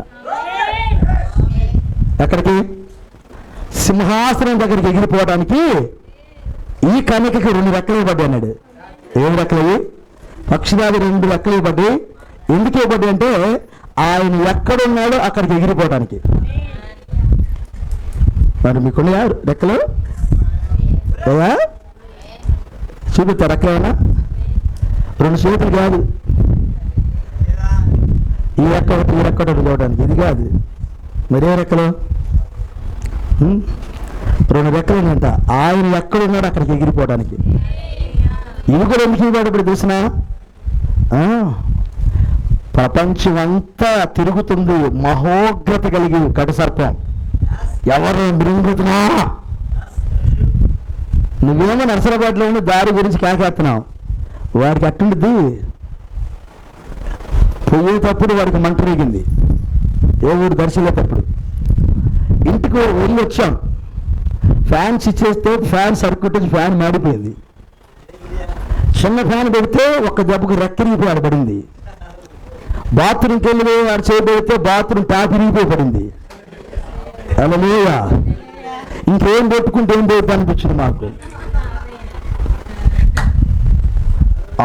ఎక్కడికి? సింహాసనం దగ్గరికి ఎగిరిపోవడానికి ఈ కన్యకకి 2 రెక్కలు ఇవ్వబడ్డాయి అన్నాడు. ఏం రెక్కలు? పక్షిరాజు 2 రెక్కలు ఇవ్వబడ్డాయి. ఎందుకు ఇవ్వబడ్డాయి అంటే ఆయన ఎక్కడున్నాడో అక్కడికి ఎగిరిపోవడానికి. మరి మీకున్నాయా రెక్కలు? ఏవా చూపిస్తా రెక్కలేనా? 2 చేతులు కాదు, ఈ రెక్క ఒకటి, ఈ రెక్క ఒకటి చూడడానికి. ఇది కాదు, మరే రెక్కలు? 2 రెక్కలు ఏంటంట. ఆయన ఎక్కడున్నాడు అక్కడికి ఎగిరిపోవడానికి. ఇవి కూడా ఎందుకు ఇవ్వబడి తెలిసిన? ప్రపంచం అంతా తిరుగుతుంది మహోగ్రత కలిగి కటి సర్పం. ఎవరు మృంగుతున్నా? నువ్వేమో నర్సరాబాద్లో ఉండి దారి గురించి కేకేస్తున్నావు. వాడికి అట్టుండిద్ది. పోయేటప్పుడు వాడికి మంట రేగింది. ఏ ఊరు దర్శించేటప్పుడు ఇంటికి వెళ్ళి వచ్చాం. ఫ్యాన్ స్విచ్ చేస్తే ఫ్యాన్ సర్క్యూట్ వచ్చి ఫ్యాన్ మాడిపోయింది. చిన్న ఫ్యాన్ పెడితే ఒక్క దెబ్బకు రెక్కరిగిపోయి పడింది. బాత్రూమ్కి వెళ్ళి వాడు చేయబడితే బాత్రూమ్ ట్యాప్ ఇరిగిపోయి పడింది. హల్లెలూయా. ఇంకేం పెట్టుకుంటే ఏం పోయిద్ది అనిపించింది మాకు.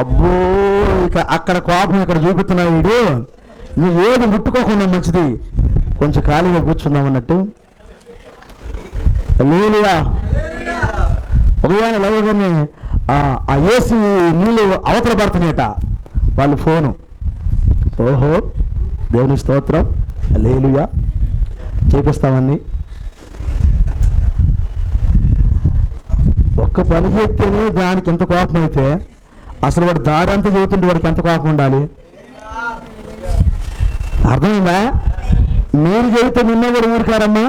అబ్బో, ఇక అక్కడ కోపం ఇక్కడ చూపుతున్నావు. వీడు నువ్వు ఏది ముట్టుకోకుండా మంచిది, కొంచెం ఖాళీగా కూర్చున్నావు అన్నట్టు. హల్లెలూయా. ఉదయాన్నే లేవగానే ఆ ఏసీ నీళ్ళు అవతల పడుతున్నాయట. వాళ్ళు ఫోను, ఓహో దేవుని స్తోత్రం, హల్లెలూయా చేపిస్తామని. ఒక్క పని చేస్తేనే దానికి ఎంత కోపం అయితే అసలు వాడు దారి అంతా చదువుతుంటే వాడికి ఎంత కోపం ఉండాలి? అర్థమైందా? మీరు చెబితే నిన్న కూడా ఊరుకారమ్మా.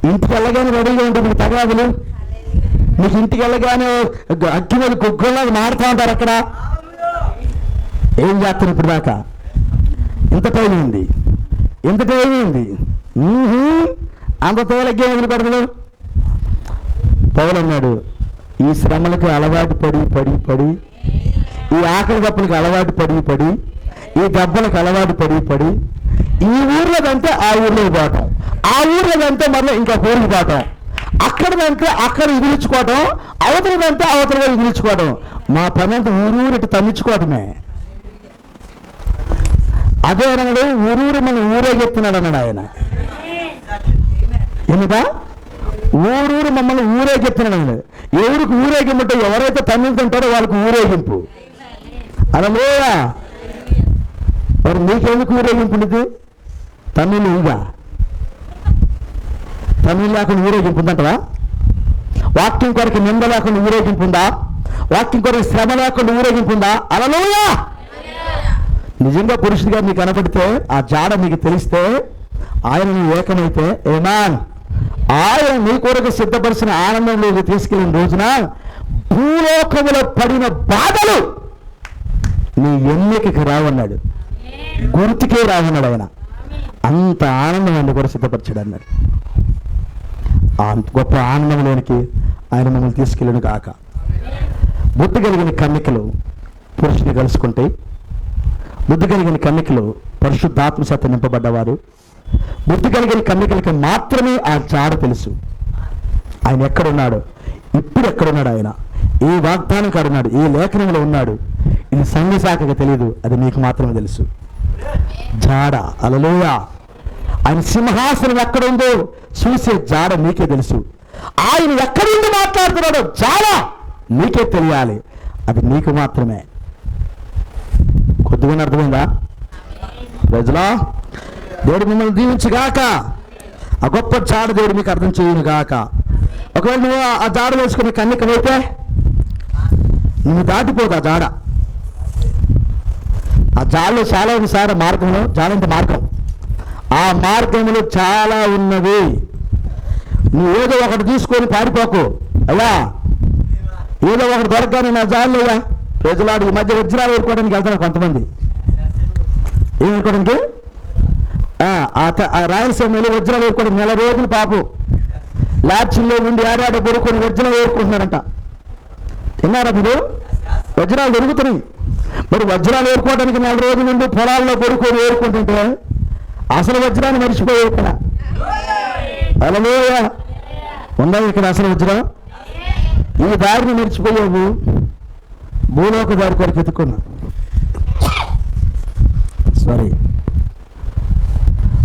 ఇంటికి వెళ్ళగానే రెడీగా ఉంటుంది మీకు తగాదులు. మీకు ఇంటికి వెళ్ళగానే అగ్గి మీద కుక్కల్లాగా మారుతూ ఉంటారు అక్కడ. ఏం చేస్తారు ఇప్పుడు దాకా? ఇంత టైం ఉంది, ఇంత టైం ఉంది, అంత తేలిగ్గా వదిలిపెడతాడు. పౌలు అన్నాడు, ఈ శ్రమలకు అలవాటు పడి పడి పడి, ఈ ఆకలి దప్పులకు అలవాటు పడి పడి, ఈ దెబ్బలకు అలవాటు పడి పడి, ఈ ఊర్లోదంటే ఆ ఊర్లోకి పోవటం, ఆ ఊర్లోదంటే మళ్ళీ ఇంకా ఊరికి పోవటం, అక్కడదంటే అక్కడ ఇదిలించుకోవటం, అవతలదంటే అవతల ఇదిలించుకోవటం. మా పని అంతా ఊరూరిటి తన్నించుకోవటమే. అదే అన్నాడు, ఊరూరు మనం ఊరేగెత్తున్నాడు అన్నాడు ఆయన. ఎందుకా? ఊరూరు మమ్మల్ని ఊరేగెత్తున్నాడు. ఎవరికి ఊరేగింపు? ఎవరైతే తన్నుతుంటారో వాళ్ళకి ఊరేగింపు. హల్లెలూయా. మరి నీకెందుకు ఊరేగింపు ఉండేది? తమిళ ఇక తమిళ లేకుండా ఊరేగింపు ఉందంటవా? వాక్యం కొరకు నింద లేకుండా ఊరేగింపు ఉందా? వాక్యం కొరకు శ్రమ లేకుండా ఊరేగింపు ఉందా? హల్లెలూయా. నిజంగా పురుషుడిగా నీకు కనపడితే, ఆ జాడ నీకు తెలిస్తే, ఆయన నీ ఏకమైతే, ఏమాన్ ఆయన నీ కొరకు సిద్ధపరిచిన ఆనందంలోకి తీసుకెళ్ళిన రోజున భూలోకములో పడిన బాధలు నీ ఎన్నికకి రావన్నాడు, గుర్తుకే రావన్నాడు. ఆయన అంత ఆనందం ఆయన కూడా సిద్ధపరిచాడు అన్నాడు. అంత గొప్ప ఆనందంలోనికి ఆయన మమ్మల్ని తీసుకెళ్ళను కాక. బుద్ధి కలిగిన కన్నికలు పురుషుని కలుసుకుంటే, బుద్ధి కలిగిన కన్నికలు పరిశుద్ధాత్మ చేత నింపబడ్డవారు. బుద్ధి కలిగిన కన్నికలకి మాత్రమే ఆ జాడ తెలుసు. ఆయన ఎక్కడున్నాడు, ఇప్పుడు ఎక్కడున్నాడు, ఆయన ఏ వాగ్దానం కాడున్నాడు, ఏ లేఖనంలో ఉన్నాడు, ఇది సంఘ శాఖగా తెలియదు, అది నీకు మాత్రమే తెలుసు. జాడ. హల్లెలూయా. ఆయన సింహాసనం ఎక్కడుందో చూసే జాడ నీకే తెలుసు. ఆయన ఎక్కడుండి మాట్లాడుతున్నాడో జాడ నీకే తెలియాలి, అది నీకు మాత్రమే. కొద్దిగా అర్థమైందా? ప్రజలా, దేవుడు మిమ్మల్ని దీవించుగాక. ఆ గొప్ప జాడ దేవుడు మీకు అర్థం చేయను గాక. ఒకవేళ నువ్వు ఆ జాడ వేసుకుని కన్నికమైతే నువ్వు దాటిపోదు ఆ జాడ. ఆ జాడలో చాలా ఉంది సార్. మార్గంలో జాడ అంటే మార్గం. ఆ మార్గంలో చాలా ఉన్నది. నువ్వు ఏదో ఒకటి తీసుకొని పారిపోకు. అయ్యా ఏదో ఒకటి దొరకగానే నా జాడలేదా ప్రజలాడు ఈ మధ్య వజ్రాలు వేరుకోవడానికి వెళ్తాను కొంతమంది. ఏం వేరుకోవడానికి? రాయలసీమలో వజ్రాలు వేరుకోవడం నెల రోజులు పాపం లాడ్చిల్లో ఉండి ఆడాడ కొనుక్కొని వజ్రాలు వేరుకుంటున్నారంట. విన్నారా మీరు? వజ్రాలు దొరుకుతున్నాయి. మరి వజ్రాలు వేరుకోవడానికి నెల రోజుల నుండి పొలాల్లో కొనుక్కొని వేరుకుంటుంటే అసలు వజ్రాన్ని మర్చిపోయావు ఇక్కడ. హల్లెలూయా. ఉందా ఇక్కడ అసలు వజ్రం? ఈ దారిని మర్చిపోయావు, భూలోక దారి కొరకు ఎత్తుకున్నా. సారీ,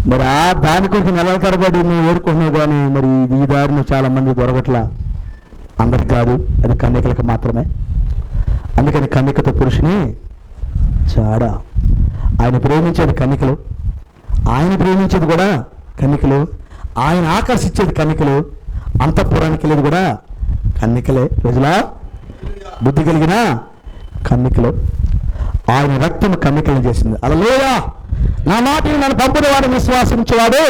మరి ఆ దాని కొరకు నెలల తరబడి నువ్వు వేరుకున్నావు, కానీ మరి ఈ దారిని చాలా మంది దొరకట్లా. అందరికి కాదు, అది కన్యకలకు మాత్రమే. అందుకని కన్యకతో పురుషుని జాడ. ఆయన ప్రేమించేది కన్యకలు, ఆయన ప్రేమించేది కూడా కన్యకలు, ఆయన ఆకర్షించేది కన్యకలు, అంతఃపురానికి వెళ్ళేది కూడా కన్యకలే. రోజులా బుద్ధి కలిగిన కన్యకలు. ఆయన రక్తం కన్యకలను చేసింది. హల్లెలూయా. నా మాటని నన్ను పంపిన వాడు విశ్వాసించేవాడు,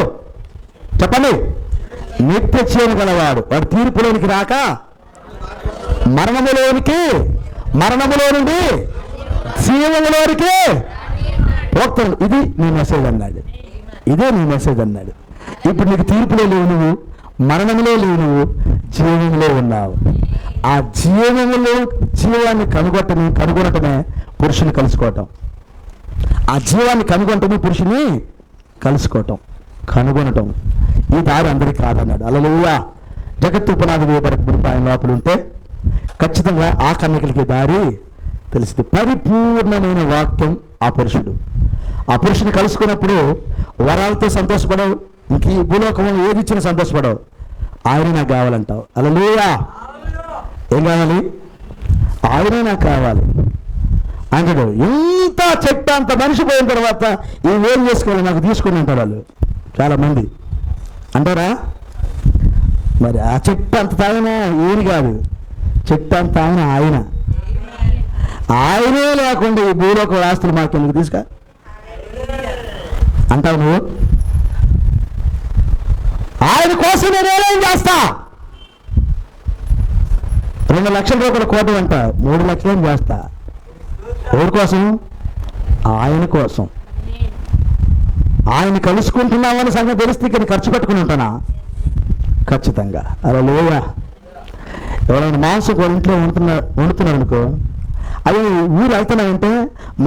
చెప్పండి, నిత్య జీవం గలవాడు. వాడు తీర్పులోనికి రాక మరణములో నుండి జీవములోనికి పోతాడు. ఇది నీ మెసేజ్ అన్నాడు. ఇదే నీ మెసేజ్ అన్నాడు. ఇప్పుడు నీకు తీర్పులో లేవు, నువ్వు మరణంలో లేవు, నువ్వు జీవంలో ఉన్నావు. ఆ జీవాన్ని కనుగొనటమే పురుషుని కలుసుకోవటం. ఆ జీవాన్ని కనుగొనటమే పురుషుని కనుగొనటం. ఈ దారి అందరికీ కాదన్నాడు. హల్లెలూయా. జగత్తు పునాది వేయబడక మునుపు ఆయన లోపల ఉంటే ఖచ్చితంగా ఆ కన్యకలకి దారి తెలిసింది. పరిపూర్ణమైన వాక్యం ఆ పురుషుడు. ఆ పురుషుని కలుసుకున్నప్పుడు వరాలతో సంతోషపడవు, ఇంక ఈ భూలోకం ఏది ఇచ్చినా సంతోషపడవు. ఆయన నాకు కావాలంటావు. హల్లెలూయా. ఏం కావాలి? ఆయనే నాకు కావాలి అంటాడు. ఇంత చెట్టు అంత మనిషి పోయిన తర్వాత ఏం చేసుకోవాలి, నాకు తీసుకుని అంటారు వాళ్ళు చాలా మంది. అంటారా? మరి ఆ చెట్టు అంత తాగిన ఏమి కాదు, చెట్టు అంత ఆయనే లేకుండా ఈ భూలోక ఆస్తులు మాకెందుకు తీసుక అంటావు నువ్వు? ఆయన కోసం నేనేం చేస్తా? 2 లక్షల రూపాయల కోట అంట, 3 లక్షలు చేస్తా. ఎవరి కోసం? ఆయన కోసం. ఆయన కలుసుకుంటున్నామని సంగతి తెలిస్తే ఇక్కడ ఖర్చు పెట్టుకుని ఉంటానా? ఖచ్చితంగా. హల్లెలూయా. ఎవరైనా మాంసకూర ఇంట్లో వండుతున్నారు అనుకో, అది ఊరు వెళ్తున్నాయంటే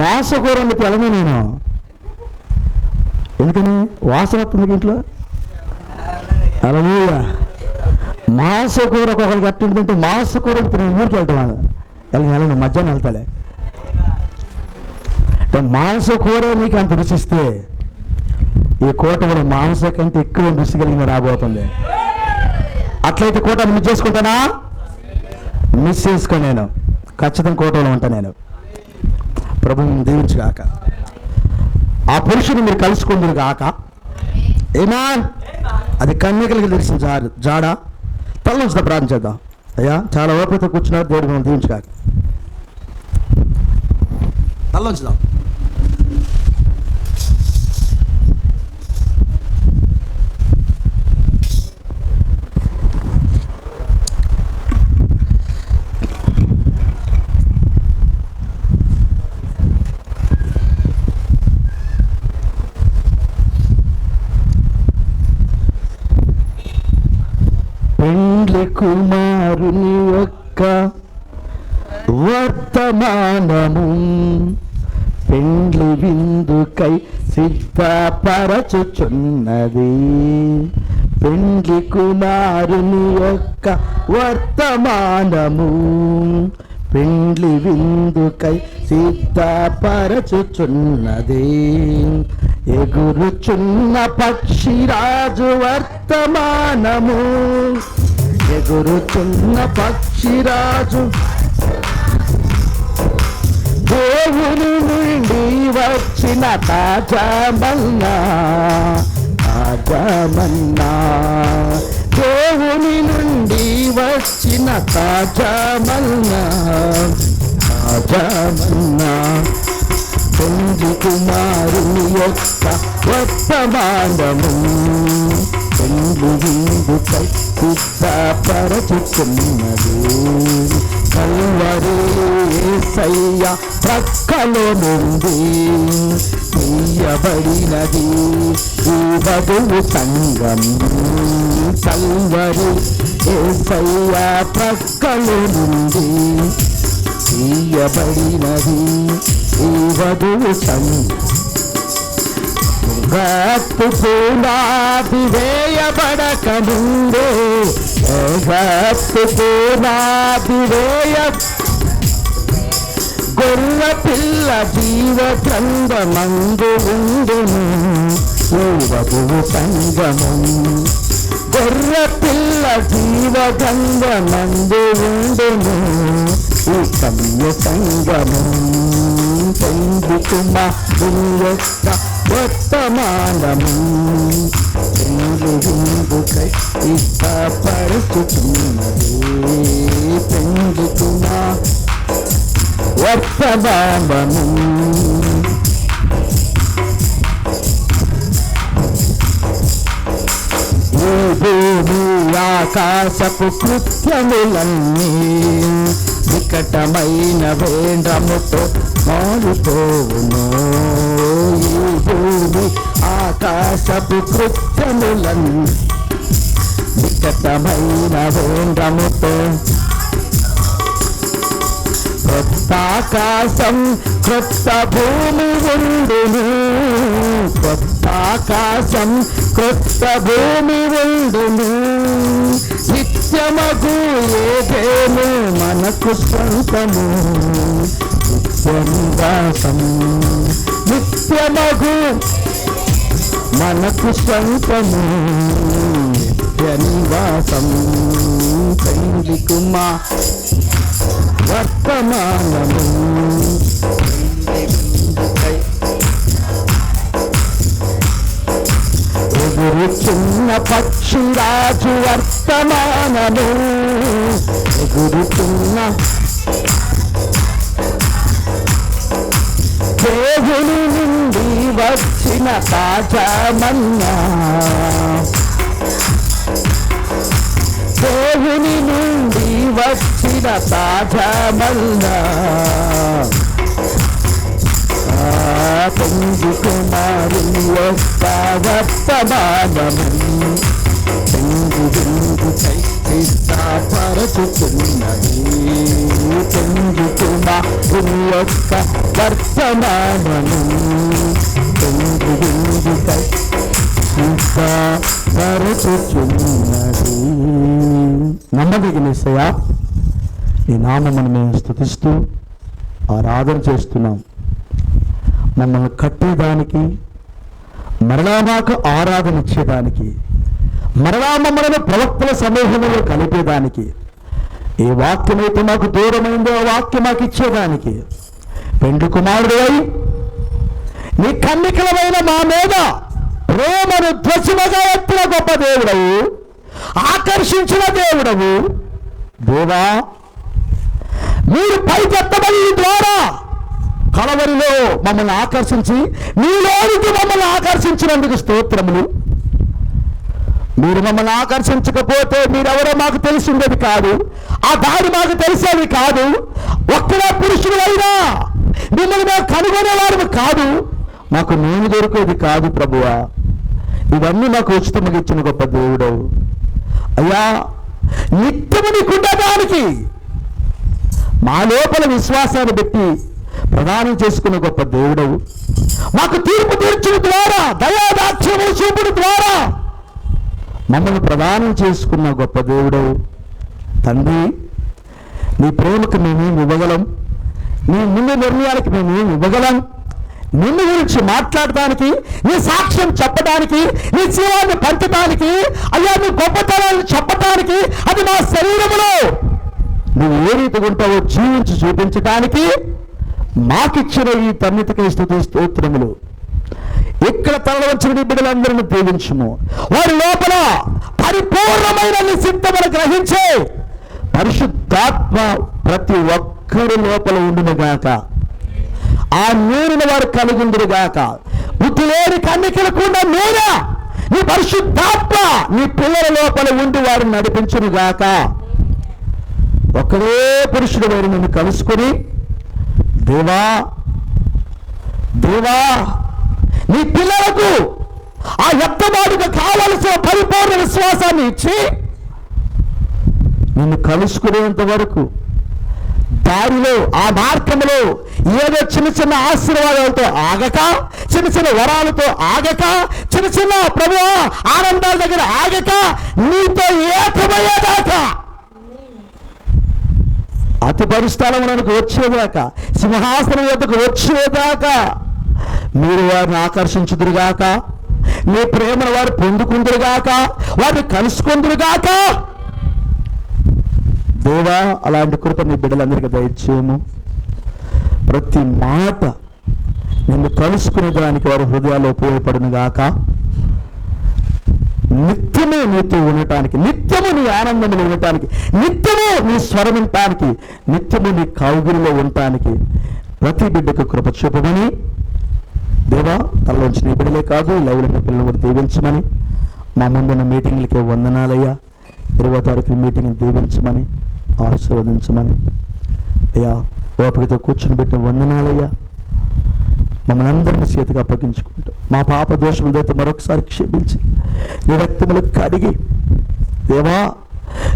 మాంసకూర వండితే వెళ్ళను నేను. ఎందుకని? వాసన వస్తుంది ఇంట్లో. హల్లెలూయా. మాంసకూర ఒకరికి ఎట్టుంటుంటే మాంసకూర నేను ఊరికి వెళ్తాను, వెళ్ళను, మధ్యాహ్నం వెళ్తాలే. మాంసకూర నీకు అంత రుచిస్తే ఈ కోట కూడా మాంస కంటే ఎక్కువ రుచి కలిగిన రాబోతుంది. అట్లయితే కోటను మిస్ చేసుకుంటానా? మిస్ చేసుకో. నేను ఖచ్చితంగా కోటలో ఉంటాను నేను. ప్రభువుని దీవించుగాక. ఆ పురుషుని మీరు కలుసుకుందరు గాక. ఏమా అది కన్యకలకి తెలిసిన జాడా. తల్లించిన ప్రార్థన చేద్దాం. అయ్యా చాలా ఓపికతో కూర్చున్నారు. దేవుడు మనం దీవించుగాక. తల్లించుదాం. పెండ్లి కుమారుని యొక్క వర్తమానము పెండ్లి విందుకై సిద్ధపరచుచున్నది. పెండ్లి కుమారుని యొక్క వర్తమానము పెండ్లి విందుకై సిద్ధపరచుచున్నది. ఎగురుచున్న పక్షిరాజు వర్తమానము ఎగురుచున్న పక్షిరాజు దేవుని నుండి వచ్చిన తాజామన్నా తాజామన్నా దేవుని నుండి వచ్చిన తాజామన్నా తాజామన్నా పెండ్లి కుమారుని యొక్క వర్తమానము పెండ్లి విందుకై సిద్ధపరచుచున్నది. కల్వరి యేసయ్య ప్రక్కలో నుండి తీయబడినది ఈ వధువు సంఘం. కల్వరి యేసయ్య ప్రక్కలో నుండి తీయబడినది ఈ వధువు సంఘం. గత్తు పునాది వేయబడక ముందే గత్తు పునాది గొర్ర పిల్ల జీవ గ్రంథమందు ఉండును ఈ వధువు సంగము. గొర్ర పిల్ల జీవ గ్రంథమందు ఉండును ఈ కన్య సంగము. పెండ్లి కుమారుని యొక్క వర్తమానము పెండ్లి విందుకై సిద్ధపరచుచున్నది. పెండ్లి కుమారు వర్తమానము ఈ భూమి ఆకాశపు కృత్యములన్నీ వికటమైన వేంద్రముతో మారిపోవును. ఈ భూమి ఆకాశపు కృత్యములన్నీ వికటమైన వేంద్రముతో కొత్త ఆకాశం కొత్త భూమి ఉండును. కొత్త ఆకాశం కొత్త భూమి ఉండును. నిత్యమగు ఏదేను మనకు స్వంతము నిత్య నివాసం. నిత్యమగు మనకు స్వంతము నిత్య నివాసం. పెండ్లి కుమారు వర్తమానము ఎగురుచున్న పక్షిరాజు వర్తమానము ఎగురుచున్న దేవుని నుండి వచ్చిన తాజామన్నా దేవుని నుండి వచ్చిన తాజామన్నా పెండ్లి కుమారుని యొక్క వర్తమానము పెండ్లి విందుకై సిద్ధపరచుచున్నది. పెండ్లి కుమారుని యొక్క వర్తమానము పెండ్లి విందుకై సిద్ధపరచుచున్నది. నమ్మదగిన యేసయ్యా నీ నామమును మేము స్తుతిస్తూ ఆరాధన చేస్తున్నాం. మమ్మల్ని కట్టేదానికి మరలా మాకు ఆరాధన ఇచ్చేదానికి మరలా మమ్మల్ని ప్రవక్తల సమూహంలో కలిపేదానికి ఏ వాక్యమైతే మాకు దూరమైందో ఆ వాక్యం మాకు ఇచ్చేదానికి పెండ్లి కుమారుడివై నీ కన్నికలమైన మా మీద ప్రేమను ధ్వజముగా ఎత్తిన గొప్ప దేవుడవు, ఆకర్షించిన దేవుడవు. దేవా, మీరు పైకెత్తబడి ద్వారా కలవరిలో మమ్మల్ని ఆకర్షించి మీలోనికి మమ్మల్ని ఆకర్షించినందుకు స్తోత్రములు. మీరు మమ్మల్ని ఆకర్షించకపోతే మీరెవరో మాకు తెలిసిందేది కాదు, ఆ దారి మాకు తెలిసేది కాదు. ఒక్కడే పురుషుడు అయినా మిమ్మల్ని మేము కనుగొనేవారు కాదు, మాకు నేను దొరికేది కాదు ప్రభువా. ఇవన్నీ మాకు ఉచితంగా ఇచ్చిన గొప్ప దేవుడవు అయ్యా. నిత్యము నీకుండడానికి మా లోపల విశ్వాసాన్ని పెట్టి ప్రదానం చేసుకున్న గొప్ప దేవుడవు. మాకు తీర్పు తీర్చిన ద్వారా, దయాదాక్ష్యము చూపుడు ద్వారా మమ్మల్ని ప్రదానం చేసుకున్న గొప్ప దేవుడవు. తండ్రి, నీ ప్రేమకు మేమేం ఇవ్వగలం? నీ ముందు నిర్ణయానికి మేమేం ఇవ్వగలం? నిన్ను గురించి మాట్లాడటానికి, నీ సాక్ష్యం చెప్పడానికి, నీ జీవాన్ని పంచడానికి, అయ్యా నీ గొప్పతనాన్ని చెప్పటానికి, అది మా శరీరములో నువ్వు ఏ రీతిగా ఉంటావో జీవించి చూపించడానికి మాకిచ్చిన ఈ తన్నితకై స్తుతి స్తోత్రములు. ఇక్కడ తరలివచ్చిన నీ బిడ్డలందరినీ దీవించుము. వారి లోపల పరిపూర్ణమైన నిశ్చిత్తమును గ్రహించే పరిశుద్ధాత్మ ప్రతి ఒక్కరి లోపల ఉండునుగాక. ఆ నూనెను వారు కలుగుందురుగాక. బుద్ధి లేని కన్నికలకుండా నూనె నీ పరిశుద్ధాత్మ నీ పిల్లల లోపల ఉండి వారిని నడిపించునుగాక. ఒక్కడే పురుషుడు వారు నిన్ను కలుసుకొని, దేవా దేవా, నీ పిల్లలకు ఆ ఎత్తబాటుగా కావలసిన పరిపూర్ణ విశ్వాసాన్ని ఇచ్చి నిన్ను కలుసుకునేంత వరకు దారిలో, ఆ మార్గంలో ఏదో చిన్న చిన్న ఆశీర్వాదాలతో ఆగక, చిన్న చిన్న వరాలతో ఆగక, చిన్న చిన్న ప్రభువా ఆనందాల దగ్గర ఆగక, నీతో ఏకమయ్యేదాకా, అతి పరిస్థానములకు వచ్చేదాకా, సింహాసనం వద్దకు వచ్చేదాకా మీరు వారిని ఆకర్షించుదురుగాక, మీ ప్రేమను వారు పొందుకుందురుగాక, వారిని కలుసుకుందురుగాక. దేవా, అలాంటి కృప మీ బిడ్డలందరికీ దయచేయము. ప్రతి మాట నిన్ను కలుసుకునే దానికి వారి హృదయాల్లో ఉపయోగపడును గాక. నిత్యము నీతో ఉండటానికి, నిత్యము నీ ఆనందంలో ఉండటానికి, నిత్యము నీ స్వరం వినటానికి, నిత్యము నీ కౌగిలిలో ఉండటానికి ప్రతి బిడ్డకు కృప చూపమని దేవా, తనలోంచి నీ బిడ్డలే కాదు లైవ్లో పిల్లలు కూడా దీవించమని, మా ముందున్న మీటింగ్లకే వందనాలయ్యా. 20వ తారీఖు మీటింగ్ దీవించమని, ఆశీర్వదించమని అయ్యా. ఓపికతో కూర్చుని పెట్టిన వందనాలయ్యా. మమ్మల్ని అందరినీ చేతికి అప్పగించుకుంటూ మా పాప దోషములతో మరొకసారి క్షమించి నీ రక్తములకు కడిగి దేవా,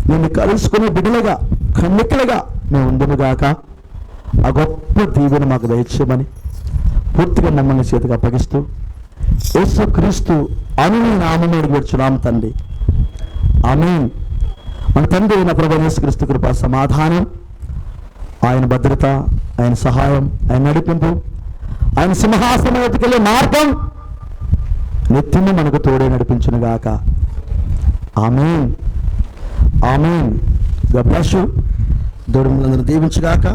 నిన్ను కలుసుకునే బిడ్డలుగా కన్నికలుగా మేము ఉండునుగాక. ఆ గొప్ప దీవెన మాకు దయచేయమని పూర్తిగా మమ్మల్ని చేతికి అప్పగిస్తూ యేసుక్రీస్తు అను నామమున అడిగివచ్చున్నాం తండ్రి, ఆమేన్. మన తండ్రి అయిన ప్రభువైన యేసుక్రీస్తు కృప, సమాధానం, ఆయన భద్రత, ఆయన సహాయం, ఆయన నడిపింపు, ఆయన సింహాసనం వెతికెళ్ళే మార్గం నిత్యము మనకు తోడే నడిపించునుగాక. Amen, amen. God bless you. దేవుడు మిమ్మల్ని దీవించుగాక.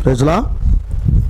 Praise the lord.